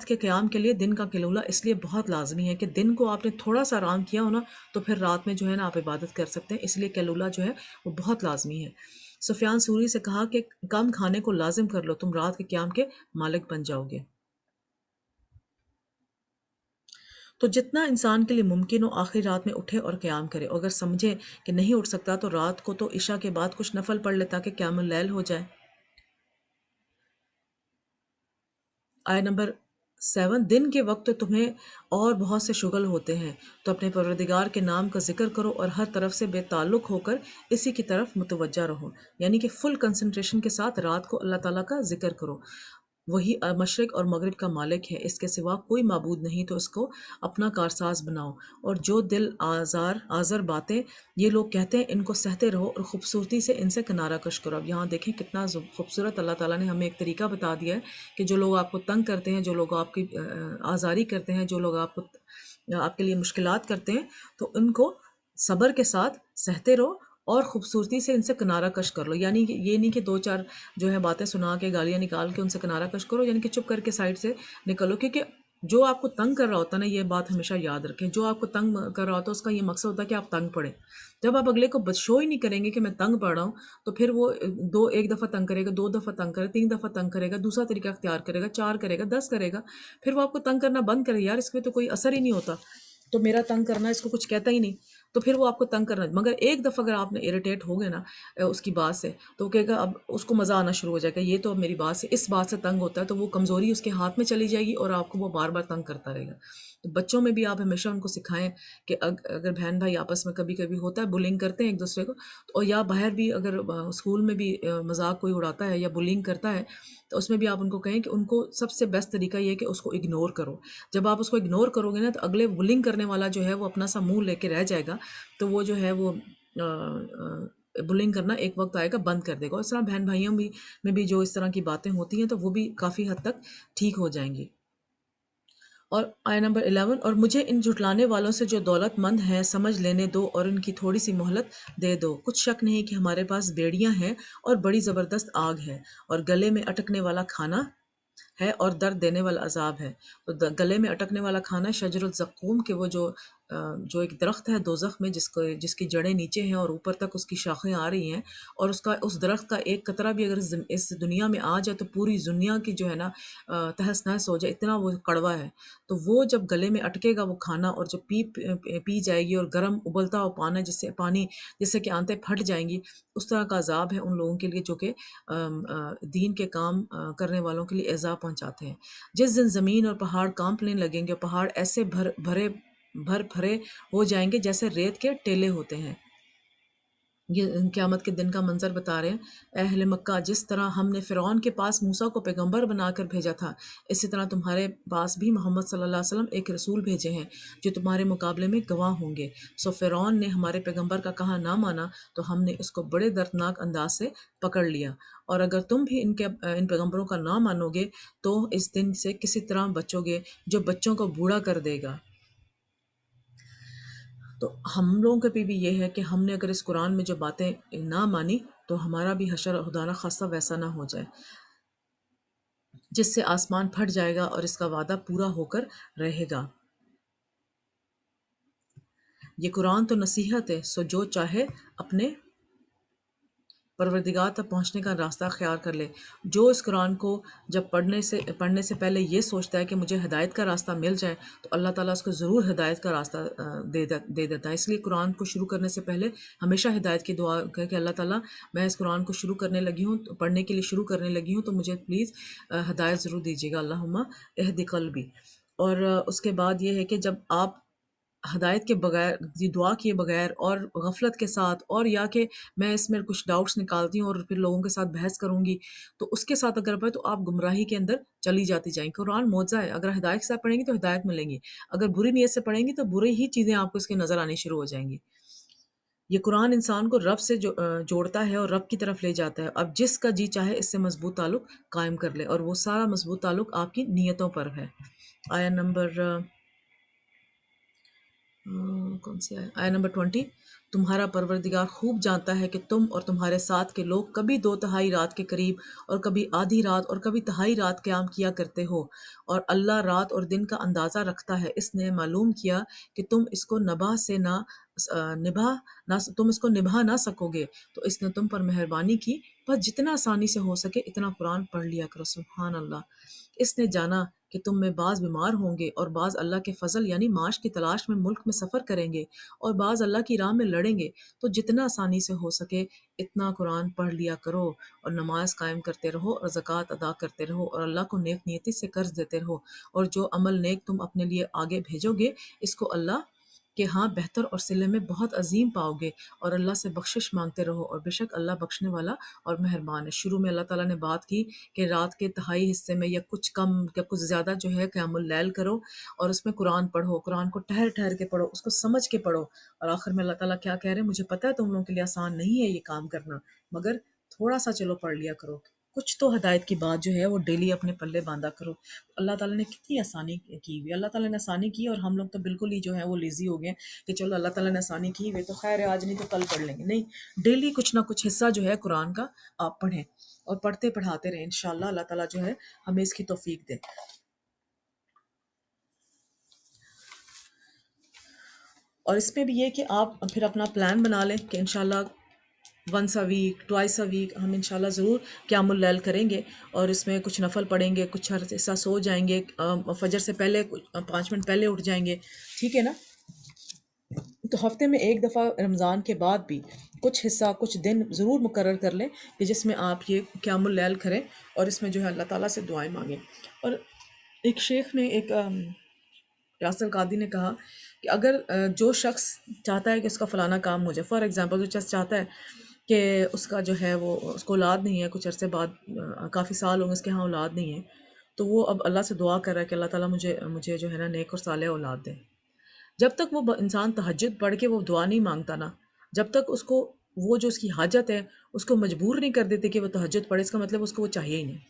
کے قیام کے لیے دن کا قیلولہ اس لیے بہت لازمی ہے کہ دن کو آپ نے تھوڑا سا آرام کیا ہو نا تو پھر رات میں جو ہے نا آپ عبادت کر سکتے ہیں، اس لیے قیلولہ جو ہے وہ بہت لازمی ہے۔ سفیان ثوری سے کہا کہ کم کھانے کو لازم کر لو، تم رات کے قیام کے مالک بن جاؤ گے۔ تو جتنا انسان کے لیے ممکن ہو آخری رات میں اٹھے اور قیام کرے، اگر سمجھے کہ نہیں اٹھ سکتا تو رات کو تو عشاء کے بعد کچھ نفل پڑھ لے تاکہ قیام اللیل ہو جائے۔ آیہ نمبر 7، دن کے وقت تمہیں اور بہت سے شغل ہوتے ہیں، تو اپنے پروردگار کے نام کا ذکر کرو اور ہر طرف سے بے تعلق ہو کر اسی کی طرف متوجہ رہو، یعنی کہ فل کنسنٹریشن کے ساتھ رات کو اللہ تعالیٰ کا ذکر کرو۔ وہی مشرق اور مغرب کا مالک ہے، اس کے سوا کوئی معبود نہیں، تو اس کو اپنا کارساز بناؤ۔ اور جو دل آزر باتیں یہ لوگ کہتے ہیں ان کو سہتے رہو اور خوبصورتی سے ان سے کنارہ کش کرو۔ اب یہاں دیکھیں کتنا خوبصورت اللہ تعالیٰ نے ہمیں ایک طریقہ بتا دیا ہے کہ جو لوگ آپ کو تنگ کرتے ہیں، جو لوگ آپ کی آزاری کرتے ہیں، جو لوگ آپ کے لیے مشکلات کرتے ہیں، تو ان کو صبر کے ساتھ سہتے رہو اور خوبصورتی سے ان سے کنارہ کش کر لو۔ یعنی کہ یہ نہیں کہ دو چار جو ہے باتیں سنا کے گالیاں نکال کے ان سے کنارہ کش کرو، یعنی کہ چپ کر کے سائڈ سے نکلو، کیونکہ جو آپ کو تنگ کر رہا ہوتا ہے نا، یہ بات ہمیشہ یاد رکھیں، جو آپ کو تنگ کر رہا ہوتا ہے اس کا یہ مقصد ہوتا ہے کہ آپ تنگ پڑیں۔ جب آپ اگلے کو شو ہی نہیں کریں گے کہ میں تنگ پڑ رہا ہوں، تو پھر وہ ایک دفعہ تنگ کرے گا، دو دفعہ تنگ کرے گا، تین دفعہ تنگ کرے گا، دوسرا طریقہ اختیار کرے گا، چار کرے گا، 10 کرے گا، پھر وہ آپ کو تنگ کرنا بند کرے، یار اس پہ تو کوئی اثر ہی نہیں ہوتا، تو میرا تنگ کرنا اس کو کچھ کہتا ہی نہیں، تو پھر وہ آپ کو تنگ کرنا۔ مگر ایک دفعہ اگر آپ نے اریٹیٹ ہو گئے نا اس کی بات سے، تو وہ کہے گا، اب اس کو مزہ آنا شروع ہو جائے گا، یہ تو اب میری بات سے اس بات سے تنگ ہوتا ہے، تو وہ کمزوری اس کے ہاتھ میں چلی جائے گی اور آپ کو وہ بار بار تنگ کرتا رہے گا۔ تو بچوں میں بھی آپ ہمیشہ ان کو سکھائیں کہ اگر بہن بھائی آپس میں کبھی کبھی ہوتا ہے بلنگ کرتے ہیں ایک دوسرے کو، اور یا باہر بھی اگر اسکول میں بھی مذاق کوئی اڑاتا ہے یا بلنگ کرتا ہے، تو اس میں بھی آپ ان کو کہیں کہ ان کو سب سے بیسٹ طریقہ یہ ہے کہ اس کو اگنور کرو۔ جب آپ اس کو اگنور کرو گے نا، تو اگلے بلنگ کرنے والا جو ہے وہ اپنا سا منہ لے کے رہ جائے گا، تو وہ جو ہے وہ بلنگ کرنا ایک وقت آئے گا بند کر دے گا۔ اور اس طرح بہن بھائیوں میں بھی جو اس طرح کی باتیں ہوتی ہیں تو وہ بھی کافی حد تک ٹھیک ہو جائیں گی۔ اور آیہ نمبر 11، اور مجھے ان جھٹلانے والوں سے جو دولت مند ہیں سمجھ لینے دو اور ان کی تھوڑی سی مہلت دے دو۔ کچھ شک نہیں کہ ہمارے پاس بیڑیاں ہیں اور بڑی زبردست آگ ہے، اور گلے میں اٹکنے والا کھانا ہے اور درد دینے والا عذاب ہے۔ تو گلے میں اٹکنے والا کھانا شجر الزقوم، کہ وہ جو ایک درخت ہے دوزخ میں، جس کی جڑیں نیچے ہیں اور اوپر تک اس کی شاخیں آ رہی ہیں، اور اس درخت کا ایک قطرہ بھی اگر اس دنیا میں آ جائے تو پوری دنیا کی جو ہے نا تہس نہس ہو جائے، اتنا وہ کڑوا ہے۔ تو وہ جب گلے میں اٹکے گا وہ کھانا، اور جب پی جائے گی، اور گرم ابلتا ہوا پانی جس سے کہ آنتیں پھٹ جائیں گی، اس طرح کا عذاب ہے ان لوگوں کے لیے جو کہ دین کے کام کرنے والوں کے لیے عذاب پہنچاتے ہیں۔ جس دن زمین اور پہاڑ کانپنے لگیں گے، پہاڑ ایسے بھر بھرے ہو جائیں گے جیسے ریت کے ٹیلے ہوتے ہیں۔ یہ قیامت کے دن کا منظر بتا رہے ہیں۔ اے اہل مکہ، جس طرح ہم نے فرعون کے پاس موسیٰ کو پیغمبر بنا کر بھیجا تھا، اسی طرح تمہارے پاس بھی محمد صلی اللہ علیہ وسلم ایک رسول بھیجے ہیں جو تمہارے مقابلے میں گواہ ہوں گے۔ سو فرعون نے ہمارے پیغمبر کا کہا نہ مانا تو ہم نے اس کو بڑے دردناک انداز سے پکڑ لیا، اور اگر تم بھی ان پیغمبروں کا نہ مانو گے تو اس دن سے کسی طرح بچو گے جو بچوں کو بوڑھا کر دے گا۔ تو ہم لوگوں کے بھی یہ ہے کہ ہم نے اگر اس قرآن میں جو باتیں نہ مانی تو ہمارا بھی حشر خدا نہ خواستہ ویسا نہ ہو جائے، جس سے آسمان پھٹ جائے گا اور اس کا وعدہ پورا ہو کر رہے گا۔ یہ قرآن تو نصیحت ہے، سو جو چاہے اپنے پروردگار تک پہنچنے کا راستہ اختیار کر لے۔ جو اس قرآن کو جب پڑھنے سے پہلے یہ سوچتا ہے کہ مجھے ہدایت کا راستہ مل جائے، تو اللہ تعالیٰ اس کو ضرور ہدایت کا راستہ دے دیتا ہے۔ اس لیے قرآن کو شروع کرنے سے پہلے ہمیشہ ہدایت کی دعا کہ اللہ تعالیٰ میں اس قرآن کو شروع کرنے لگی ہوں، پڑھنے کے لیے شروع کرنے لگی ہوں، تو مجھے پلیز ہدایت ضرور دیجیے گا، اللہم اہد قلبی۔ اور اس کے بعد یہ ہے کہ جب آپ ہدایت کے بغیر، دعا کیے بغیر اور غفلت کے ساتھ، اور یا کہ میں اس میں کچھ ڈاؤٹس نکالتی ہوں اور پھر لوگوں کے ساتھ بحث کروں گی، تو اس کے ساتھ اگر پڑھے تو آپ گمراہی کے اندر چلی جاتی جائیں۔ قرآن معجزہ ہے، اگر ہدایت کے ساتھ پڑھیں گی تو ہدایت ملیں گی، اگر بری نیت سے پڑھیں گی تو بری ہی چیزیں آپ کو اس کے نظر آنی شروع ہو جائیں گی۔ یہ قرآن انسان کو رب سے جوڑتا ہے اور رب کی طرف لے جاتا ہے۔ اب جس کا جی چاہے اس سے مضبوط تعلق قائم کر لے، اور وہ سارا مضبوط تعلق آپ کی نیتوں پر ہے۔ آیہ نمبر کون سی آیہ نمبر 20، تمہارا پروردگار خوب جانتا ہے کہ تم اور تمہارے ساتھ کے لوگ کبھی دو تہائی رات کے قریب اور کبھی آدھی رات اور کبھی تہائی رات قیام کیا کرتے ہو، اور اللہ رات اور دن کا اندازہ رکھتا ہے۔ اس نے معلوم کیا کہ تم اس کو نبھا نہ سکو گے، تو اس نے تم پر مہربانی کی، بس جتنا آسانی سے ہو سکے اتنا قرآن پڑھ لیا کرو۔ سبحان اللہ۔ اس نے جانا کہ تم میں بعض بیمار ہوں گے اور بعض اللہ کے فضل یعنی معاش کی تلاش میں ملک میں سفر کریں گے، اور بعض اللہ کی راہ میں لڑیں گے، تو جتنا آسانی سے ہو سکے اتنا قرآن پڑھ لیا کرو، اور نماز قائم کرتے رہو اور زکوٰۃ ادا کرتے رہو، اور اللہ کو نیک نیتی سے قرض دیتے رہو، اور جو عمل نیک تم اپنے لیے آگے بھیجو گے اس کو اللہ کہ ہاں بہتر اور صلے میں بہت عظیم پاؤ گے، اور اللہ سے بخشش مانگتے رہو، اور بے شک اللہ بخشنے والا اور مہربان ہے۔ شروع میں اللہ تعالیٰ نے بات کی کہ رات کے تہائی حصے میں یا کچھ کم یا کچھ زیادہ جو ہے قیام اللیل کرو، اور اس میں قرآن پڑھو، قرآن کو ٹھہر ٹھہر کے پڑھو، اس کو سمجھ کے پڑھو۔ اور آخر میں اللہ تعالیٰ کیا کہہ رہے ہیں؟ مجھے پتہ ہے تم لوگوں کے لیے آسان نہیں ہے یہ کام کرنا، مگر تھوڑا سا چلو پڑھ لیا کرو، کچھ تو ہدایت کی بات جو ہے وہ ڈیلی اپنے پلے باندھا کرو۔ اللہ تعالیٰ نے کتنی آسانی کی ہوئی، اللہ تعالیٰ نے آسانی کی، اور ہم لوگ تو بالکل ہی جو ہے وہ لیزی ہو گئے کہ چلو اللہ تعالیٰ نے آسانی کی ہوئی تو خیر ہے، آج نہیں تو کل پڑھ لیں گے۔ نہیں، ڈیلی کچھ نہ کچھ حصہ جو ہے قرآن کا آپ پڑھیں، اور پڑھتے پڑھاتے رہیں، انشاءاللہ اللہ تعالیٰ جو ہے ہمیں اس کی توفیق دے۔ اور اس میں بھی یہ کہ آپ پھر اپنا پلان بنا لیں کہ انشاءاللہ once a week, twice a week ہم انشاءاللہ ضرور قیام اللیل کریں گے، اور اس میں کچھ نفل پڑھیں گے، کچھ حصہ سو جائیں گے، فجر سے پہلے 5 منٹ پہلے اٹھ جائیں گے، ٹھیک ہے نا؟ تو ہفتے میں ایک دفعہ رمضان کے بعد بھی کچھ حصہ کچھ دن ضرور مقرر کر لیں کہ جس میں آپ یہ قیام اللیل کریں، اور اس میں جو ہے اللہ تعالیٰ سے دعائیں مانگیں۔ اور ایک شیخ نے، ایک یاسر قادی نے کہا کہ اگر جو شخص چاہتا ہے کہ اس کا فلانا کام ہو جائے، فار ایگزامپل جو شخص چاہتا ہے کہ اس کا جو ہے وہ اس کو اولاد نہیں ہے، کچھ عرصے بعد کافی سال ہوں گے اس کے ہاں اولاد نہیں ہے، تو وہ اب اللہ سے دعا کر رہا ہے کہ اللہ تعالیٰ مجھے جو ہے نا نیک اور صالح اولاد دے۔ جب تک وہ انسان تہجد پڑھ کے وہ دعا نہیں مانگتا نا، جب تک اس کو وہ جو اس کی حاجت ہے اس کو مجبور نہیں کر دیتے کہ وہ تہجد پڑھے، اس کا مطلب اس کو وہ چاہیے ہی نہیں۔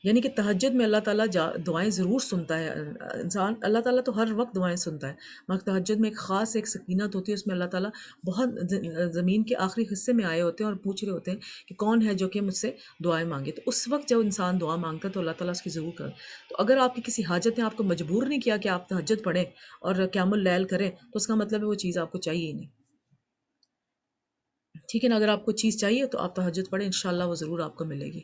یعنی کہ تہجد میں اللہ تعالیٰ دعائیں ضرور سنتا ہے، انسان اللہ تعالیٰ تو ہر وقت دعائیں سنتا ہے، مگر تہجد میں ایک خاص ایک سکینت ہوتی ہے، اس میں اللہ تعالیٰ بہت زمین کے آخری حصے میں آئے ہوتے ہیں اور پوچھ رہے ہوتے ہیں کہ کون ہے جو کہ مجھ سے دعائیں مانگے۔ تو اس وقت جب انسان دعا مانگتا ہے تو اللہ تعالیٰ اس کی ضرور کر۔ تو اگر آپ کی کسی حاجت نے آپ کو مجبور نہیں کیا کہ آپ تہجد پڑھیں اور قیام اللیل کریں، تو اس کا مطلب ہے وہ چیز آپ کو چاہیے ہی نہیں، ٹھیک ہے نا؟ اگر آپ کو چیز چاہیے تو آپ تہجد پڑھیں، انشاءاللہ وہ ضرور آپ کو ملے گی۔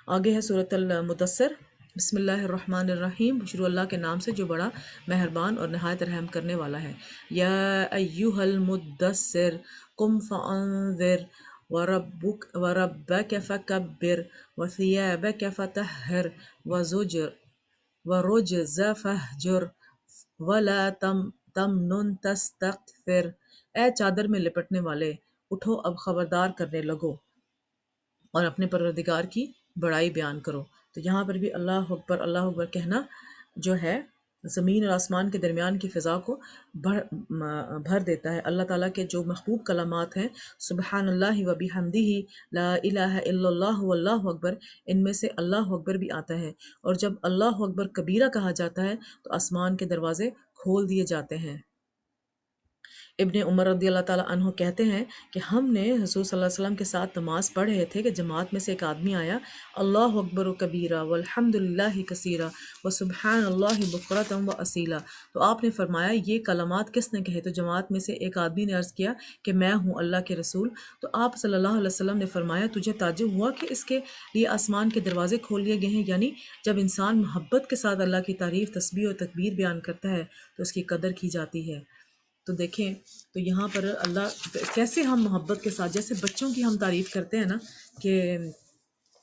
آگے ہے سورۃ المدثر۔ بسم اللہ الرحمن الرحیم، شروع اللہ کے نام سے جو بڑا مہربان اور نہایت رحم کرنے والا ہے۔ یا ایہا المدثر قم فانذر وربک فکبر وثیابک فطہر ورجز فہجر ولا تمنن تستکثر۔ اے چادر میں لپٹنے والے، اٹھو اب خبردار کرنے لگو اور اپنے پروردگار کی بڑائی بیان کرو۔ تو یہاں پر بھی اللہ اکبر کہنا جو ہے زمین اور آسمان کے درمیان کی فضا کو بھر دیتا ہے۔ اللہ تعالیٰ کے جو محبوب کلمات ہیں، سبحان اللہ و بحمدہ، لا الہ الا اللہ واللہ اکبر، ان میں سے اللہ اکبر بھی آتا ہے، اور جب اللہ اکبر کبیرہ کہا جاتا ہے تو آسمان کے دروازے کھول دیے جاتے ہیں۔ ابن عمر رضی اللہ تعالیٰ عنہ کہتے ہیں کہ ہم نے حضور صلی اللہ علیہ وسلم کے ساتھ نماز پڑھ رہے تھے کہ جماعت میں سے ایک آدمی آیا، اللہ اکبر و کبیرہ والحمد للہ کثیرہ وسبحان اللہ بکرۃ و اصیلا۔ تو آپ نے فرمایا یہ کلمات کس نے کہے؟ تو جماعت میں سے ایک آدمی نے عرض کیا کہ میں ہوں اللہ کے رسول۔ تو آپ صلی اللہ علیہ وسلم نے فرمایا تجھے تعجب ہوا کہ اس کے لیے آسمان کے دروازے کھول دیے گئے ہیں؟ یعنی جب انسان محبت کے ساتھ اللہ کی تعریف، تسبیح اور تکبیر بیان کرتا ہے تو اس کی قدر کی جاتی ہے۔ تو دیکھیں، تو یہاں پر اللہ کیسے ہم محبت کے ساتھ، جیسے بچوں کی ہم تعریف کرتے ہیں نا کہ،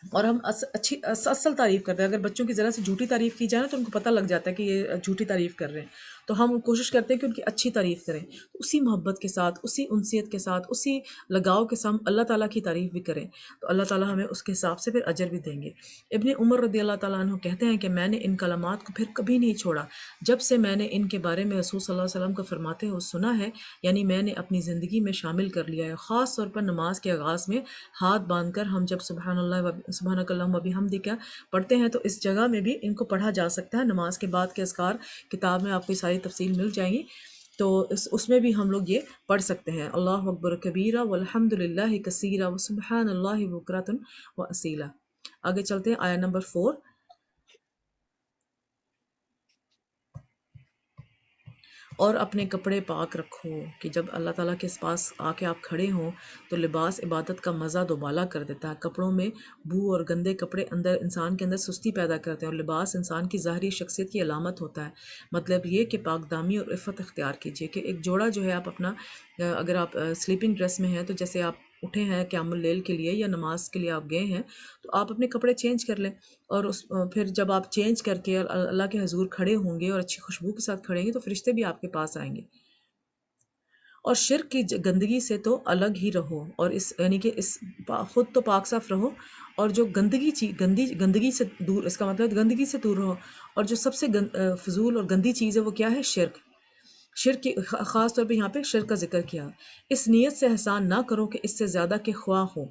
اور ہم اچھی اصل تعریف کرتے ہیں، اگر بچوں کی ذرا سی جھوٹی تعریف کی جائے نا تو ان کو پتہ لگ جاتا ہے کہ یہ جھوٹی تعریف کر رہے ہیں، تو ہم کوشش کرتے ہیں کہ ان کی اچھی تعریف کریں، تو اسی محبت کے ساتھ، اسی انسیت کے ساتھ، اسی لگاؤ کے ساتھ اللہ تعالیٰ کی تعریف بھی کریں تو اللہ تعالیٰ ہمیں اس کے حساب سے پھر اجر بھی دیں گے۔ ابن عمر رضی اللہ تعالیٰ عنہ کہتے ہیں کہ میں نے ان کلمات کو پھر کبھی نہیں چھوڑا جب سے میں نے ان کے بارے میں رسول صلی اللہ علیہ وسلم کو فرماتے ہوئے سنا ہے، یعنی میں نے اپنی زندگی میں شامل کر لیا ہے۔ خاص طور پر نماز کے آغاز میں ہاتھ باندھ کر ہم جب سبحان اللہ سبحانک اللہم و بحمدک پڑھتے ہیں تو اس جگہ میں بھی ان کو پڑھا جا سکتا ہے۔ نماز کے بعد کے اذکار کتاب میں آپ کو ساری تفصیل مل جائیں گی، تو اس میں بھی ہم لوگ یہ پڑھ سکتے ہیں، اللہ اکبر کبیرہ والحمد للہ کثیرہ وسبحان اللہ بکرۃ و اصیلا۔ آگے چلتے ہیں آیہ نمبر 4۔ اور اپنے کپڑے پاک رکھو کہ جب اللہ تعالیٰ کے پاس آ کے آپ کھڑے ہوں تو لباس عبادت کا مزہ دوبالا کر دیتا ہے۔ کپڑوں میں بو اور گندے کپڑے انسان کے اندر سستی پیدا کرتے ہیں، اور لباس انسان کی ظاہری شخصیت کی علامت ہوتا ہے۔ مطلب یہ کہ پاک دامی اور عفت اختیار کیجیے کہ ایک جوڑا جو ہے آپ اپنا، اگر آپ سلیپنگ ڈریس میں ہیں تو جیسے آپ اٹھے ہیں قیام اللیل کے لیے یا نماز کے لیے آپ گئے ہیں تو آپ اپنے کپڑے چینج کر لیں، اور پھر جب آپ چینج کر کے اللہ کے حضور کھڑے ہوں گے اور اچھی خوشبو کے ساتھ کھڑے ہیں تو فرشتے بھی آپ کے پاس آئیں گے۔ اور شرک کی گندگی سے تو الگ ہی رہو، اور اس یعنی کہ اس خود تو پاک صاف رہو، اور جو گندگی گندگی سے دور، اس کا مطلب گندگی سے دور رہو، اور جو سب سے فضول اور گندی چیز ہے وہ کیا ہے؟ شرک۔ شرک کی خاص طور پہ یہاں پہ شرک کا ذکر کیا۔ اس نیت سے احسان نہ کرو کہ اس سے زیادہ کے خواہ ہو،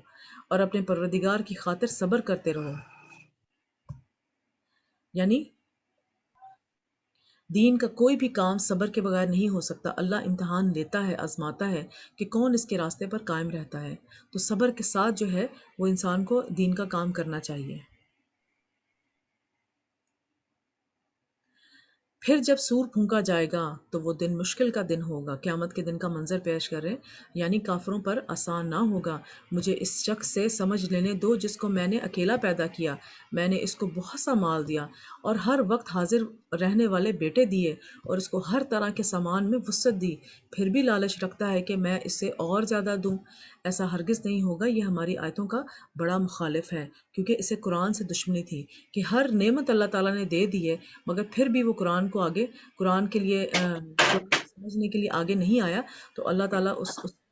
اور اپنے پروردگار کی خاطر صبر کرتے رہو۔ یعنی دین کا کوئی بھی کام صبر کے بغیر نہیں ہو سکتا۔ اللہ امتحان لیتا ہے، آزماتا ہے کہ کون اس کے راستے پر قائم رہتا ہے، تو صبر کے ساتھ جو ہے وہ انسان کو دین کا کام کرنا چاہیے۔ پھر جب سور پھونکا جائے گا تو وہ دن مشکل کا دن ہوگا۔ قیامت کے دن کا منظر پیش کر رہے ہیں، یعنی کافروں پر آسان نہ ہوگا۔ مجھے اس شخص سے سمجھ لینے دو جس کو میں نے اکیلا پیدا کیا، میں نے اس کو بہت سا مال دیا اور ہر وقت حاضر رہنے والے بیٹے دیے، اور اس کو ہر طرح کے سامان میں وسعت دی، پھر بھی لالچ رکھتا ہے کہ میں اسے اور زیادہ دوں۔ ایسا ہرگز نہیں ہوگا، یہ ہماری آیتوں کا بڑا مخالف ہے، کیونکہ اسے قرآن سے دشمنی تھی کہ ہر نعمت اللہ تعالیٰ نے دے دی ہے، مگر پھر بھی وہ قرآن کو آگے، قرآن کے لیے قرآن کو سمجھنے کے لیے آگے نہیں آیا، تو اللہ تعالیٰ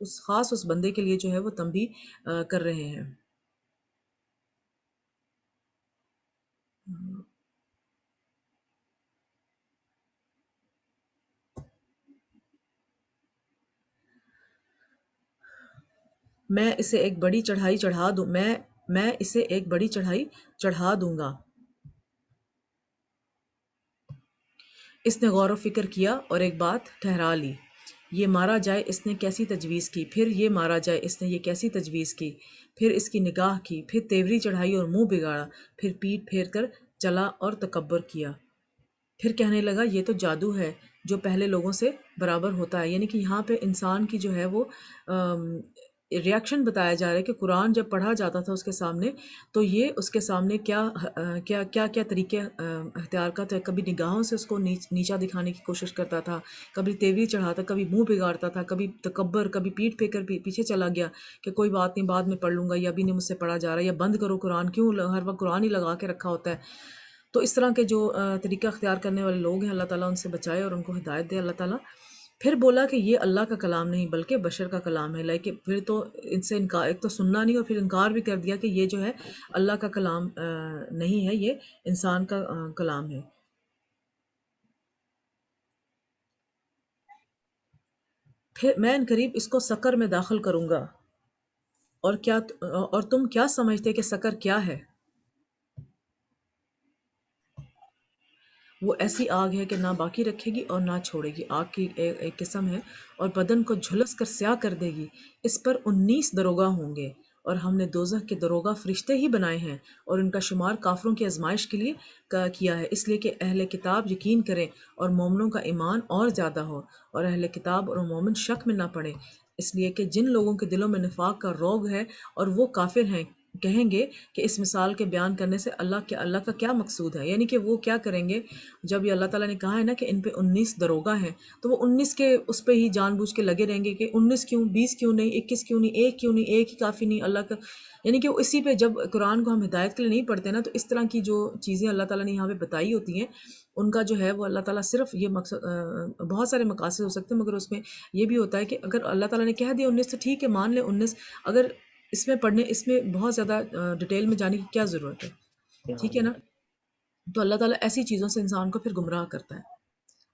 اس خاص اس بندے کے لیے جو ہے وہ تنبیہ کر رہے ہیں۔ میں اسے ایک بڑی چڑھائی چڑھا دوں میں اسے ایک بڑی چڑھائی چڑھا دوں گا۔ اس نے غور و فکر کیا اور ایک بات ٹھہرا لی، یہ مارا جائے اس نے کیسی تجویز کی، پھر یہ مارا جائے اس نے یہ کیسی تجویز کی، پھر اس کی نگاہ کی، پھر تیوری چڑھائی اور منہ بگاڑا، پھر پیٹ پھیر کر چلا اور تکبر کیا، پھر کہنے لگا یہ تو جادو ہے جو پہلے لوگوں سے برابر ہوتا ہے۔ یعنی کہ یہاں پہ انسان کی جو ہے وہ ریاکشن بتایا جا رہا ہے کہ قرآن جب پڑھا جاتا تھا اس کے سامنے، تو یہ اس کے سامنے کیا طریقے اختیار کرتا تھا۔ کبھی نگاہوں سے اس کو نیچا دکھانے کی کوشش کرتا تھا، کبھی تیوری چڑھاتا، کبھی منہ بگاڑتا تھا، کبھی تکبر، کبھی پیٹ پھیر کر پیچھے چلا گیا کہ کوئی بات نہیں، بعد میں پڑھ لوں گا، یا ابھی نہیں مجھ سے پڑھا جا رہا، یا بند کرو قرآن، کیوں ہر وقت قرآن ہی لگا کے رکھا ہوتا ہے۔ تو اس طرح کے جو طریقہ اختیار کرنے والے لوگ ہیں، اللہ تعالیٰ ان سے بچائے اور ان کو ہدایت دے اللہ تعالیٰ۔ پھر بولا کہ یہ اللہ کا کلام نہیں بلکہ بشر کا کلام ہے، لیکن پھر تو ان سے انکار، ایک تو سننا نہیں اور پھر انکار بھی کر دیا کہ یہ جو ہے اللہ کا کلام نہیں ہے، یہ انسان کا کلام ہے۔ پھر میں ان قریب اس کو سقر میں داخل کروں گا، اور تم کیا سمجھتے کہ سقر کیا ہے؟ وہ ایسی آگ ہے کہ نہ باقی رکھے گی اور نہ چھوڑے گی، آگ کی ایک قسم ہے، اور بدن کو جھلس کر سیاہ کر دے گی۔ اس پر 19 دروگا ہوں گے، اور ہم نے دوزخ کے دروگا فرشتے ہی بنائے ہیں، اور ان کا شمار کافروں کی آزمائش کے لیے کیا ہے، اس لیے کہ اہل کتاب یقین کریں اور مومنوں کا ایمان اور زیادہ ہو، اور اہل کتاب اور مومن شک میں نہ پڑیں، اس لیے کہ جن لوگوں کے دلوں میں نفاق کا روگ ہے اور وہ کافر ہیں، کہیں گے کہ اس مثال کے بیان کرنے سے اللہ کا کیا مقصود ہے۔ یعنی کہ وہ کیا کریں گے جب یہ اللہ تعالیٰ نے کہا ہے نا کہ ان پہ 19 دروگا ہیں، تو وہ 19 کے اس پہ ہی جان بوجھ کے لگے رہیں گے کہ 19 کیوں، 20 کیوں نہیں، 21 کیوں نہیں، ایک کیوں نہیں، ایک ہی کافی نہیں اللہ کا۔ یعنی کہ وہ اسی پہ، جب قرآن کو ہم ہدایت کے لیے نہیں پڑھتے نا، تو اس طرح کی جو چیزیں اللہ تعالیٰ نے یہاں پہ بتائی ہوتی ہیں، ان کا جو ہے وہ اللہ تعالیٰ صرف یہ مقصد، بہت سارے مقاصد ہو سکتے ہیں، مگر اس میں یہ بھی ہوتا ہے کہ اگر اللہ تعالیٰ نے کہہ دیا 19 تو ٹھیک ہے، مان لیں 19، اگر اس میں بہت زیادہ ڈیٹیل میں جانے کی کیا ضرورت ہے؟ ٹھیک ہے نا؟ تو اللہ تعالیٰ ایسی چیزوں سے انسان کو پھر گمراہ کرتا ہے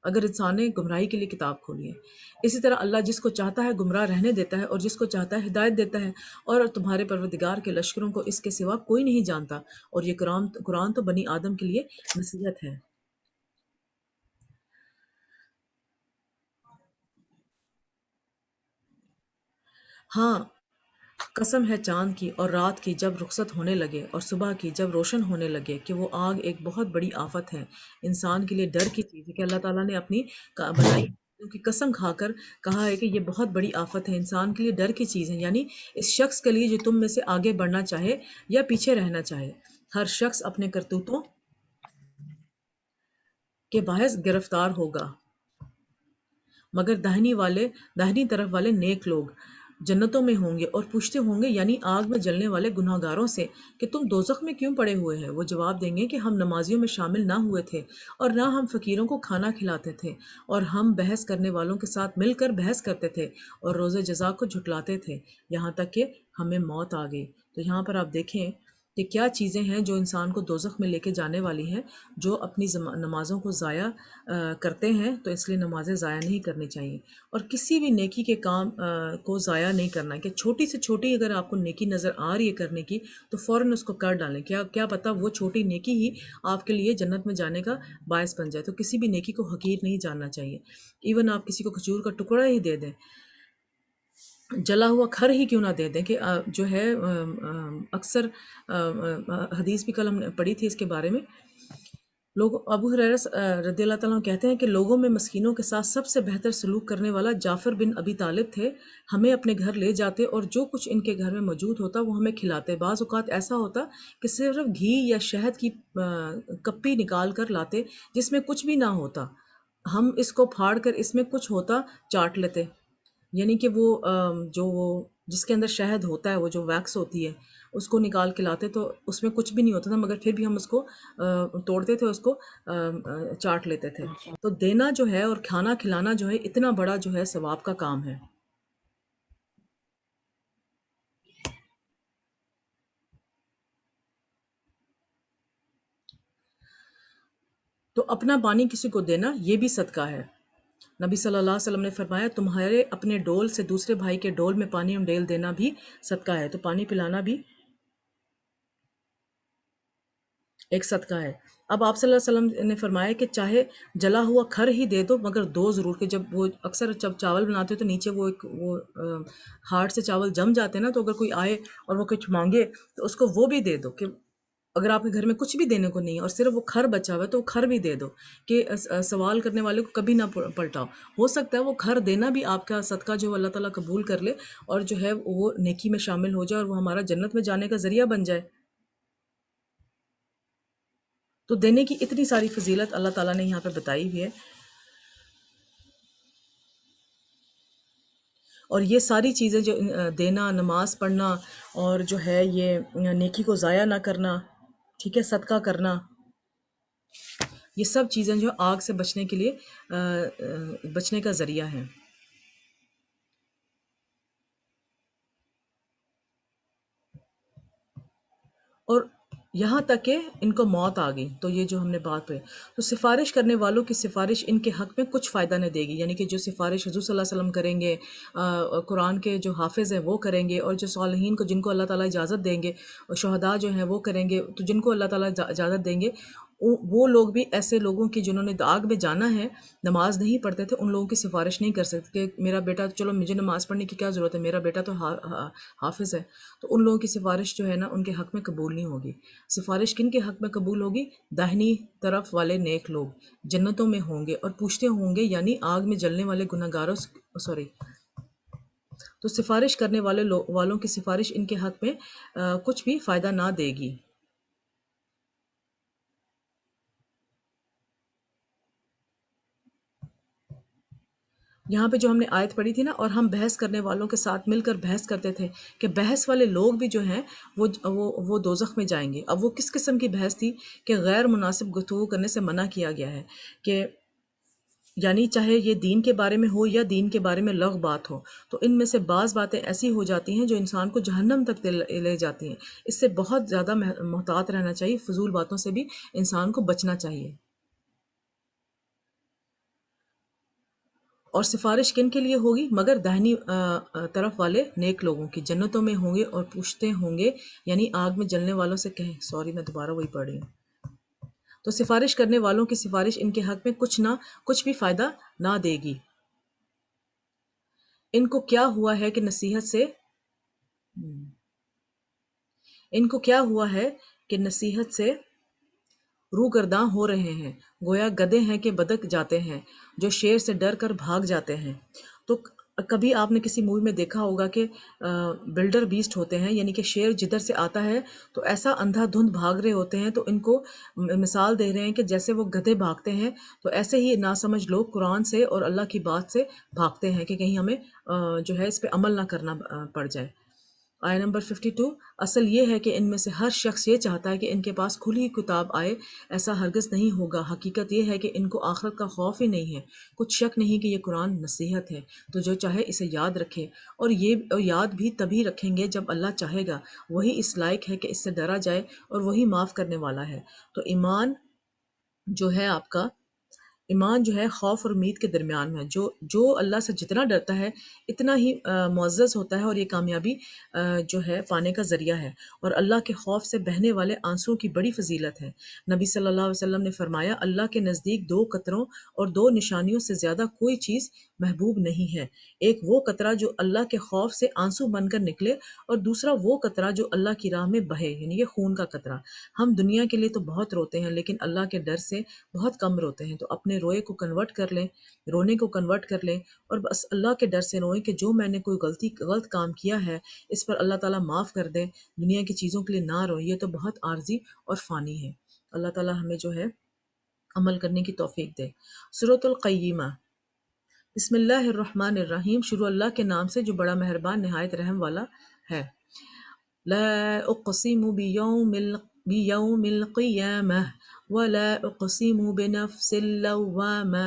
اگر انسان نے گمراہی کے لیے کتاب کھولی ہے۔ اسی طرح اللہ جس کو چاہتا ہے گمراہ رہنے دیتا ہے، اور جس کو چاہتا ہے ہدایت دیتا ہے، اور تمہارے پروردگار کے لشکروں کو اس کے سوا کوئی نہیں جانتا، اور یہ قرآن تو بنی آدم کے لیے نصیحت ہے۔ ہاں، قسم ہے چاند کی اور رات کی جب رخصت ہونے لگے، اور صبح کی جب روشن ہونے لگے، کہ وہ آگ ایک بہت بڑی آفت ہے، انسان کے لیے ڈر کی چیز ہے کہ اللہ تعالیٰ نے اپنی بنائی کی قسم کھا کر کہا ہے کہ یہ بہت بڑی آفت ہے، انسان کے لیے ڈر کی چیز ہے، یعنی اس شخص کے لیے جو تم میں سے آگے بڑھنا چاہے یا پیچھے رہنا چاہے، ہر شخص اپنے کرتوتوں کے باعث گرفتار ہوگا، مگر داہنی طرف والے نیک لوگ جنتوں میں ہوں گے اور پوچھتے ہوں گے یعنی آگ میں جلنے والے گناہگاروں سے کہ تم دوزخ میں کیوں پڑے ہوئے ہیں؟ وہ جواب دیں گے کہ ہم نمازیوں میں شامل نہ ہوئے تھے اور نہ ہم فقیروں کو کھانا کھلاتے تھے، اور ہم بحث کرنے والوں کے ساتھ مل کر بحث کرتے تھے اور روز جزا کو جھٹلاتے تھے یہاں تک کہ ہمیں موت آ گئی۔ تو یہاں پر آپ دیکھیں کہ کیا چیزیں ہیں جو انسان کو دوزخ میں لے کے جانے والی ہیں، جو اپنی نمازوں کو ضائع کرتے ہیں۔ تو اس لیے نمازیں ضائع نہیں کرنی چاہیے، اور کسی بھی نیکی کے کام کو ضائع نہیں کرنا، کہ چھوٹی سے چھوٹی اگر آپ کو نیکی نظر آ رہی ہے کرنے کی تو فوراً اس کو کر ڈالیں، کیا پتہ وہ چھوٹی نیکی ہی آپ کے لیے جنت میں جانے کا باعث بن جائے۔ تو کسی بھی نیکی کو حقیر نہیں جاننا چاہیے، ایون آپ کسی کو کھجور کا ٹکڑا ہی دے دیں، جلا ہوا کھر ہی کیوں نہ دے دیں، کہ جو ہے اکثر حدیث بھی کل ہم نے پڑھی تھی اس کے بارے میں، لوگ ابو ہریرہ رضی اللہ تعالیٰ عنہ کہتے ہیں کہ لوگوں میں مسکینوں کے ساتھ سب سے بہتر سلوک کرنے والا جعفر بن ابی طالب تھے، ہمیں اپنے گھر لے جاتے اور جو کچھ ان کے گھر میں موجود ہوتا وہ ہمیں کھلاتے۔ بعض اوقات ایسا ہوتا کہ صرف گھی یا شہد کی کپی نکال کر لاتے جس میں کچھ بھی نہ ہوتا، ہم اس کو پھاڑ کر اس میں کچھ ہوتا چاٹ لیتے، یعنی کہ وہ جو وہ جس کے اندر شہد ہوتا ہے، وہ جو ویکس ہوتی ہے، اس کو نکال کے لاتے تو اس میں کچھ بھی نہیں ہوتا تھا، مگر پھر بھی ہم اس کو توڑتے تھے، اس کو چاٹ لیتے تھے۔ تو دینا جو ہے اور کھانا کھلانا جو ہے اتنا بڑا جو ہے ثواب کا کام ہے۔ تو اپنا پانی کسی کو دینا یہ بھی صدقہ ہے۔ نبی صلی اللہ علیہ وسلم نے فرمایا تمہارے اپنے ڈول سے دوسرے بھائی کے ڈول میں پانی انڈیل دینا بھی صدقہ ہے۔ تو پانی پلانا بھی ایک صدقہ ہے۔ اب آپ صلی اللہ علیہ وسلم نے فرمایا کہ چاہے جلا ہوا کھر ہی دے دو، مگر دو ضرور، کہ جب وہ اکثر جب چاول بناتے ہو تو نیچے وہ ایک وہ ہارڈ سے چاول جم جاتے ہیں نا، تو اگر کوئی آئے اور وہ کچھ مانگے تو اس کو وہ بھی دے دو، کہ اگر آپ کے گھر میں کچھ بھی دینے کو نہیں ہے اور صرف وہ کھر بچا ہوا ہے تو وہ کھر بھی دے دو، کہ سوال کرنے والے کو کبھی نہ پلٹاؤ۔ ہو سکتا ہے وہ کھر دینا بھی آپ کا صدقہ جو اللہ تعالیٰ قبول کر لے اور جو ہے وہ نیکی میں شامل ہو جائے اور وہ ہمارا جنت میں جانے کا ذریعہ بن جائے۔ تو دینے کی اتنی ساری فضیلت اللہ تعالیٰ نے یہاں پہ بتائی ہوئی ہے، اور یہ ساری چیزیں جو دینا، نماز پڑھنا، اور جو ہے یہ نیکی کو ضائع نہ کرنا، ٹھیک ہے، صدقہ کرنا، یہ سب چیزیں جو آگ سے بچنے کے لیے بچنے کا ذریعہ ہیں۔ اور یہاں تک کہ ان کو موت آ گئی، تو یہ جو ہم نے بات پہ، تو سفارش کرنے والوں کی سفارش ان کے حق میں کچھ فائدہ نہ دے گی، یعنی کہ جو سفارش حضور صلی اللہ علیہ وسلم کریں گے، قرآن کے جو حافظ ہیں وہ کریں گے، اور جو صالحین کو جن کو اللہ تعالیٰ اجازت دیں گے، اور شہداء جو ہیں وہ کریں گے، تو جن کو اللہ تعالیٰ اجازت دیں گے، وہ لوگ بھی ایسے لوگوں کی جنہوں نے آگ میں جانا ہے، نماز نہیں پڑھتے تھے، ان لوگوں کی سفارش نہیں کر سکتے کہ میرا بیٹا، چلو مجھے نماز پڑھنے کی کیا ضرورت ہے، میرا بیٹا تو حافظ ہے۔ تو ان لوگوں کی سفارش جو ہے نا ان کے حق میں قبول نہیں ہوگی۔ سفارش کن کے حق میں قبول ہوگی؟ داہنی طرف والے نیک لوگ جنتوں میں ہوں گے اور پوچھتے ہوں گے، یعنی آگ میں جلنے والے گناہگاروں سوری تو سفارش کرنے والوں کی سفارش ان کے حق میں کچھ بھی فائدہ نہ دے گی۔ یہاں پہ جو ہم نے آیت پڑھی تھی نا، اور ہم بحث کرنے والوں کے ساتھ مل کر بحث کرتے تھے، کہ بحث والے لوگ بھی جو ہیں وہ دوزخ میں جائیں گے۔ اب وہ کس قسم کی بحث تھی؟ کہ غیر مناسب گفتگو کرنے سے منع کیا گیا ہے، کہ یعنی چاہے یہ دین کے بارے میں ہو یا دین کے بارے میں لغو بات ہو، تو ان میں سے بعض باتیں ایسی ہو جاتی ہیں جو انسان کو جہنم تک لے جاتی ہیں۔ اس سے بہت زیادہ محتاط رہنا چاہیے، فضول باتوں سے بھی انسان کو بچنا چاہیے۔ اور سفارش کن کے لیے ہوگی؟ مگر داہنی طرف والے نیک لوگوں کی جنتوں میں ہوں گے اور پوچھتے ہوں گے، یعنی آگ میں جلنے والوں سے کہیں، سوری میں دوبارہ وہی پڑھ رہی ہوں۔ تو سفارش کرنے والوں کی سفارش ان کے حق میں کچھ بھی فائدہ نہ دے گی۔ ان کو کیا ہوا ہے کہ نصیحت سے ان کو کیا ہوا ہے کہ نصیحت سے روگرداں ہو رہے ہیں، گویا گدھے ہیں کہ بدک جاتے ہیں جو شیر سے ڈر کر بھاگ جاتے ہیں۔ تو کبھی آپ نے کسی مووی میں دیکھا ہوگا کہ بلڈر بیسٹ ہوتے ہیں، یعنی کہ شیر جدھر سے آتا ہے تو ایسا اندھا دھند بھاگ رہے ہوتے ہیں، تو ان کو مثال دے رہے ہیں کہ جیسے وہ گدھے بھاگتے ہیں، تو ایسے ہی ناسمجھ لوگ قرآن سے اور اللہ کی بات سے بھاگتے ہیں کہ کہیں ہمیں جو ہے اس پہ عمل نہ کرنا پڑ جائے۔ آیہ نمبر 52، اصل یہ ہے کہ ان میں سے ہر شخص یہ چاہتا ہے کہ ان کے پاس کھلی کتاب آئے، ایسا ہرگز نہیں ہوگا، حقیقت یہ ہے کہ ان کو آخرت کا خوف ہی نہیں ہے، کچھ شک نہیں کہ یہ قرآن نصیحت ہے، تو جو چاہے اسے یاد رکھے، اور یہ یاد بھی تبھی رکھیں گے جب اللہ چاہے گا، وہی اس لائق ہے کہ اس سے ڈرا جائے اور وہی معاف کرنے والا ہے۔ تو ایمان جو ہے آپ کا، ایمان جو ہے خوف اور امید کے درمیان میں ہے۔ جو اللہ سے جتنا ڈرتا ہے اتنا ہی معزز ہوتا ہے، اور یہ کامیابی جو ہے پانے کا ذریعہ ہے، اور اللہ کے خوف سے بہنے والے آنسوؤں کی بڑی فضیلت ہے۔ نبی صلی اللہ علیہ وسلم نے فرمایا، اللہ کے نزدیک دو قطروں اور دو نشانیوں سے زیادہ کوئی چیز محبوب نہیں ہے، ایک وہ قطرہ جو اللہ کے خوف سے آنسو بن کر نکلے، اور دوسرا وہ قطرہ جو اللہ کی راہ میں بہے، یعنی یہ خون کا قطرہ۔ ہم دنیا کے لیے تو بہت روتے ہیں، لیکن اللہ کے ڈر سے بہت کم روتے ہیں، تو اپنے روئے کو کنورٹ کر لیں، رونے کو کنورٹ کر لیں، اور بس اللہ کے ڈر سے روئیں کہ جو میں نے کوئی غلط کام کیا ہے اس پر اللہ تعالیٰ معاف کر دے، دنیا کی چیزوں کے لیے نہ روئیں، یہ تو بہت عارضی اور فانی ہے۔ اللہ تعالیٰ ہمیں جو ہے عمل کرنے کی توفیق دے۔ سورۃ القیمہ، بسم اللہ الرحمن الرحیم، شروع اللہ کے نام سے جو بڑا مہربان نہایت رحم والا ہے۔ لا اقسم بیوم القیامہ ولا اقسم بنفس اللوامہ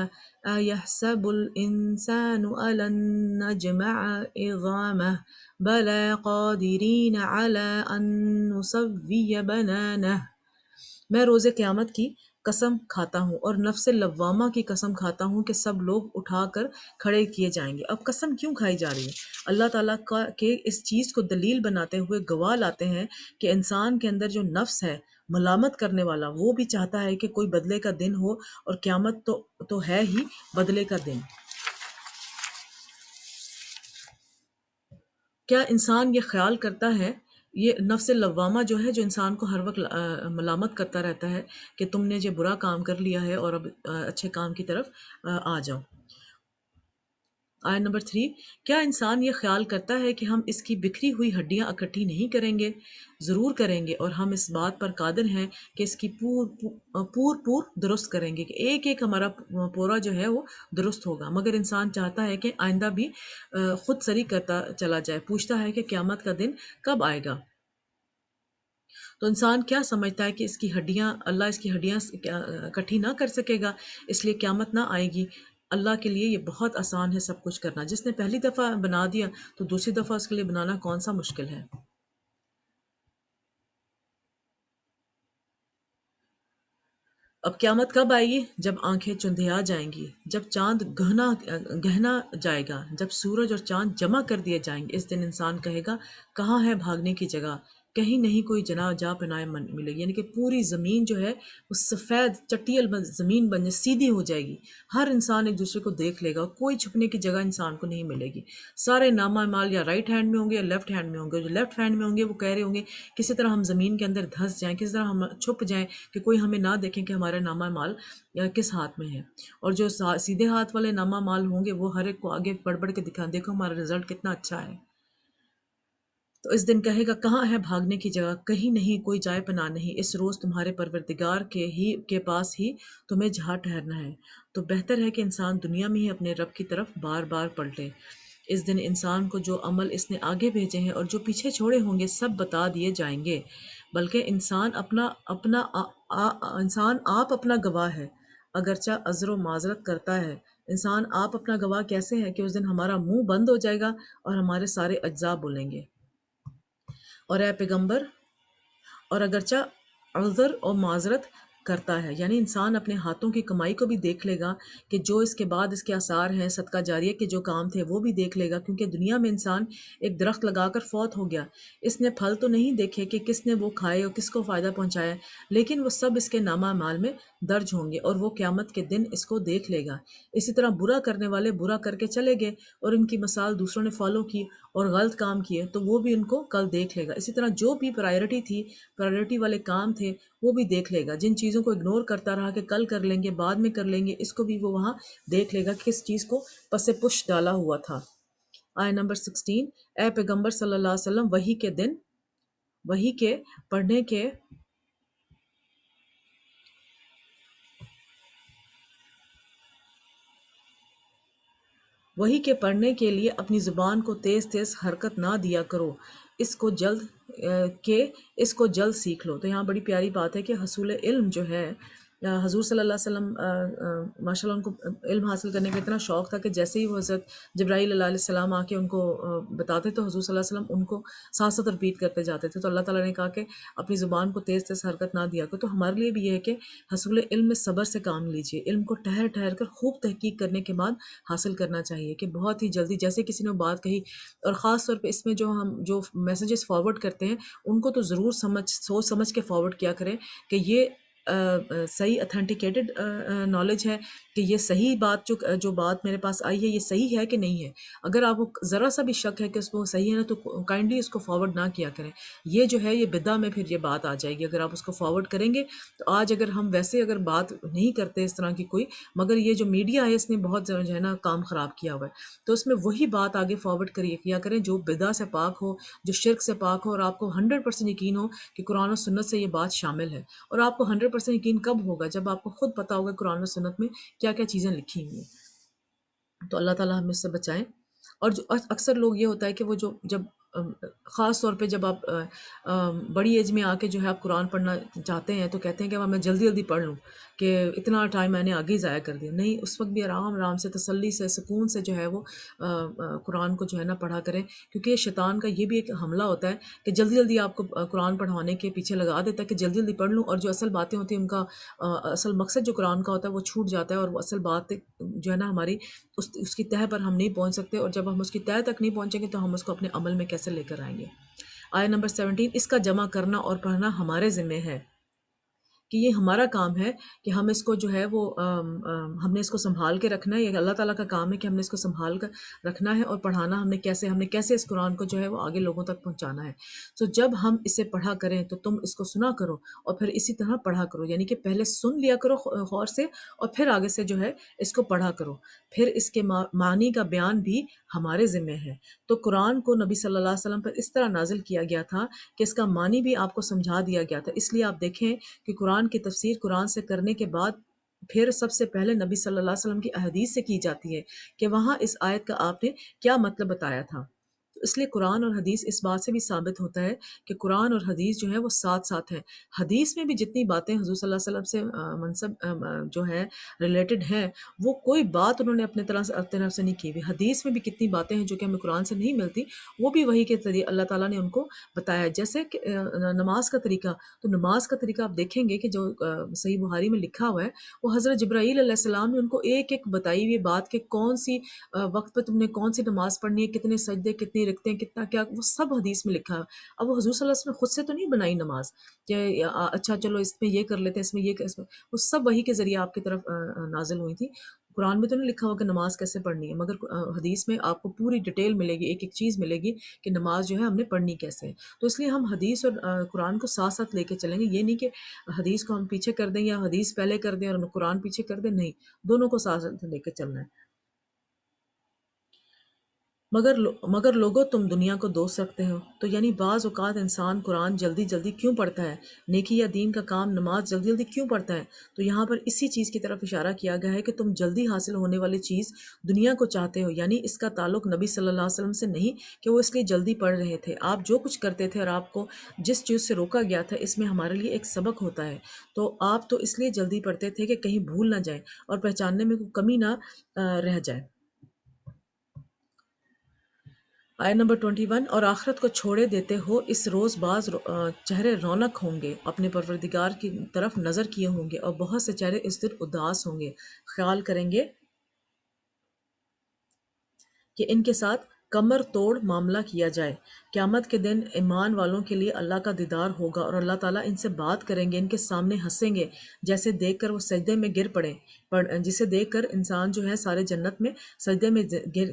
ایحسب الانسان ألن نجمع عظامہ بلا قادرین علی ان نسوی بنانہ۔ میں روز قیامت کی قسم کھاتا ہوں اور نفس لوامہ کی قسم کھاتا ہوں کہ سب لوگ اٹھا کر کھڑے کیے جائیں گے۔ اب قسم کیوں کھائی جا رہی ہے؟ اللہ تعالیٰ کے اس چیز کو دلیل بناتے ہوئے گواہ لاتے ہیں کہ انسان کے اندر جو نفس ہے ملامت کرنے والا، وہ بھی چاہتا ہے کہ کوئی بدلے کا دن ہو، اور قیامت تو ہے ہی بدلے کا دن۔ کیا انسان یہ خیال کرتا ہے، یہ نفس لوامہ جو ہے، جو انسان کو ہر وقت ملامت کرتا رہتا ہے کہ تم نے یہ برا کام کر لیا ہے اور اب اچھے کام کی طرف آ جاؤ۔ آیت نمبر 3، کیا انسان یہ خیال کرتا ہے کہ ہم اس کی بکھری ہوئی ہڈیاں اکٹھی نہیں کریں گے؟ ضرور کریں گے، اور ہم اس بات پر قادر ہیں کہ اس کی پور درست کریں گے، کہ ایک ایک ہمارا پورا جو ہے وہ درست ہوگا۔ مگر انسان چاہتا ہے کہ آئندہ بھی خود سری کرتا چلا جائے، پوچھتا ہے کہ قیامت کا دن کب آئے گا۔ تو انسان کیا سمجھتا ہے کہ اس کی ہڈیاں، اللہ اس کی ہڈیاں اکٹھی نہ کر سکے گا، اس لیے قیامت نہ آئے گی۔ اللہ کے لیے یہ بہت آسان ہے سب کچھ کرنا، جس نے پہلی دفعہ بنا دیا تو دوسری دفعہ اس کے لیے بنانا کون سا مشکل ہے۔ اب قیامت کب آئے گی؟ جب آنکھیں چندھیا جائیں گی، جب چاند گہنا جائے گا، جب سورج اور چاند جمع کر دیے جائیں گے۔ اس دن انسان کہے گا، کہاں ہے بھاگنے کی جگہ؟ کہیں نہیں کوئی جا پناہ ملے گی، یعنی کہ پوری زمین جو ہے وہ سفید چٹیل زمین بن جائے، سیدھی ہو جائے گی، ہر انسان ایک دوسرے کو دیکھ لے گا، کوئی چھپنے کی جگہ انسان کو نہیں ملے گی۔ سارے نامہ اعمال یا رائٹ ہینڈ میں ہوں گے یا لیفٹ ہینڈ میں ہوں گے۔ جو لیفٹ ہینڈ میں ہوں گے وہ کہہ رہے ہوں گے کسی طرح ہم زمین کے اندر دھس جائیں، کسی طرح ہم چھپ جائیں کہ کوئی ہمیں نہ دیکھیں کہ ہمارے نامہ اعمال کس ہاتھ میں ہے۔ اور جو سیدھے ہاتھ والے نامہ اعمال ہوں گے وہ ہر ایک کو آگے بڑھ بڑھ کے دکھا، دیکھو ہمارا رزلٹ کتنا اچھا ہے۔ تو اس دن کہے گا، کہاں ہے بھاگنے کی جگہ؟ کہیں نہیں، کوئی جائے پناہ نہیں، اس روز تمہارے پروردگار کے پاس ہی تمہیں جہاں ٹھہرنا ہے۔ تو بہتر ہے کہ انسان دنیا میں ہی اپنے رب کی طرف بار بار پلٹے۔ اس دن انسان کو جو عمل اس نے آگے بھیجے ہیں اور جو پیچھے چھوڑے ہوں گے سب بتا دیے جائیں گے، بلکہ انسان آپ اپنا گواہ ہے، اگرچہ عذر و معذرت کرتا ہے۔ انسان آپ اپنا گواہ کیسے ہے کہ اس دن ہمارا منہ بند ہو جائے گا اور ہمارے سارے اجزاء بولیں گے۔ اور اے پیغمبر، اور اگرچہ عذر اور معذرت کرتا ہے، یعنی انسان اپنے ہاتھوں کی کمائی کو بھی دیکھ لے گا کہ جو اس کے بعد اس کے آثار ہیں، صدقہ جاریہ کے جو کام تھے وہ بھی دیکھ لے گا، کیونکہ دنیا میں انسان ایک درخت لگا کر فوت ہو گیا، اس نے پھل تو نہیں دیکھے کہ کس نے وہ کھائے اور کس کو فائدہ پہنچایا، لیکن وہ سب اس کے نامہ اعمال میں درج ہوں گے اور وہ قیامت کے دن اس کو دیکھ لے گا۔ اسی طرح برا کرنے والے برا کر کے چلے گئے اور ان کی مثال دوسروں نے فالو کی اور غلط کام کیے تو وہ بھی ان کو کل دیکھ لے گا۔ اسی طرح جو بھی پرائرٹی والے کام تھے وہ بھی دیکھ لے گا، جن چیزوں کو اگنور کرتا رہا کہ کل کر لیں گے، بعد میں کر لیں گے، اس کو بھی وہ وہاں دیکھ لے گا کہ کس چیز کو پس پش ڈالا ہوا تھا۔ آیہ نمبر 16، اے پیغمبر صلی اللہ علیہ وسلم وحی کے دن، وحی کے پڑھنے کے وحی کے پڑھنے کے لیے اپنی زبان کو تیز تیز حرکت نہ دیا کرو، اس کو جلد کہ اس کو جلد سیکھ لو۔ تو یہاں بڑی پیاری بات ہے کہ حصول علم جو ہے، حضور صلی اللہ علیہ وسلم ماشاء اللہ ان کو علم حاصل کرنے کا اتنا شوق تھا کہ جیسے ہی وہ حضرت جبرائیل علیہ السلام آ کے ان کو بتاتے تو حضور صلی اللہ علیہ وسلم ان کو ساتھ ساتھ رپیٹ کرتے جاتے تھے۔ تو اللہ تعالیٰ نے کہا کہ اپنی زبان کو تیز تیز حرکت نہ دیا کرو۔ تو ہمارے لیے بھی یہ ہے کہ حصول علم میں صبر سے کام لیجئے، علم کو ٹھہر ٹھہر کر خوب تحقیق کرنے کے بعد حاصل کرنا چاہیے، کہ بہت ہی جلدی جیسے کسی نے بات کہی، اور خاص طور پہ اس میں جو ہم جو میسیجز فارورڈ کرتے ہیں ان کو تو ضرور سوچ سمجھ کے فارورڈ کیا کریں کہ یہ صحیح اتھینٹیکیٹڈ نالج ہے، کہ یہ صحیح بات جو بات میرے پاس آئی ہے یہ صحیح ہے کہ نہیں ہے۔ اگر آپ کو ذرا سا بھی شک ہے کہ اس کو صحیح ہے نا، تو کائنڈلی اس کو فارورڈ نہ کیا کریں۔ یہ جو ہے یہ بدعہ میں پھر یہ بات آ جائے گی اگر آپ اس کو فارورڈ کریں گے۔ تو آج اگر ہم ویسے اگر بات نہیں کرتے اس طرح کی کوئی، مگر یہ جو میڈیا ہے اس نے بہت جو ہے نا کام خراب کیا ہوا ہے، تو اس میں وہی بات آگے فارورڈ کیا کریں جو بدعہ سے پاک ہو، جو شرک سے پاک ہو، اور آپ کو 100% یقین ہو کہ قرآن و سنت سے یہ بات شامل ہے۔ اور آپ کو 100% یقین کب ہوگا؟ جب آپ کو خود پتا ہوگا قرآن و سنت میں کیا کیا چیزیں لکھی ہوئی ہیں۔ تو اللہ تعالیٰ ہمیں اس سے بچائیں۔ اور جو اکثر لوگ یہ ہوتا ہے کہ وہ جب خاص طور پہ جب آپ بڑی ایج میں آ کے جو ہے آپ قرآن پڑھنا چاہتے ہیں تو کہتے ہیں کہ میں جلدی جلدی پڑھ لوں، کہ اتنا ٹائم میں نے آگے ہی ضائع کر دیا۔ نہیں، اس وقت بھی آرام آرام سے تسلی سے سکون سے جو ہے وہ قرآن کو جو ہے نا پڑھا کریں، کیونکہ یہ شیطان کا یہ بھی ایک حملہ ہوتا ہے کہ جلدی جلدی آپ کو قرآن پڑھوانے کے پیچھے لگا دیتا ہے کہ جلدی جلدی پڑھ لوں، اور جو اصل باتیں ہوتی ہیں ان کا اصل مقصد جو قرآن کا ہوتا ہے وہ چھوٹ جاتا ہے، اور وہ اصل بات جو ہے نا ہماری اس کی تہہ پر ہم نہیں پہنچ سکتے، اور جب ہم اس کی تہہ تک نہیں پہنچیں گے تو ہم اس کو اپنے عمل میں کیسے لے کر آئیں گے۔ آیہ نمبر 17، اس کا جمع کرنا اور پڑھنا ہمارے ذمہ ہے، کہ یہ ہمارا کام ہے کہ ہم اس کو جو ہے وہ ہم نے اس کو سنبھال کے رکھنا ہے۔ یہ اللہ تعالیٰ کا کام ہے کہ ہم نے اس کو سنبھال کر رکھنا ہے، اور پڑھانا ہم نے کیسے اس قرآن کو جو ہے وہ آگے لوگوں تک پہنچانا ہے۔ تو جب ہم اسے پڑھا کریں تو تم اس کو سنا کرو اور پھر اسی طرح پڑھا کرو، یعنی کہ پہلے سن لیا کرو غور سے، اور پھر آگے سے جو ہے اس کو پڑھا کرو، پھر اس کے معنی کا بیان بھی ہمارے ذمہ ہے۔ تو قرآن کو نبی صلی اللہ علیہ وسلم پر اس طرح نازل کیا گیا تھا کہ اس کا معنی بھی آپ کو سمجھا دیا گیا تھا۔ اس لیے آپ دیکھیں کہ قرآن کی تفسیر قرآن سے کرنے کے بعد پھر سب سے پہلے نبی صلی اللہ علیہ وسلم کی احادیث سے کی جاتی ہے کہ وہاں اس آیت کا آپ نے کیا مطلب بتایا تھا۔ تو اس لیے قرآن اور حدیث اس بات سے بھی ثابت ہوتا ہے کہ قرآن اور حدیث جو ہے وہ ساتھ ساتھ ہیں۔ حدیث میں بھی جتنی باتیں حضور صلی اللہ علیہ وسلم سے منسب جو ہے ریلیٹڈ ہیں، وہ کوئی بات انہوں نے اپنے طرف سے نہیں کی ہوئی۔ حدیث میں بھی کتنی باتیں ہیں جو کہ ہمیں قرآن سے نہیں ملتی، وہ بھی وہی کے ذریعے اللہ تعالیٰ نے ان کو بتایا ہے۔ جیسے کہ نماز کا طریقہ، تو نماز کا طریقہ آپ دیکھیں گے کہ جو صحیح بخاری میں لکھا ہوا ہے، وہ حضرت جبرائیل علیہ السلام نے ان کو ایک ایک بتائی ہوئی بات کہ کون سی وقت پہ تم نے کون سی نماز پڑھنی ہے، کتنے سجدے، کتنی رکعتیں، کتنا کیا، وہ سب حدیث میں لکھا ہے۔ اب وہ حضور صلی اللہ علیہ وسلم نے خود سے تو نہیں بنائی نماز کہ اچھا چلو اس میں یہ کر لیتے ہیں، اس میں یہ اس میں، وہ سب وہی کے ذریعے آپ کی طرف نازل ہوئی تھی۔ قرآن میں تو نہیں لکھا ہوا کہ نماز کیسے پڑھنی ہے، مگر حدیث میں آپ کو پوری ڈیٹیل ملے گی، ایک ایک چیز ملے گی کہ نماز جو ہے ہم نے پڑھنی کیسے ہے۔ تو اس لیے ہم حدیث اور قرآن کو ساتھ ساتھ لے کے چلیں گے۔ یہ نہیں کہ حدیث کو ہم پیچھے کر دیں یا حدیث پہلے کر دیں اور قرآن پیچھے کر دیں، نہیں، دونوں کو ساتھ ساتھ لے کے چلنا ہے۔ مگر لوگوں تم دنیا کو دوست رکھتے ہو۔ تو یعنی بعض اوقات انسان قرآن جلدی جلدی کیوں پڑھتا ہے، نیکی یا دین کا کام نماز جلدی جلدی کیوں پڑھتا ہے؟ تو یہاں پر اسی چیز کی طرف اشارہ کیا گیا ہے کہ تم جلدی حاصل ہونے والی چیز دنیا کو چاہتے ہو، یعنی اس کا تعلق نبی صلی اللہ علیہ وسلم سے نہیں کہ وہ اس لیے جلدی پڑھ رہے تھے۔ آپ جو کچھ کرتے تھے اور آپ کو جس چیز سے روکا گیا تھا، اس میں ہمارے لیے ایک سبق ہوتا ہے۔ تو آپ تو اس لیے جلدی پڑھتے تھے کہ کہیں بھول نہ جائیں اور پہچاننے میں کوئی کمی نہ رہ جائے۔ آیت نمبر 21، اور آخرت کو چھوڑے دیتے ہو، اس روز بعض چہرے رونق ہوں گے، اپنے پروردگار کی طرف نظر کیے ہوں گے، اور بہت سے چہرے اس دن اداس ہوں گے، خیال کریں گے کہ ان کے ساتھ کمر توڑ معاملہ کیا جائے۔ قیامت کے دن ایمان والوں کے لیے اللہ کا دیدار ہوگا، اور اللہ تعالیٰ ان سے بات کریں گے، ان کے سامنے ہنسیں گے، جیسے دیکھ کر وہ سجدے میں گر پڑیں۔ جسے دیکھ کر انسان جو ہے سارے جنت میں سجدے میں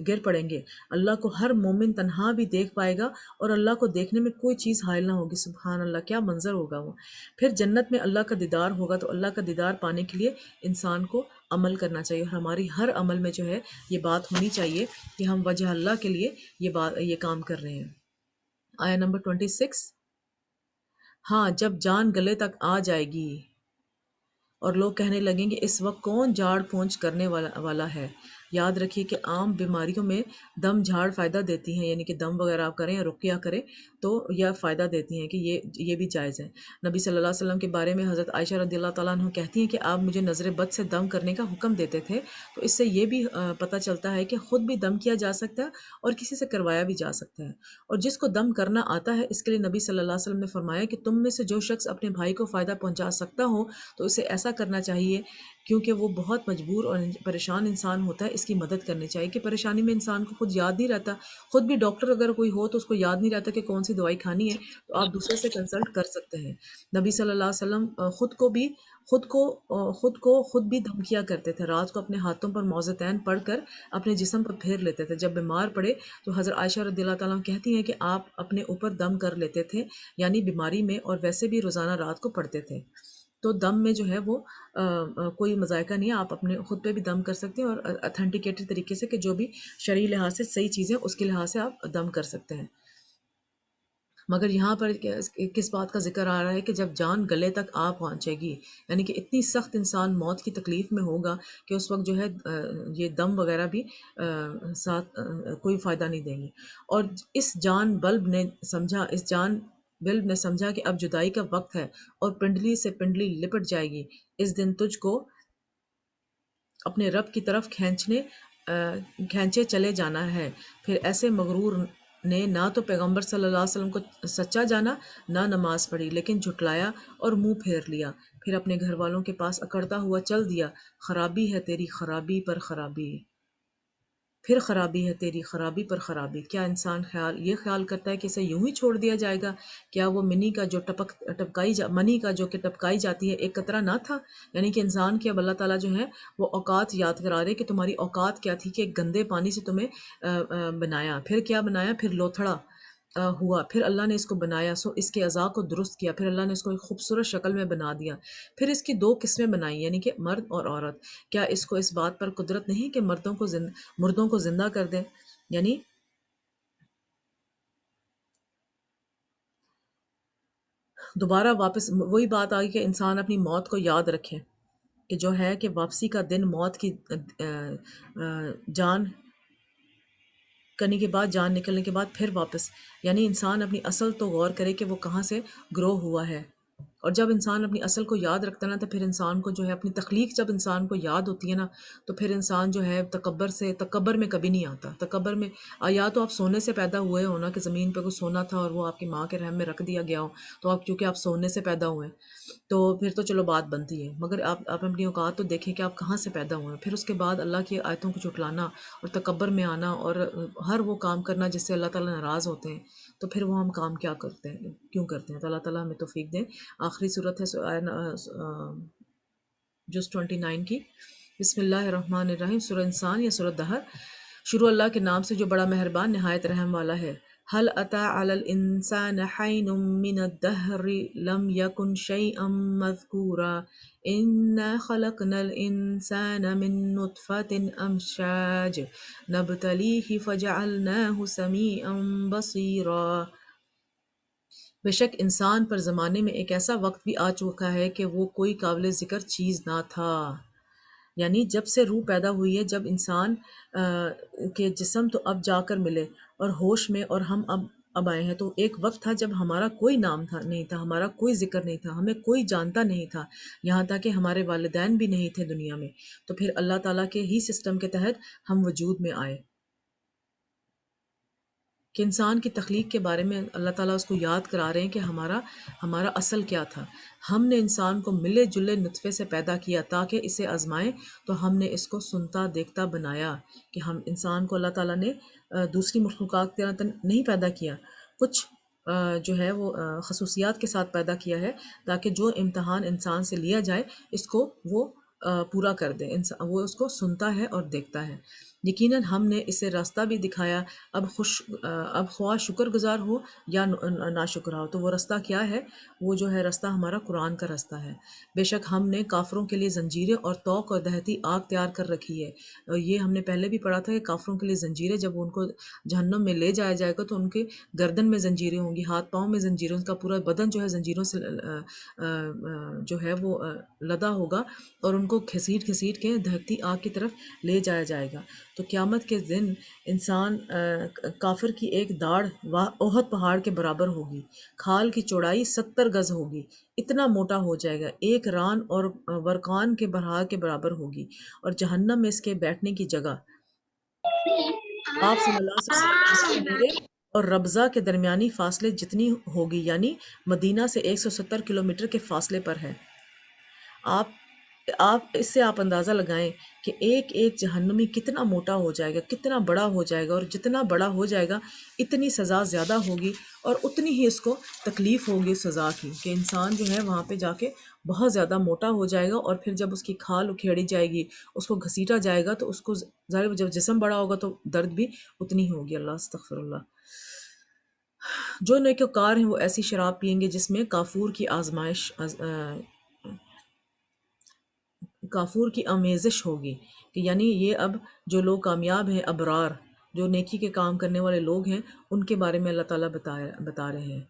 گر پڑیں گے. اللہ کو ہر مومن تنہا بھی دیکھ پائے گا اور اللہ کو دیکھنے میں کوئی چیز حائل نہ ہوگی. سبحان اللہ، کیا منظر ہوگا وہ. پھر جنت میں اللہ کا دیدار ہوگا، تو اللہ کا دیدار پانے کے لیے انسان کو عمل کرنا چاہیے، اور ہماری ہر عمل میں جو ہے یہ بات ہونی چاہیے کہ ہم وجہ اللہ کے لیے یہ کام کر رہے ہیں. آیا نمبر 26. ہاں، جب جان گلے تک آ جائے گی اور لوگ کہنے لگیں گے اس وقت کون جھاڑ پھونچ کرنے والا ہے. یاد رکھیے کہ عام بیماریوں میں دم جھاڑ فائدہ دیتی ہیں، یعنی کہ دم وغیرہ آپ کریں یا رقیہ کریں تو یہ فائدہ دیتی ہیں کہ یہ بھی جائز ہے. نبی صلی اللہ علیہ وسلم کے بارے میں حضرت عائشہ رضی اللہ تعالیٰ عنہ کہتی ہیں کہ آپ مجھے نظر بد سے دم کرنے کا حکم دیتے تھے. تو اس سے یہ بھی پتہ چلتا ہے کہ خود بھی دم کیا جا سکتا ہے اور کسی سے کروایا بھی جا سکتا ہے. اور جس کو دم کرنا آتا ہے اس کے لیے نبی صلی اللہ علیہ وسلم نے فرمایا کہ تم میں سے جو شخص اپنے بھائی کو فائدہ پہنچا سکتا ہو تو اسے ایسا کرنا چاہیے، کیونکہ وہ بہت مجبور اور پریشان انسان ہوتا ہے، اس کی مدد کرنی چاہیے. کہ پریشانی میں انسان کو خود یاد نہیں رہتا، خود بھی ڈاکٹر اگر کوئی ہو تو اس کو یاد نہیں رہتا کہ کون سی دوائی کھانی ہے، تو آپ دوسرے سے کنسلٹ کر سکتے ہیں. نبی صلی اللہ علیہ وسلم خود بھی دم کیا کرتے تھے. رات کو اپنے ہاتھوں پر موضتین پڑھ کر اپنے جسم پر پھیر لیتے تھے. جب بیمار پڑے تو حضرت عائشہ رضی اللہ تعالیٰ عنہ کہتی ہیں کہ آپ اپنے اوپر دم کر لیتے تھے، یعنی بیماری میں، اور ویسے بھی روزانہ رات کو پڑھتے تھے. تو دم میں جو ہے وہ کوئی مذائقہ نہیں ہے، آپ اپنے خود پہ بھی دم کر سکتے ہیں، اور اتھینٹیکیٹڈ طریقے سے کہ جو بھی شرعی لحاظ سے صحیح چیزیں اس کے لحاظ سے آپ دم کر سکتے ہیں. مگر یہاں پر کس بات کا ذکر آ رہا ہے کہ جب جان گلے تک آ پہنچے گی، یعنی کہ اتنی سخت انسان موت کی تکلیف میں ہوگا کہ اس وقت جو ہے یہ دم وغیرہ بھی ساتھ کوئی فائدہ نہیں دیں گے. اور اس جان بلب نے سمجھا کہ اب جدائی کا وقت ہے اور پنڈلی سے پنڈلی لپٹ جائے گی. اس دن تجھ کو اپنے رب کی طرف کھینچے چلے جانا ہے. پھر ایسے مغرور نے نہ تو پیغمبر صلی اللہ علیہ وسلم کو سچا جانا، نہ نماز پڑھی، لیکن جھٹلایا اور منہ پھیر لیا. پھر اپنے گھر والوں کے پاس اکڑتا ہوا چل دیا. خرابی ہے تیری خرابی پر خرابی، پھر خرابی ہے تیری خرابی پر خرابی. کیا انسان یہ خیال کرتا ہے کہ اسے یوں ہی چھوڑ دیا جائے گا؟ کیا وہ منی کا جو ٹپکائی جاتی ہے ایک قطرہ نہ تھا؟ یعنی کہ انسان کی اب اللہ تعالیٰ جو ہے وہ اوقات یاد کرا رہے کہ تمہاری اوقات کیا تھی، کہ ایک گندے پانی سے تمہیں بنایا. پھر کیا بنایا؟ پھر لوتھڑا ہوا. پھر اللہ نے اس کو بنایا، سو اس کے اعضاء کو درست کیا. پھر اللہ نے اس کو ایک خوبصورت شکل میں بنا دیا. پھر اس کی دو قسمیں بنائی، یعنی کہ مرد اور عورت. کیا اس کو اس بات پر قدرت نہیں کہ مردوں کو زندہ کر دے؟ یعنی دوبارہ واپس وہی بات آ گئی کہ انسان اپنی موت کو یاد رکھے، کہ جو ہے کہ واپسی کا دن، موت کی جان کرنے کے بعد، جان نکلنے کے بعد پھر واپس، یعنی انسان اپنی اصل تو غور کرے کہ وہ کہاں سے گرو ہوا ہے. اور جب انسان اپنی اصل کو یاد رکھتا ہے نا، تو پھر انسان کو جو ہے اپنی تخلیق جب انسان کو یاد ہوتی ہے نا، تو پھر انسان جو ہے تکبر میں کبھی نہیں آتا. تکبر میں یا تو آپ سونے سے پیدا ہوئے ہو نا، کہ زمین پہ کوئی سونا تھا اور وہ آپ کی ماں کے رحم میں رکھ دیا گیا ہو، تو آپ کیونکہ آپ سونے سے پیدا ہوئے ہیں تو پھر تو چلو بات بنتی ہے. مگر آپ اپنی اوقات تو دیکھیں کہ آپ کہاں سے پیدا ہوئے ہیں. پھر اس کے بعد اللہ کی آیتوں کو جھٹلانا اور تکبر میں آنا اور ہر وہ کام کرنا جس سے اللہ تعالیٰ ناراض ہوتے ہیں، تو پھر وہ ہم کام کیوں کرتے ہیں؟ تو اللہ تعالیٰ ہمیں توفیق دیں. آخری صورت ہے جز 29 کی. بسم اللہ الرحمن الرحیم. سورہ انسان یا سورہ دہر. شروع اللہ کے نام سے جو بڑا مہربان نہایت رحم والا ہے. هل أتى على الإنسان حين من الدهر لم يكن شيئا مذكورا إنا خلقنا الإنسان من نطفة أمشاج نبتليه فجعلناه سميعا بصيرا. بے شک انسان پر زمانے میں ایک ایسا وقت بھی آ چکا ہے کہ وہ کوئی قابل ذکر چیز نہ تھا. یعنی جب سے روح پیدا ہوئی ہے، جب انسان کے جسم تو اب جا کر ملے اور ہوش میں، اور ہم اب آئے ہیں، تو ایک وقت تھا جب ہمارا کوئی نام نہیں تھا، ہمارا کوئی ذکر نہیں تھا، ہمیں کوئی جانتا نہیں تھا، یہاں تک کہ ہمارے والدین بھی نہیں تھے دنیا میں. تو پھر اللہ تعالیٰ کے ہی سسٹم کے تحت ہم وجود میں آئے. کہ انسان کی تخلیق کے بارے میں اللہ تعالیٰ اس کو یاد کرا رہے ہیں کہ ہمارا اصل کیا تھا. ہم نے انسان کو ملے جلے نطفے سے پیدا کیا تاکہ اسے آزمائیں، تو ہم نے اس کو سنتا دیکھتا بنایا. کہ ہم انسان کو اللہ تعالیٰ نے دوسری مخلوقات کی طرح نہیں پیدا کیا، کچھ جو ہے وہ خصوصیات کے ساتھ پیدا کیا ہے، تاکہ جو امتحان انسان سے لیا جائے اس کو وہ پورا کر دے، انسان وہ اس کو سنتا ہے اور دیکھتا ہے۔ یقیناً ہم نے اسے راستہ بھی دکھایا، اب خواہ شکر گزار ہو یا ناشکرہ ہو۔ تو وہ راستہ کیا ہے؟ وہ جو ہے راستہ ہمارا قرآن کا راستہ ہے۔ بے شک ہم نے کافروں کے لیے زنجیریں اور توق اور دہتی آگ تیار کر رکھی ہے۔ اور یہ ہم نے پہلے بھی پڑھا تھا کہ کافروں کے لیے زنجیریں، جب ان کو جہنم میں لے جایا جائے گا تو ان کے گردن میں زنجیریں ہوں گی، ہاتھ پاؤں میں زنجیریں، ان کا پورا بدن جو ہے زنجیروں سے جو ہے وہ لدا ہوگا، اور ان کو گھسیٹ گھسیٹ کے دہتی آگ کی طرف لے جایا جائے گا۔ تو قیامت کے دن انسان کافر کی ایک داڑھ احد پہاڑ کے برابر ہوگی، کھال کی چوڑائی 70 گز ہوگی، اتنا موٹا ہو جائے گا، ایک ران اور ورقان کے بہار کے برابر ہوگی، اور جہنم میں اس کے بیٹھنے کی جگہ آپ صلی اللہ علیہ وسلم میرے اور ربضہ کے درمیانی فاصلے جتنی ہوگی، یعنی مدینہ سے 170 کلومیٹر کے فاصلے پر ہے۔ آپ اس سے آپ اندازہ لگائیں کہ ایک ایک جہنمی کتنا موٹا ہو جائے گا، کتنا بڑا ہو جائے گا، اور جتنا بڑا ہو جائے گا اتنی سزا زیادہ ہوگی، اور اتنی ہی اس کو تکلیف ہوگی سزا کی، کہ انسان جو ہے وہاں پہ جا کے بہت زیادہ موٹا ہو جائے گا، اور پھر جب اس کی کھال اکھیڑی جائے گی، اس کو گھسیٹا جائے گا، تو اس کو ظاہر جب جسم بڑا ہوگا تو درد بھی اتنی ہی ہوگی۔ اللہ استغفر اللہ۔ جو نیکوکار ہیں وہ ایسی شراب پیئیں گے جس میں کافور کی آمیزش ہوگی، کہ یعنی یہ اب جو لوگ کامیاب ہیں، ابرار، جو نیکی کے کام کرنے والے لوگ ہیں، ان کے بارے میں اللہ تعالیٰ بتا رہے ہیں۔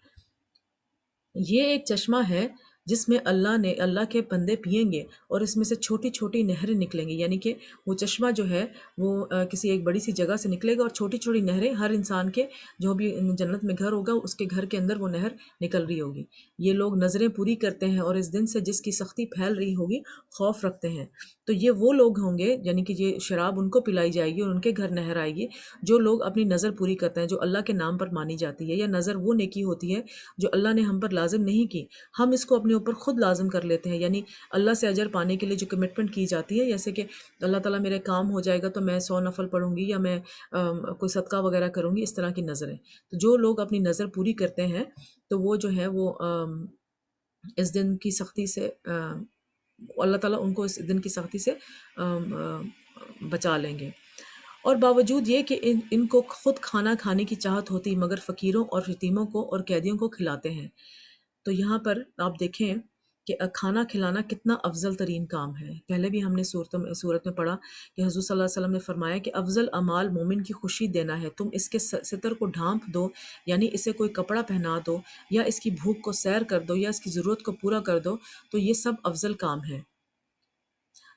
یہ ایک چشمہ ہے جس میں اللہ کے بندے پیئیں گے، اور اس میں سے چھوٹی چھوٹی نہریں نکلیں گی، یعنی کہ وہ چشمہ جو ہے وہ کسی ایک بڑی سی جگہ سے نکلے گا، اور چھوٹی چھوٹی نہریں ہر انسان کے جو بھی جنت میں گھر ہوگا اس کے گھر کے اندر وہ نہر نکل رہی ہوگی۔ یہ لوگ نظریں پوری کرتے ہیں اور اس دن سے جس کی سختی پھیل رہی ہوگی خوف رکھتے ہیں۔ تو یہ وہ لوگ ہوں گے، یعنی کہ یہ شراب ان کو پلائی جائے گی اور ان کے گھر نہر آئے گی، جو لوگ اپنی نظر پوری کرتے ہیں، جو اللہ کے نام پر مانی جاتی ہے، یا نظر وہ نیکی ہوتی ہے جو اللہ نے ہم پر لازم نہیں کی، ہم اس کو اپنے اوپر خود لازم کر لیتے ہیں، یعنی اللہ سے اجر پانے کے لیے جو کمٹمنٹ کی جاتی ہے، جیسے کہ اللہ تعالیٰ میرے کام ہو جائے گا تو میں 100 نفل پڑھوں گی، یا میں کوئی صدقہ وغیرہ کروں گی، اس طرح کی نظریں۔ تو جو لوگ اپنی نظر پوری کرتے ہیں تو وہ جو ہے وہ اس دن کی سختی سے اللہ تعالیٰ ان کو اس دن کی سختی سے بچا لیں گے۔ اور باوجود یہ کہ ان کو خود کھانا کھانے کی چاہت ہوتی، مگر فقیروں اور یتیموں کو اور قیدیوں کو کھلاتے ہیں۔ تو یہاں پر آپ دیکھیں کہ کھانا کھلانا کتنا افضل ترین کام ہے۔ پہلے بھی ہم نے صورت میں پڑھا کہ حضور صلی اللہ علیہ وسلم نے فرمایا کہ افضل اعمال مومن کی خوشی دینا ہے، تم اس کے ستر کو ڈھانپ دو، یعنی اسے کوئی کپڑا پہنا دو، یا اس کی بھوک کو سیر کر دو، یا اس کی ضرورت کو پورا کر دو، تو یہ سب افضل کام ہے۔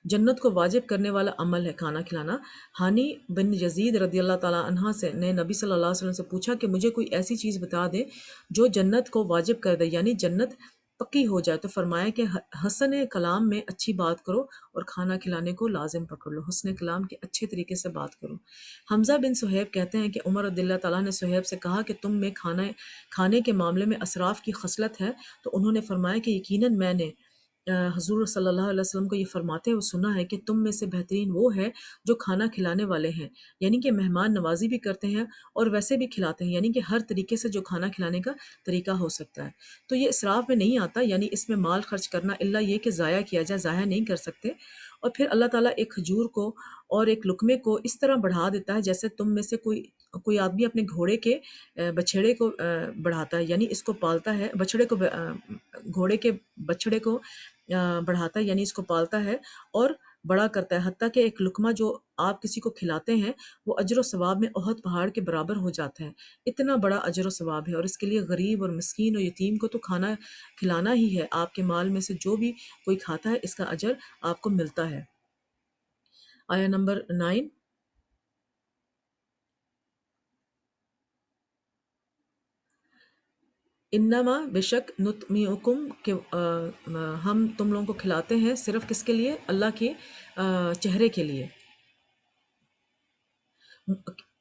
جنت کو واجب کرنے والا عمل ہے کھانا کھلانا۔ ہانی بن یزید رضی اللہ تعالیٰ عنہ نے نبی صلی اللہ علیہ وسلم سے پوچھا کہ مجھے کوئی ایسی چیز بتا دے جو جنت کو واجب کر دے، یعنی جنت پکی ہو جائے۔ تو فرمایا کہ حسن کلام میں اچھی بات کرو اور کھانا کھلانے کو لازم پکڑ لو، حسن کلام کے اچھے طریقے سے بات کرو۔ حمزہ بن صہیب کہتے ہیں کہ عمر رضی اللہ تعالیٰ نے صہیب سے کہا کہ تم میں کھانے کے معاملے میں اسراف کی خصلت ہے، تو انہوں نے فرمایا کہ یقیناً میں نے حضور صلی اللہ علیہ وسلم کو یہ فرماتے ہوئے سنا ہے کہ تم میں سے بہترین وہ ہے جو کھانا کھلانے والے ہیں، یعنی کہ مہمان نوازی بھی کرتے ہیں اور ویسے بھی کھلاتے ہیں، یعنی کہ ہر طریقے سے جو کھانا کھلانے کا طریقہ ہو سکتا ہے۔ تو یہ اسراف میں نہیں آتا، یعنی اس میں مال خرچ کرنا الا یہ کہ ضائع کیا جائے، ضائع نہیں کر سکتے۔ اور پھر اللہ تعالیٰ ایک کھجور کو اور ایک لقمے کو اس طرح بڑھا دیتا ہے جیسے تم میں سے کوئی آدمی اپنے گھوڑے کے بچھڑے کو بڑھاتا ہے، یعنی اس کو پالتا ہے، گھوڑے کے بچڑے کو بڑھاتا ہے، یعنی اس کو پالتا ہے اور بڑا کرتا ہے، حتیٰ کہ ایک لقمہ جو آپ کسی کو کھلاتے ہیں وہ اجر و ثواب میں احد پہاڑ کے برابر ہو جاتا ہے۔ اتنا بڑا اجر و ثواب ہے، اور اس کے لیے غریب اور مسکین اور یتیم کو تو کھانا کھلانا ہی ہے۔ آپ کے مال میں سے جو بھی کوئی کھاتا ہے اس کا اجر آپ کو ملتا ہے۔ آیا نمبر 9۔ انما بے شک نطعمکم کہ ہم تم لوگوں کو کھلاتے ہیں صرف کس کے لیے؟ اللہ کے چہرے کے لیے،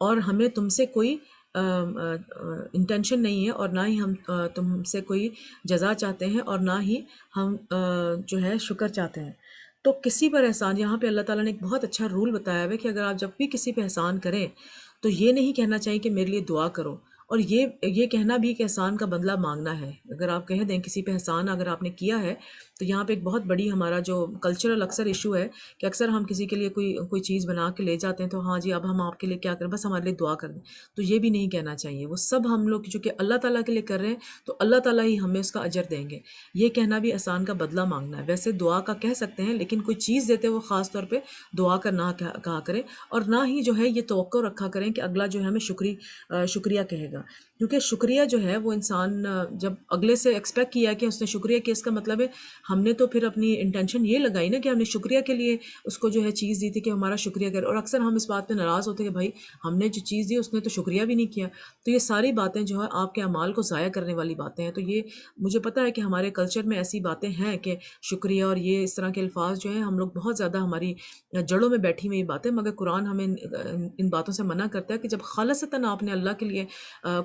اور ہمیں تم سے کوئی انٹینشن نہیں ہے، اور نہ ہی ہم تم سے کوئی جزا چاہتے ہیں، اور نہ ہی ہم جو ہے شکر چاہتے ہیں۔ تو کسی پر احسان، یہاں پہ اللہ تعالیٰ نے ایک بہت اچھا رول بتایا ہے کہ اگر آپ جب بھی کسی پہ احسان کریں تو یہ نہیں کہنا چاہیے کہ میرے لیے دعا کرو، اور یہ کہنا بھی کہ احسان کا بدلہ مانگنا ہے، اگر آپ کہہ دیں کسی پہ احسان اگر آپ نے کیا ہے تو یہاں پہ ایک بہت بڑی ہمارا جو کلچرل اکثر ایشو ہے کہ اکثر ہم کسی کے لیے کوئی چیز بنا کے لے جاتے ہیں تو ہاں جی اب ہم آپ کے لیے کیا کریں، بس ہمارے لیے دعا کر دیں. تو یہ بھی نہیں کہنا چاہیے، وہ سب ہم لوگ جو کہ اللہ تعالیٰ کے لیے کر رہے ہیں تو اللہ تعالیٰ ہی ہمیں اس کا اجر دیں گے. یہ کہنا بھی احسان کا بدلہ مانگنا ہے. ویسے دعا کا کہہ سکتے ہیں لیکن کوئی چیز دیتے وہ خاص طور پہ دعا کا نہ کہا کریں، اور نہ ہی جو ہے یہ توقع رکھا کریں کہ اگلا جو ہے ہمیں شکریہ کہے گا. کیونکہ شکریہ جو ہے وہ انسان جب اگلے سے ایکسپیکٹ کیا کہ اس نے شکریہ کیا، اس کا مطلب ہے ہم نے تو پھر اپنی انٹینشن یہ لگائی نا کہ ہم نے شکریہ کے لیے اس کو جو ہے چیز دی تھی کہ ہمارا شکریہ کرے، اور اکثر ہم اس بات پہ ناراض ہوتے ہیں کہ بھائی ہم نے جو چیز دی اس نے تو شکریہ بھی نہیں کیا. تو یہ ساری باتیں جو ہے آپ کے اعمال کو ضائع کرنے والی باتیں ہیں. تو یہ مجھے پتہ ہے کہ ہمارے کلچر میں ایسی باتیں ہیں کہ شکریہ اور یہ اس طرح کے الفاظ جو ہیں ہم لوگ بہت زیادہ ہماری جڑوں میں بیٹھی ہوئی باتیں، مگر قرآن ہمیں ان باتوں سے منع کرتا ہے کہ جب خالصتاً آپ نے اللہ کے لیے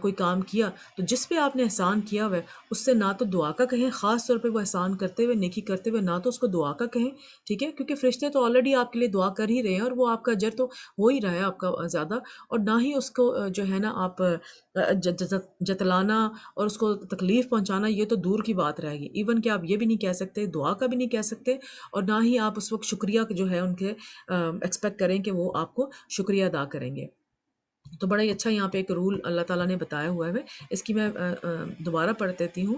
کوئی کام کیا تو جس پہ آپ نے احسان کیا ہوا ہے اس سے نہ تو دعا کا کہیں، خاص طور پہ وہ احسان کرتے ہوئے نیکی کرتے ہوئے نہ تو اس کو دعا کا کہیں. ٹھیک ہے، کیونکہ فرشتے تو آلریڈی آپ کے لیے دعا کر ہی رہے ہیں اور وہ آپ کا اجر تو ہو ہی رہا ہے آپ کا زیادہ. اور نہ ہی اس کو جو ہے نا آپ جتلانا اور اس کو تکلیف پہنچانا یہ تو دور کی بات رہے گی. ایون کہ آپ یہ بھی نہیں کہہ سکتے، دعا کا بھی نہیں کہہ سکتے، اور نہ ہی آپ اس وقت شکریہ جو ہے ان کے ایکسپیکٹ کریں کہ وہ آپ کو شکریہ ادا کریں گے. تو بڑا ہی اچھا یہاں پہ ایک رول اللہ تعالیٰ نے بتایا ہوا ہے. اس کی میں دوبارہ پڑھ دیتی ہوں،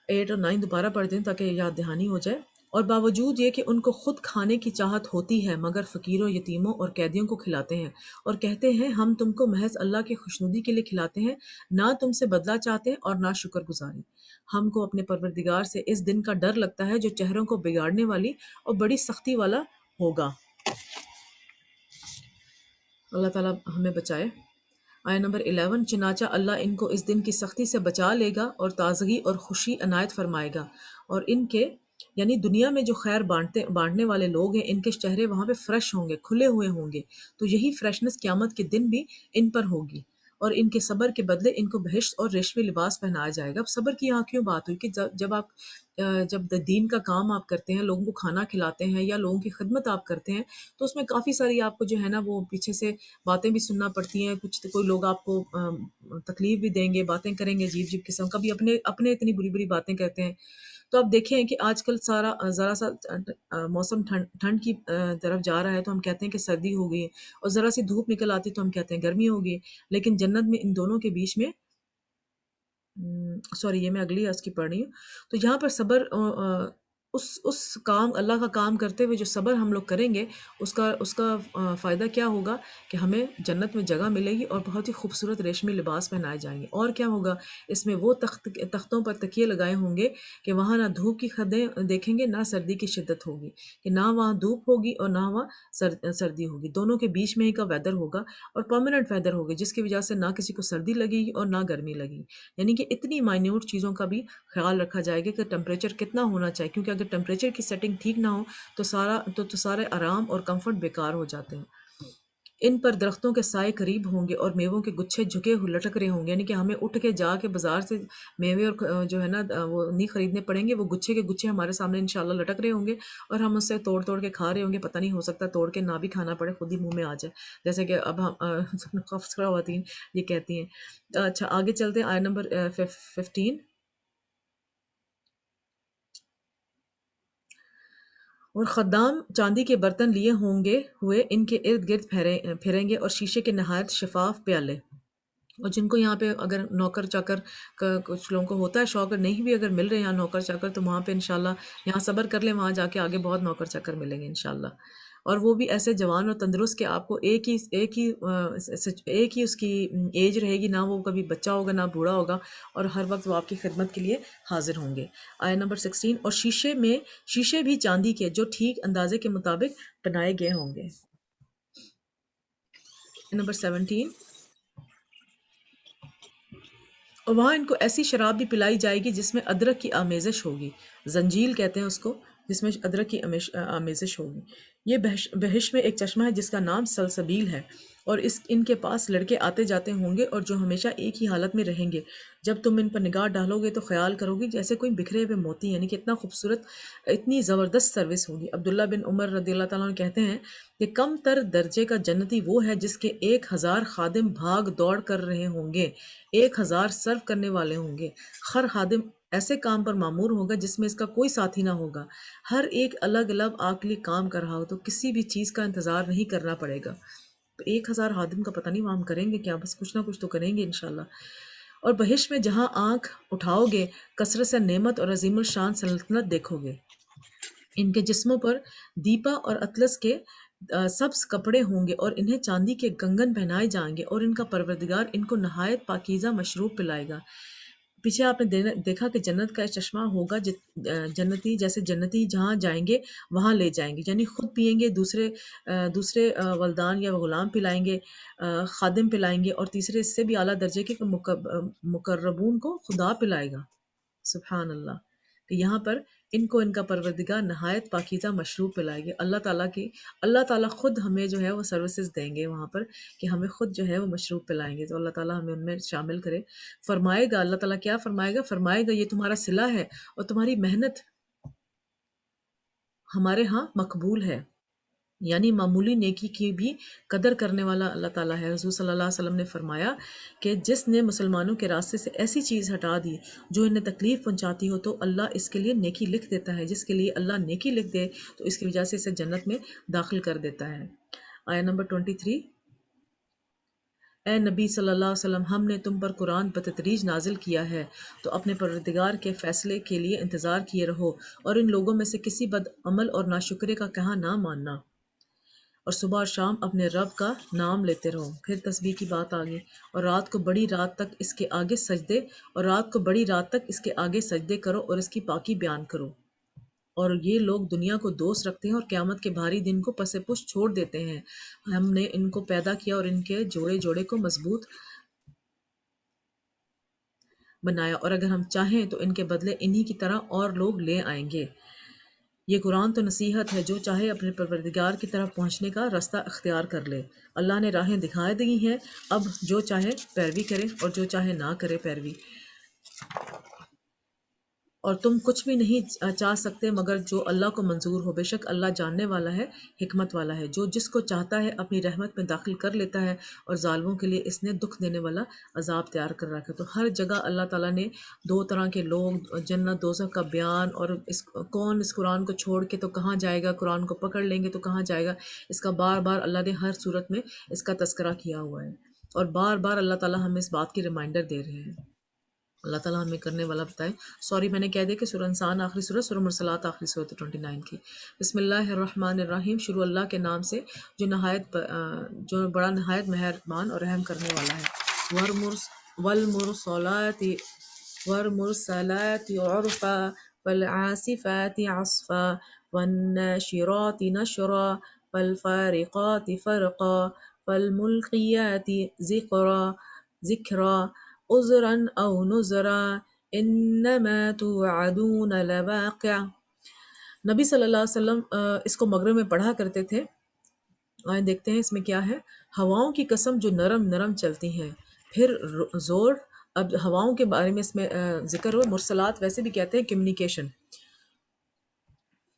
8 اور 9 دوبارہ پڑھ دیں تاکہ یاد دہانی ہو جائے. اور باوجود یہ کہ ان کو خود کھانے کی چاہت ہوتی ہے مگر فقیروں، یتیموں اور قیدیوں کو کھلاتے ہیں، اور کہتے ہیں ہم تم کو محض اللہ کی خوشنودی کے لیے کھلاتے ہیں، نہ تم سے بدلہ چاہتے اور نہ شکر گزاری. ہم کو اپنے پروردگار سے اس دن کا ڈر لگتا ہے جو چہروں کو بگاڑنے والی اور بڑی سختی والا ہوگا. اللہ تعالیٰ ہمیں بچائے. آیہ نمبر 11، چنانچہ اللہ ان کو اس دن کی سختی سے بچا لے گا اور تازگی اور خوشی عنایت فرمائے گا، اور ان کے یعنی دنیا میں جو خیر بانٹنے والے لوگ ہیں ان کے چہرے وہاں پہ فریش ہوں گے، کھلے ہوئے ہوں گے. تو یہی فریشنس قیامت کے دن بھی ان پر ہوگی، اور ان کے صبر کے بدلے ان کو بہشت اور ریشمی لباس پہنایا جائے گا. اب صبر کی یہاں کیوں بات ہوئی کہ جب دین کا کام آپ کرتے ہیں، لوگوں کو کھانا کھلاتے ہیں یا لوگوں کی خدمت آپ کرتے ہیں، تو اس میں کافی ساری آپ کو جو ہے نا وہ پیچھے سے باتیں بھی سننا پڑتی ہیں. کوئی لوگ آپ کو تکلیف بھی دیں گے، باتیں کریں گے عجیب عجیب قسم، کبھی اپنے اتنی بری بری باتیں کہتے ہیں. تو آپ دیکھیں کہ آج کل ذرا سا موسم ٹھنڈ کی طرف جا رہا ہے تو ہم کہتے ہیں کہ سردی ہو گئی ہے، اور ذرا سی دھوپ نکل آتی تو ہم کہتے ہیں گرمی ہو گئی ہے. لیکن جنت میں ان دونوں کے بیچ میں سوری یہ میں اگلی اس کی پڑھ رہی ہوں. تو یہاں پر صبر اس کام اللہ کا کام کرتے ہوئے جو صبر ہم لوگ کریں گے اس کا فائدہ کیا ہوگا کہ ہمیں جنت میں جگہ ملے گی اور بہت ہی خوبصورت ریشمی لباس پہنائے جائیں گے. اور کیا ہوگا، اس میں وہ تختوں پر تکیے لگائے ہوں گے کہ وہاں نہ دھوپ کی خدیں دیکھیں گے نہ سردی کی شدت ہوگی، کہ نہ وہاں دھوپ ہوگی اور نہ وہاں سردی ہوگی. دونوں کے بیچ میں ہی کا ویدر ہوگا، اور پرماننٹ ویدر ہوگا جس کی وجہ سے نہ کسی کو سردی لگے گی اور نہ گرمی لگے گی. یعنی کہ اتنی مائنیوٹ چیزوں کا بھی خیال رکھا جائے گا کہ ٹمپریچر کتنا ہونا چاہیے، کیونکہ اگر ٹمپریچر کی سیٹنگ ٹھیک نہ ہو تو سارے آرام اور کمفرٹ بیکار ہو جاتے ہیں. ان پر درختوں کے سائے قریب ہوں گے اور میووں کے گچھے جھکے ہوئے لٹک رہے ہوں گے. یعنی کہ ہمیں اٹھ کے جا کے بازار سے میوے اور جو ہے نا وہ نہیں خریدنے پڑیں گے، وہ گچھے کے گچھے ہمارے سامنے انشاءاللہ لٹک رہے ہوں گے اور ہم اس سے توڑ توڑ کے کھا رہے ہوں گے. پتہ نہیں، ہو سکتا توڑ کے نہ بھی کھانا پڑے، خود ہی منہ میں آ جائے، جیسے کہ اب ہم خواتین یہ کہتی ہیں. اچھا آگے چلتے ہیں، آیت نمبر 15. اور خدام چاندی کے برتن لیے ہوں گے ہوئے ان کے ارد گرد پھریں گے، اور شیشے کے نہایت شفاف پیالے. اور جن کو یہاں پہ اگر نوکر چاکر کا کچھ لوگوں کو ہوتا ہے شوق، نہیں بھی اگر مل رہے ہیں یہاں نوکر چاکر تو وہاں پہ انشاءاللہ یہاں صبر کر لیں، وہاں جا کے آگے بہت نوکر چاکر ملیں گے انشاءاللہ. اور وہ بھی ایسے جوان اور تندرست کہ آپ کو ایک ہی اس کی ایج رہے گی، نہ وہ کبھی بچہ ہوگا نہ بوڑھا ہوگا، اور ہر وقت وہ آپ کی خدمت کے لیے حاضر ہوں گے. آیت نمبر 16، اور شیشے بھی چاندی کے جو ٹھیک اندازے کے مطابق بنائے گئے ہوں گے. نمبر 17، اور وہاں ان کو ایسی شراب بھی پلائی جائے گی جس میں ادرک کی آمیزش ہوگی. زنجیل کہتے ہیں اس کو، جس میں ادرک کی آمیزش ہوگی. یہ بہش میں ایک چشمہ ہے جس کا نام سلسبیل ہے. اور ان کے پاس لڑکے آتے جاتے ہوں گے اور جو ہمیشہ ایک ہی حالت میں رہیں گے. جب تم ان پر نگاہ ڈالو گے تو خیال کرو گی جیسے کوئی بکھرے ہوئے موتی، یعنی کہ اتنا خوبصورت، اتنی زبردست سروس ہوگی. عبداللہ بن عمر رضی اللہ تعالیٰ عنہ کہتے ہیں کہ کم تر درجے کا جنتی وہ ہے جس کے 1000 خادم بھاگ دوڑ کر رہے ہوں گے، 1000 سرو کرنے والے ہوں گے. ہر خادم ایسے کام پر معمور ہوگا جس میں اس کا کوئی ساتھی نہ ہوگا. ہر ایک الگ الگ آپ کے لیے کام کر رہا ہو تو کسی بھی چیز کا انتظار نہیں کرنا پڑے گا. تو 1000 خادم کا پتہ نہیں وہاں ہم کریں گے کیا، بس کچھ نہ کچھ تو کریں گے انشاءاللہ. اور بہشت میں جہاں آنکھ اٹھاؤ گے کثرت سے نعمت اور عظیم الشان سلطنت دیکھو گے. ان کے جسموں پر دیپا اور اطلس کے سبز کپڑے ہوں گے اور انہیں چاندی کے کنگن پہنائے جائیں گے، اور ان کا پروردگار ان کو نہایت پاکیزہ مشروب پلائے گا. پیچھے آپ نے دیکھا کہ جنت کا ایک چشمہ ہوگا، جنتی جیسے جنتی جہاں جائیں گے وہاں لے جائیں گے، یعنی خود پئیں گے، دوسرے ولدان یا غلام پلائیں گے، خادم پلائیں گے، اور تیسرے اس سے بھی اعلیٰ درجے کے مقربون کو خدا پلائے گا. سبحان اللہ. کہ یہاں پر ان کو ان کا پروردگار نہایت پاکیزہ مشروب پلائے گے. اللہ تعالیٰ خود ہمیں جو ہے وہ سروسز دیں گے وہاں پر، کہ ہمیں خود جو ہے وہ مشروب پلائیں گے. تو اللہ تعالیٰ ہمیں ان میں شامل کرے. فرمائے گا اللہ تعالیٰ کیا فرمائے گا یہ تمہارا صلہ ہے اور تمہاری محنت ہمارے ہاں مقبول ہے. یعنی معمولی نیکی کی بھی قدر کرنے والا اللہ تعالیٰ ہے. حضور صلی اللہ علیہ وسلم نے فرمایا کہ جس نے مسلمانوں کے راستے سے ایسی چیز ہٹا دی جو انہیں تکلیف پہنچاتی ہو تو اللہ اس کے لیے نیکی لکھ دیتا ہے. جس کے لیے اللہ نیکی لکھ دے تو اس کی وجہ سے اسے جنت میں داخل کر دیتا ہے. آیت نمبر 23. اے نبی صلی اللہ علیہ وسلم، ہم نے تم پر قرآن بتدریج نازل کیا ہے تو اپنے پروردگار کے فیصلے کے لیے انتظار کیے رہو، اور ان لوگوں میں سے کسی بد عمل اور ناشکرے کا کہا نہ ماننا، اور صبح اور شام اپنے رب کا نام لیتے رہو. پھر تسبیح کی بات آ گئی. اور رات کو بڑی رات تک اس کے آگے سجدے کرو اور اس کی پاکی بیان کرو. اور یہ لوگ دنیا کو دوست رکھتے ہیں اور قیامت کے بھاری دن کو پس پش چھوڑ دیتے ہیں. ہم نے ان کو پیدا کیا اور ان کے جوڑے جوڑے کو مضبوط بنایا، اور اگر ہم چاہیں تو ان کے بدلے انہی کی طرح اور لوگ لے آئیں گے. یہ قرآن تو نصیحت ہے، جو چاہے اپنے پروردگار کی طرف پہنچنے کا راستہ اختیار کر لے. اللہ نے راہیں دکھا دی ہیں، اب جو چاہے پیروی کرے اور جو چاہے نہ کرے پیروی. اور تم کچھ بھی نہیں چاہ سکتے مگر جو اللہ کو منظور ہو. بے شک اللہ جاننے والا ہے، حکمت والا ہے. جو جس کو چاہتا ہے اپنی رحمت میں داخل کر لیتا ہے، اور ظالموں کے لیے اس نے دکھ دینے والا عذاب تیار کر رکھا ہے. تو ہر جگہ اللہ تعالیٰ نے دو طرح کے لوگ، جنت دوزخ کا بیان، اور کون اس قرآن کو چھوڑ کے تو کہاں جائے گا، قرآن کو پکڑ لیں گے تو کہاں جائے گا، اس کا بار بار اللہ نے ہر صورت میں اس کا تذکرہ کیا ہوا ہے. اور بار بار اللہ تعالیٰ ہمیں اس بات کی ریمائنڈر دے رہے ہیں. اللہ تعالیٰ ہمیں کرنے والا بتائے. سوری میں نے کہہ دیا کہ سورہ انسان آخری سورہ، سورہ مرسلات آخری سورہ 29 کی. بسم اللہ الرحمن الرحیم. شروع اللہ کے نام سے جو بڑا نہایت مہربان اور رحم کرنے والا ہے. والمرسلات والمرسلات عرفا والعاصفات عصفا والناشرات نشرا فالفارقات فرقا فالملقيات ذکرا عذرا او نذرا انما توعدون لواقع. نبی صلی اللہ علیہ وسلم اس کو مغرب میں پڑھا کرتے تھے. آئیں دیکھتے ہیں اس میں کیا ہے. ہواؤں کی قسم جو نرم نرم چلتی ہیں، پھر زور. اب ہواؤں کے بارے میں اس میں ذکر ہو. مرسلات ویسے بھی کہتے ہیں کمیونیکیشن.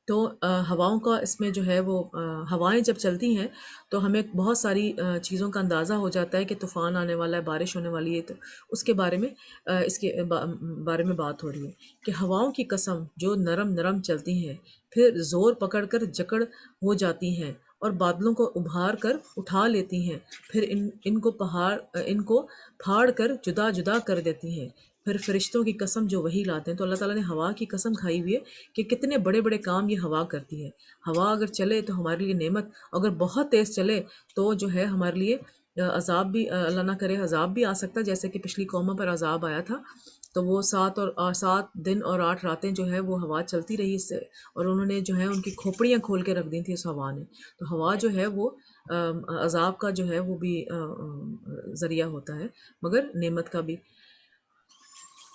تو ہواؤں کا اس میں جو ہے وہ ہوائیں جب چلتی ہیں تو ہمیں بہت ساری چیزوں کا اندازہ ہو جاتا ہے کہ طوفان آنے والا ہے، بارش ہونے والی ہے. تو اس کے بارے میں اس کے بارے میں بات ہو رہی ہے کہ ہواؤں کی قسم جو نرم نرم چلتی ہیں، پھر زور پکڑ کر جکڑ ہو جاتی ہیں اور بادلوں کو ابھار کر اٹھا لیتی ہیں، پھر ان کو پھاڑ کر جدا جدا کر دیتی ہیں. پھر فرشتوں کی قسم جو وہی لاتے ہیں. تو اللہ تعالیٰ نے ہوا کی قسم کھائی ہوئی ہے کہ کتنے بڑے بڑے کام یہ ہوا کرتی ہے. ہوا اگر چلے تو ہمارے لیے نعمت، اگر بہت تیز چلے تو جو ہے ہمارے لیے عذاب بھی، اللہ نہ کرے عذاب بھی آ سکتا ہے. جیسے کہ پچھلی قوموں پر عذاب آیا تھا، تو وہ 7 دن اور 8 راتیں جو ہے وہ ہوا چلتی رہی اس سے، اور انہوں نے جو ہے ان کی کھوپڑیاں کھول کے رکھ دی تھی اس ہوا نے. تو ہوا جو ہے وہ عذاب کا جو ہے وہ بھی ذریعہ ہوتا ہے، مگر نعمت کا بھی.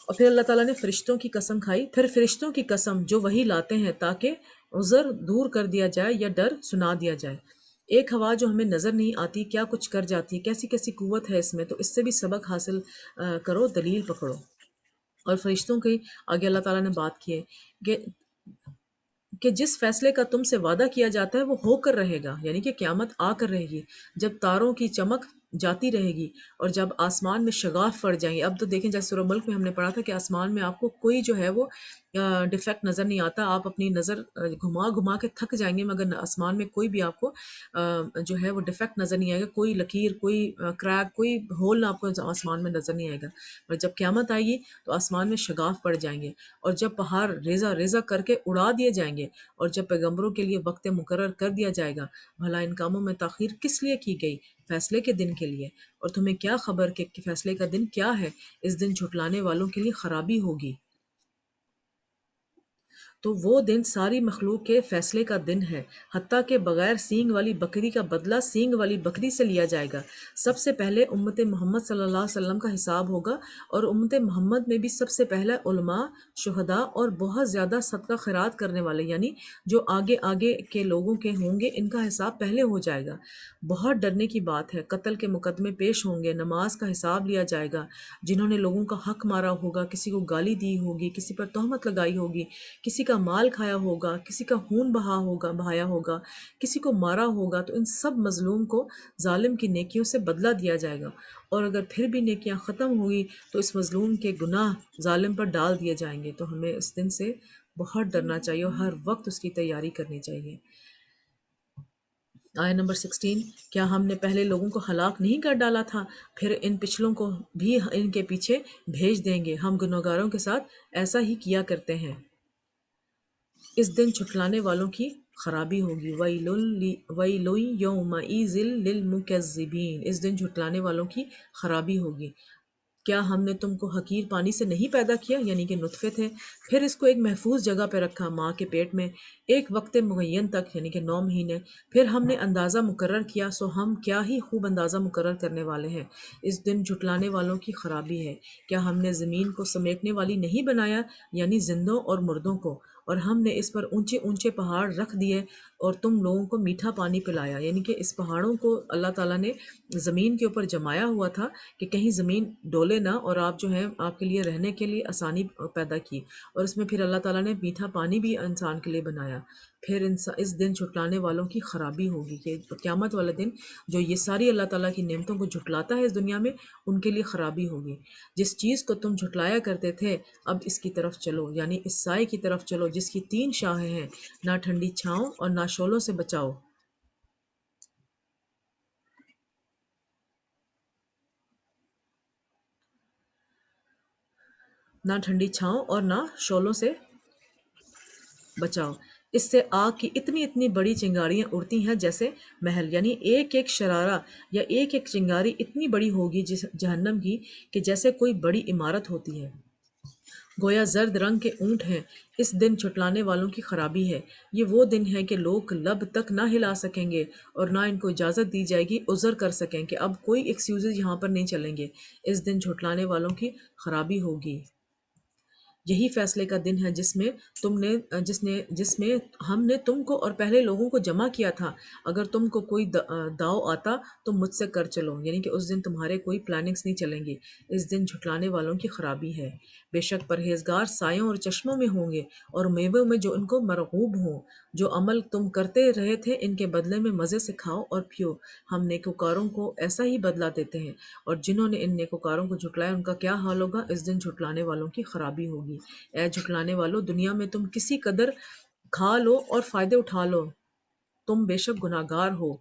اور پھر اللہ تعالیٰ نے فرشتوں کی قسم کھائی. پھر فرشتوں کی قسم جو وہی لاتے ہیں تاکہ عذر دور کر دیا جائے یا ڈر سنا دیا جائے. ایک ہوا جو ہمیں نظر نہیں آتی کیا کچھ کر جاتی ہے، کیسی کیسی قوت ہے اس میں، تو اس سے بھی سبق حاصل کرو، دلیل پکڑو۔ اور فرشتوں کی آگے اللہ تعالیٰ نے بات کی ہے کہ جس فیصلے کا تم سے وعدہ کیا جاتا ہے وہ ہو کر رہے گا، یعنی کہ قیامت آ کر رہے گی، جب تاروں کی چمک جاتی رہے گی اور جب آسمان میں شگاف پڑ جائیں گے۔ اب تو دیکھیں جیسے سورہ ملک میں ہم نے پڑھا تھا کہ آسمان میں آپ کو کوئی جو ہے وہ ڈیفیکٹ نظر نہیں آتا، آپ اپنی نظر گھما گھما کے تھک جائیں گے، مگر آسمان میں کوئی بھی آپ کو جو ہے وہ ڈیفیکٹ نظر نہیں آئے گا، کوئی لکیر، کوئی کریک، کوئی ہول آپ کو آسمان میں نظر نہیں آئے گا۔ اور جب قیامت آئے گی تو آسمان میں شگاف پڑ جائیں گے، اور جب پہاڑ ریزہ ریزہ کر کے اڑا دیے جائیں گے، اور جب پیغمبروں کے لیے وقت مقرر کر دیا جائے گا، بھلا ان کاموں میں تاخیر کس لیے کی گئی؟ فیصلے کے دن کے لیے۔ اور تمہیں کیا خبر کہ فیصلے کا دن کیا ہے؟ اس دن جھٹلانے والوں کے لیے خرابی ہوگی۔ تو وہ دن ساری مخلوق کے فیصلے کا دن ہے، حتیٰ کہ بغیر سینگ والی بکری کا بدلہ سینگ والی بکری سے لیا جائے گا۔ سب سے پہلے امت محمد صلی اللہ علیہ وسلم کا حساب ہوگا، اور امت محمد میں بھی سب سے پہلے علماء، شہداء اور بہت زیادہ صدقہ خیرات کرنے والے، یعنی جو آگے آگے کے لوگوں کے ہوں گے، ان کا حساب پہلے ہو جائے گا۔ بہت ڈرنے کی بات ہے، قتل کے مقدمے پیش ہوں گے، نماز کا حساب لیا جائے گا، جنہوں نے لوگوں کا حق مارا ہوگا، کسی کو گالی دی ہوگی، کسی پر تہمت لگائی ہوگی، کسی کا مال کھایا ہوگا، کسی کا خون بہایا ہوگا، کسی کو مارا ہوگا، تو ان سب مظلوم کو ظالم کی نیکیوں سے بدلہ دیا جائے گا۔ اور اگر پھر بھی نیکیاں ختم ہوئی تو اس مظلوم کے گناہ ظالم پر ڈال دیے جائیں گے۔ تو ہمیں اس دن سے بہت ڈرنا چاہیے اور ہر وقت اس کی تیاری کرنی چاہیے۔ آیت نمبر 16، کیا ہم نے پہلے لوگوں کو ہلاک نہیں کر ڈالا تھا؟ پھر ان پچھلوں کو بھی ان کے پیچھے بھیج دیں گے، ہم گنہگاروں کے ساتھ ایسا ہی کیا کرتے ہیں۔ اس دن جھٹلانے والوں کی خرابی ہوگی۔ وَيْلٌ يَوْمَئِذٍ لِّلْمُكَذِّبِينَ، اس دن جھٹلانے والوں کی خرابی ہوگی۔ کیا ہم نے تم کو حقیر پانی سے نہیں پیدا کیا، یعنی کہ نطفے تھے، پھر اس کو ایک محفوظ جگہ پہ رکھا ماں کے پیٹ میں ایک وقت معین تک، یعنی کہ 9 مہینے، پھر ہم نے اندازہ مقرر کیا، سو ہم کیا ہی خوب اندازہ مقرر کرنے والے ہیں۔ اس دن جھٹلانے والوں کی خرابی ہے۔ کیا ہم نے زمین کو سمیٹنے والی نہیں بنایا، یعنی زندوں اور مردوں کو، اور ہم نے اس پر اونچے اونچے پہاڑ رکھ دیے اور تم لوگوں کو میٹھا پانی پلایا، یعنی کہ اس پہاڑوں کو اللہ تعالیٰ نے زمین کے اوپر جمایا ہوا تھا کہ کہیں زمین ڈولے نہ، اور آپ جو ہے آپ کے لیے رہنے کے لیے آسانی پیدا کی، اور اس میں پھر اللہ تعالیٰ نے میٹھا پانی بھی انسان کے لیے بنایا۔ پھر اس دن جھٹلانے والوں کی خرابی ہوگی، کہ قیامت والے دن جو یہ ساری اللہ تعالیٰ کی نعمتوں کو جھٹلاتا ہے اس دنیا میں، ان کے لیے خرابی ہوگی۔ جس چیز کو تم جھٹلایا کرتے تھے اب اس کی طرف چلو، یعنی اس سائے کی طرف چلو جس کی 3 شاخیں ہیں، نہ ٹھنڈی چھاؤں اور نہ شعلوں سے بچاؤ، نہ ٹھنڈی چھاؤں اور نہ شعلوں سے بچاؤ۔ اس سے آگ کی اتنی اتنی بڑی چنگاریاں اڑتی ہیں جیسے محل، یعنی ایک ایک شرارہ یا ایک ایک چنگاری اتنی بڑی ہوگی جہنم کی کہ جیسے کوئی بڑی عمارت ہوتی ہے۔ گویا زرد رنگ کے اونٹ ہیں۔ اس دن جھٹلانے والوں کی خرابی ہے۔ یہ وہ دن ہے کہ لوگ لب تک نہ ہلا سکیں گے اور نہ ان کو اجازت دی جائے گی عذر کر سکیں، کہ اب کوئی ایکسکیوزز یہاں پر نہیں چلیں گے۔ اس دن جھٹلانے والوں کی خرابی ہوگی۔ یہی فیصلے کا دن ہے جس میں ہم نے تم کو اور پہلے لوگوں کو جمع کیا تھا۔ اگر تم کو کوئی داؤ آتا تو مجھ سے کر چلو، یعنی کہ اس دن تمہارے کوئی پلاننگز نہیں چلیں گی۔ اس دن جھٹلانے والوں کی خرابی ہے۔ بے شک پرہیزگار سایوں اور چشموں میں ہوں گے، اور میووں میں جو ان کو مرغوب ہوں۔ جو عمل تم کرتے رہے تھے ان کے بدلے میں مزے سے کھاؤ اور پیو، ہم نیکوکاروں کو ایسا ہی بدلہ دیتے ہیں۔ اور جنہوں نے ان نیکوکاروں کو جھٹلایا ان کا کیا حال ہوگا؟ اس دن جھٹلانے والوں کی خرابی ہوگی۔ اے جھٹلانے والو، دنیا میں تم کسی قدر کھا لو اور فائدے اٹھا لو، تم بے شک گناہگار ہو۔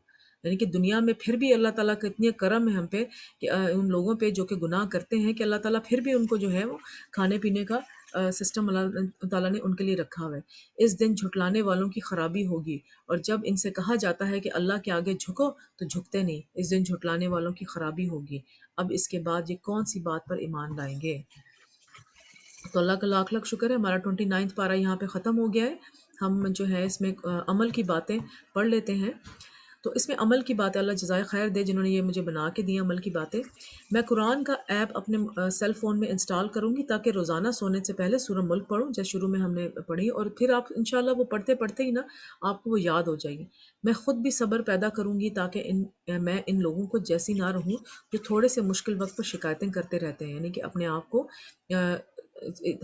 یعنی کہ دنیا میں پھر بھی اللہ تعالیٰ کا اتنی کرم ہے ہم پہ کہ ان لوگوں پہ جو کہ گناہ کرتے ہیں، کہ اللہ تعالیٰ پھر بھی ان کو جو ہے وہ کھانے پینے کا سسٹم اللہ تعالیٰ نے ان کے لیے رکھا ہوا ہے۔ اس دن جھٹلانے والوں کی خرابی ہوگی، اور جب ان سے کہا جاتا ہے کہ اللہ کے آگے جھکو تو جھکتے نہیں۔ اس دن جھٹلانے والوں کی خرابی ہوگی۔ اب اس کے بعد یہ کون سی بات پر ایمان لائیں گے؟ تو اللہ کا لاکھ لاکھ شکر ہے، ہمارا 29 پارہ یہاں پہ ختم ہو گیا ہے۔ ہم جو ہے اس میں عمل کی باتیں پڑھ لیتے ہیں۔ تو اس میں عمل کی بات ہے، اللہ جزائے خیر دے جنہوں نے یہ مجھے بنا کے دی عمل کی باتیں. میں قرآن کا ایپ اپنے سیل فون میں انسٹال کروں گی تاکہ روزانہ سونے سے پہلے سورہ ملک پڑھوں، جیسے شروع میں ہم نے پڑھی، اور پھر آپ انشاءاللہ وہ پڑھتے پڑھتے ہی نا آپ کو وہ یاد ہو جائے گی. میں خود بھی صبر پیدا کروں گی تاکہ میں ان لوگوں کو جیسی نہ رہوں جو تھوڑے سے مشکل وقت پر شکایتیں کرتے رہتے ہیں، یعنی کہ اپنے آپ کو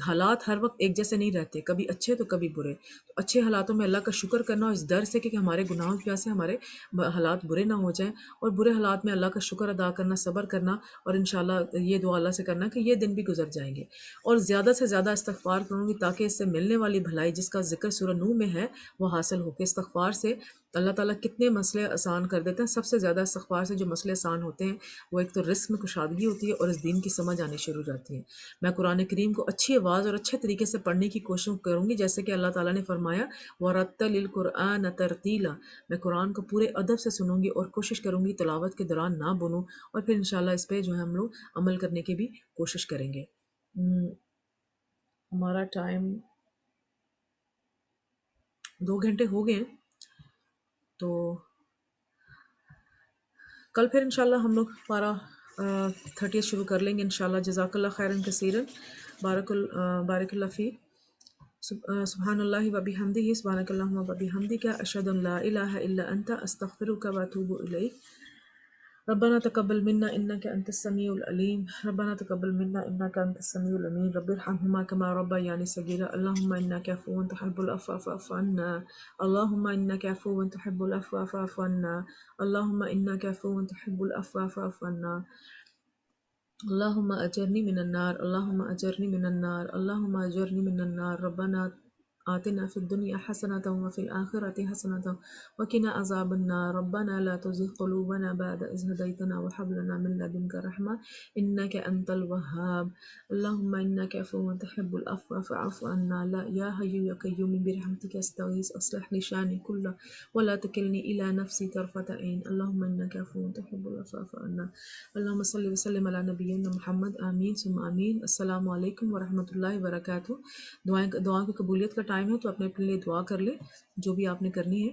حالات ہر وقت ایک جیسے نہیں رہتے، کبھی اچھے تو کبھی برے. تو اچھے حالاتوں میں اللہ کا شکر کرنا، اور اس ڈر سے کہ ہمارے گناہوں کی وجہ سے ہمارے حالات برے نہ ہو جائیں، اور برے حالات میں اللہ کا شکر ادا کرنا، صبر کرنا، اور انشاءاللہ یہ دعا اللہ سے کرنا کہ یہ دن بھی گزر جائیں گے. اور زیادہ سے زیادہ استغفار کروں گی تاکہ اس سے ملنے والی بھلائی جس کا ذکر سورہ نوح میں ہے وہ حاصل ہو کے. استغفار سے اللہ تعالیٰ کتنے مسئلے آسان کر دیتے ہیں. سب سے زیادہ استغفار سے جو مسئلے آسان ہوتے ہیں وہ ایک تو رزق میں کشادگی ہوتی ہے اور اس دین کی سمجھ آنی شروع ہو جاتی ہے. میں قرآن کریم کو اچھی آواز اور اچھے طریقے سے پڑھنے کی کوشش کروں گی، جیسے کہ اللہ تعالیٰ نے فرمایا وَرَتَّلِ الْقُرْآنَ تَرْتِيلًا. میں قرآن کو پورے ادب سے سنوں گی اور کوشش کروں گی تلاوت کے دوران نہ بولوں، اور پھر انشاءاللہ اس پہ جو ہے ہم لوگ عمل کرنے کی بھی کوشش کریں گے. ہمارا ٹائم 2 گھنٹے ہو گئے ہیں، تو کل پھر انشاءاللہ ہم لوگ پارہ 30 شروع کر لیں گے انشاءاللہ. جزاک اللہ خیرن کثیرن. بارک اللہ فی. سبحان اللہ و بحمدہ، سبحانک اللہم و بحمدک، اشہد ان لا الہ الا انت، استغفرک و اتوب الیک. ربنا تقبل منا انك انت السميع العليم، ربنا تقبل منا انك انت السميع العليم، رب ارحمهما كما ربياني صغيرا. اللهم انك عفو تحب العفو فاعف عنا، اللهم انك عفو تحب العفو فاعف عنا، اللهم انك عفو تحب العفو فاعف عنا. اللهم اجرني من النار، اللهم اجرني من النار، اللهم اجرني من النار. ربنا آتنا في الدنيا حسنة وفي الآخرة حسنة وقنا عذاب النار. ربنا لا تزغ قلوبنا بعد إذ هديتنا وهب لنا من لدنك رحمة إنك أنت الوهاب. اللهم إنك عفو تحب العفو فاعف عنا. لا يا حي يا قيوم برحمتك أستغيث أصلح لي شأني كله ولا تكلني إلى نفسي طرفة عين. اللهم إنك عفو تحب العفو فاعف عنا. اللهم صل وسلم على نبينا محمد. آمین ثم آمین. السلام علیکم ورحمۃ اللہ وبرکاتہ. دعا کی قبولیت کا ٹائم ہے، تو اپنے لیے دعا کر لیں جو بھی آپ نے کرنی ہے.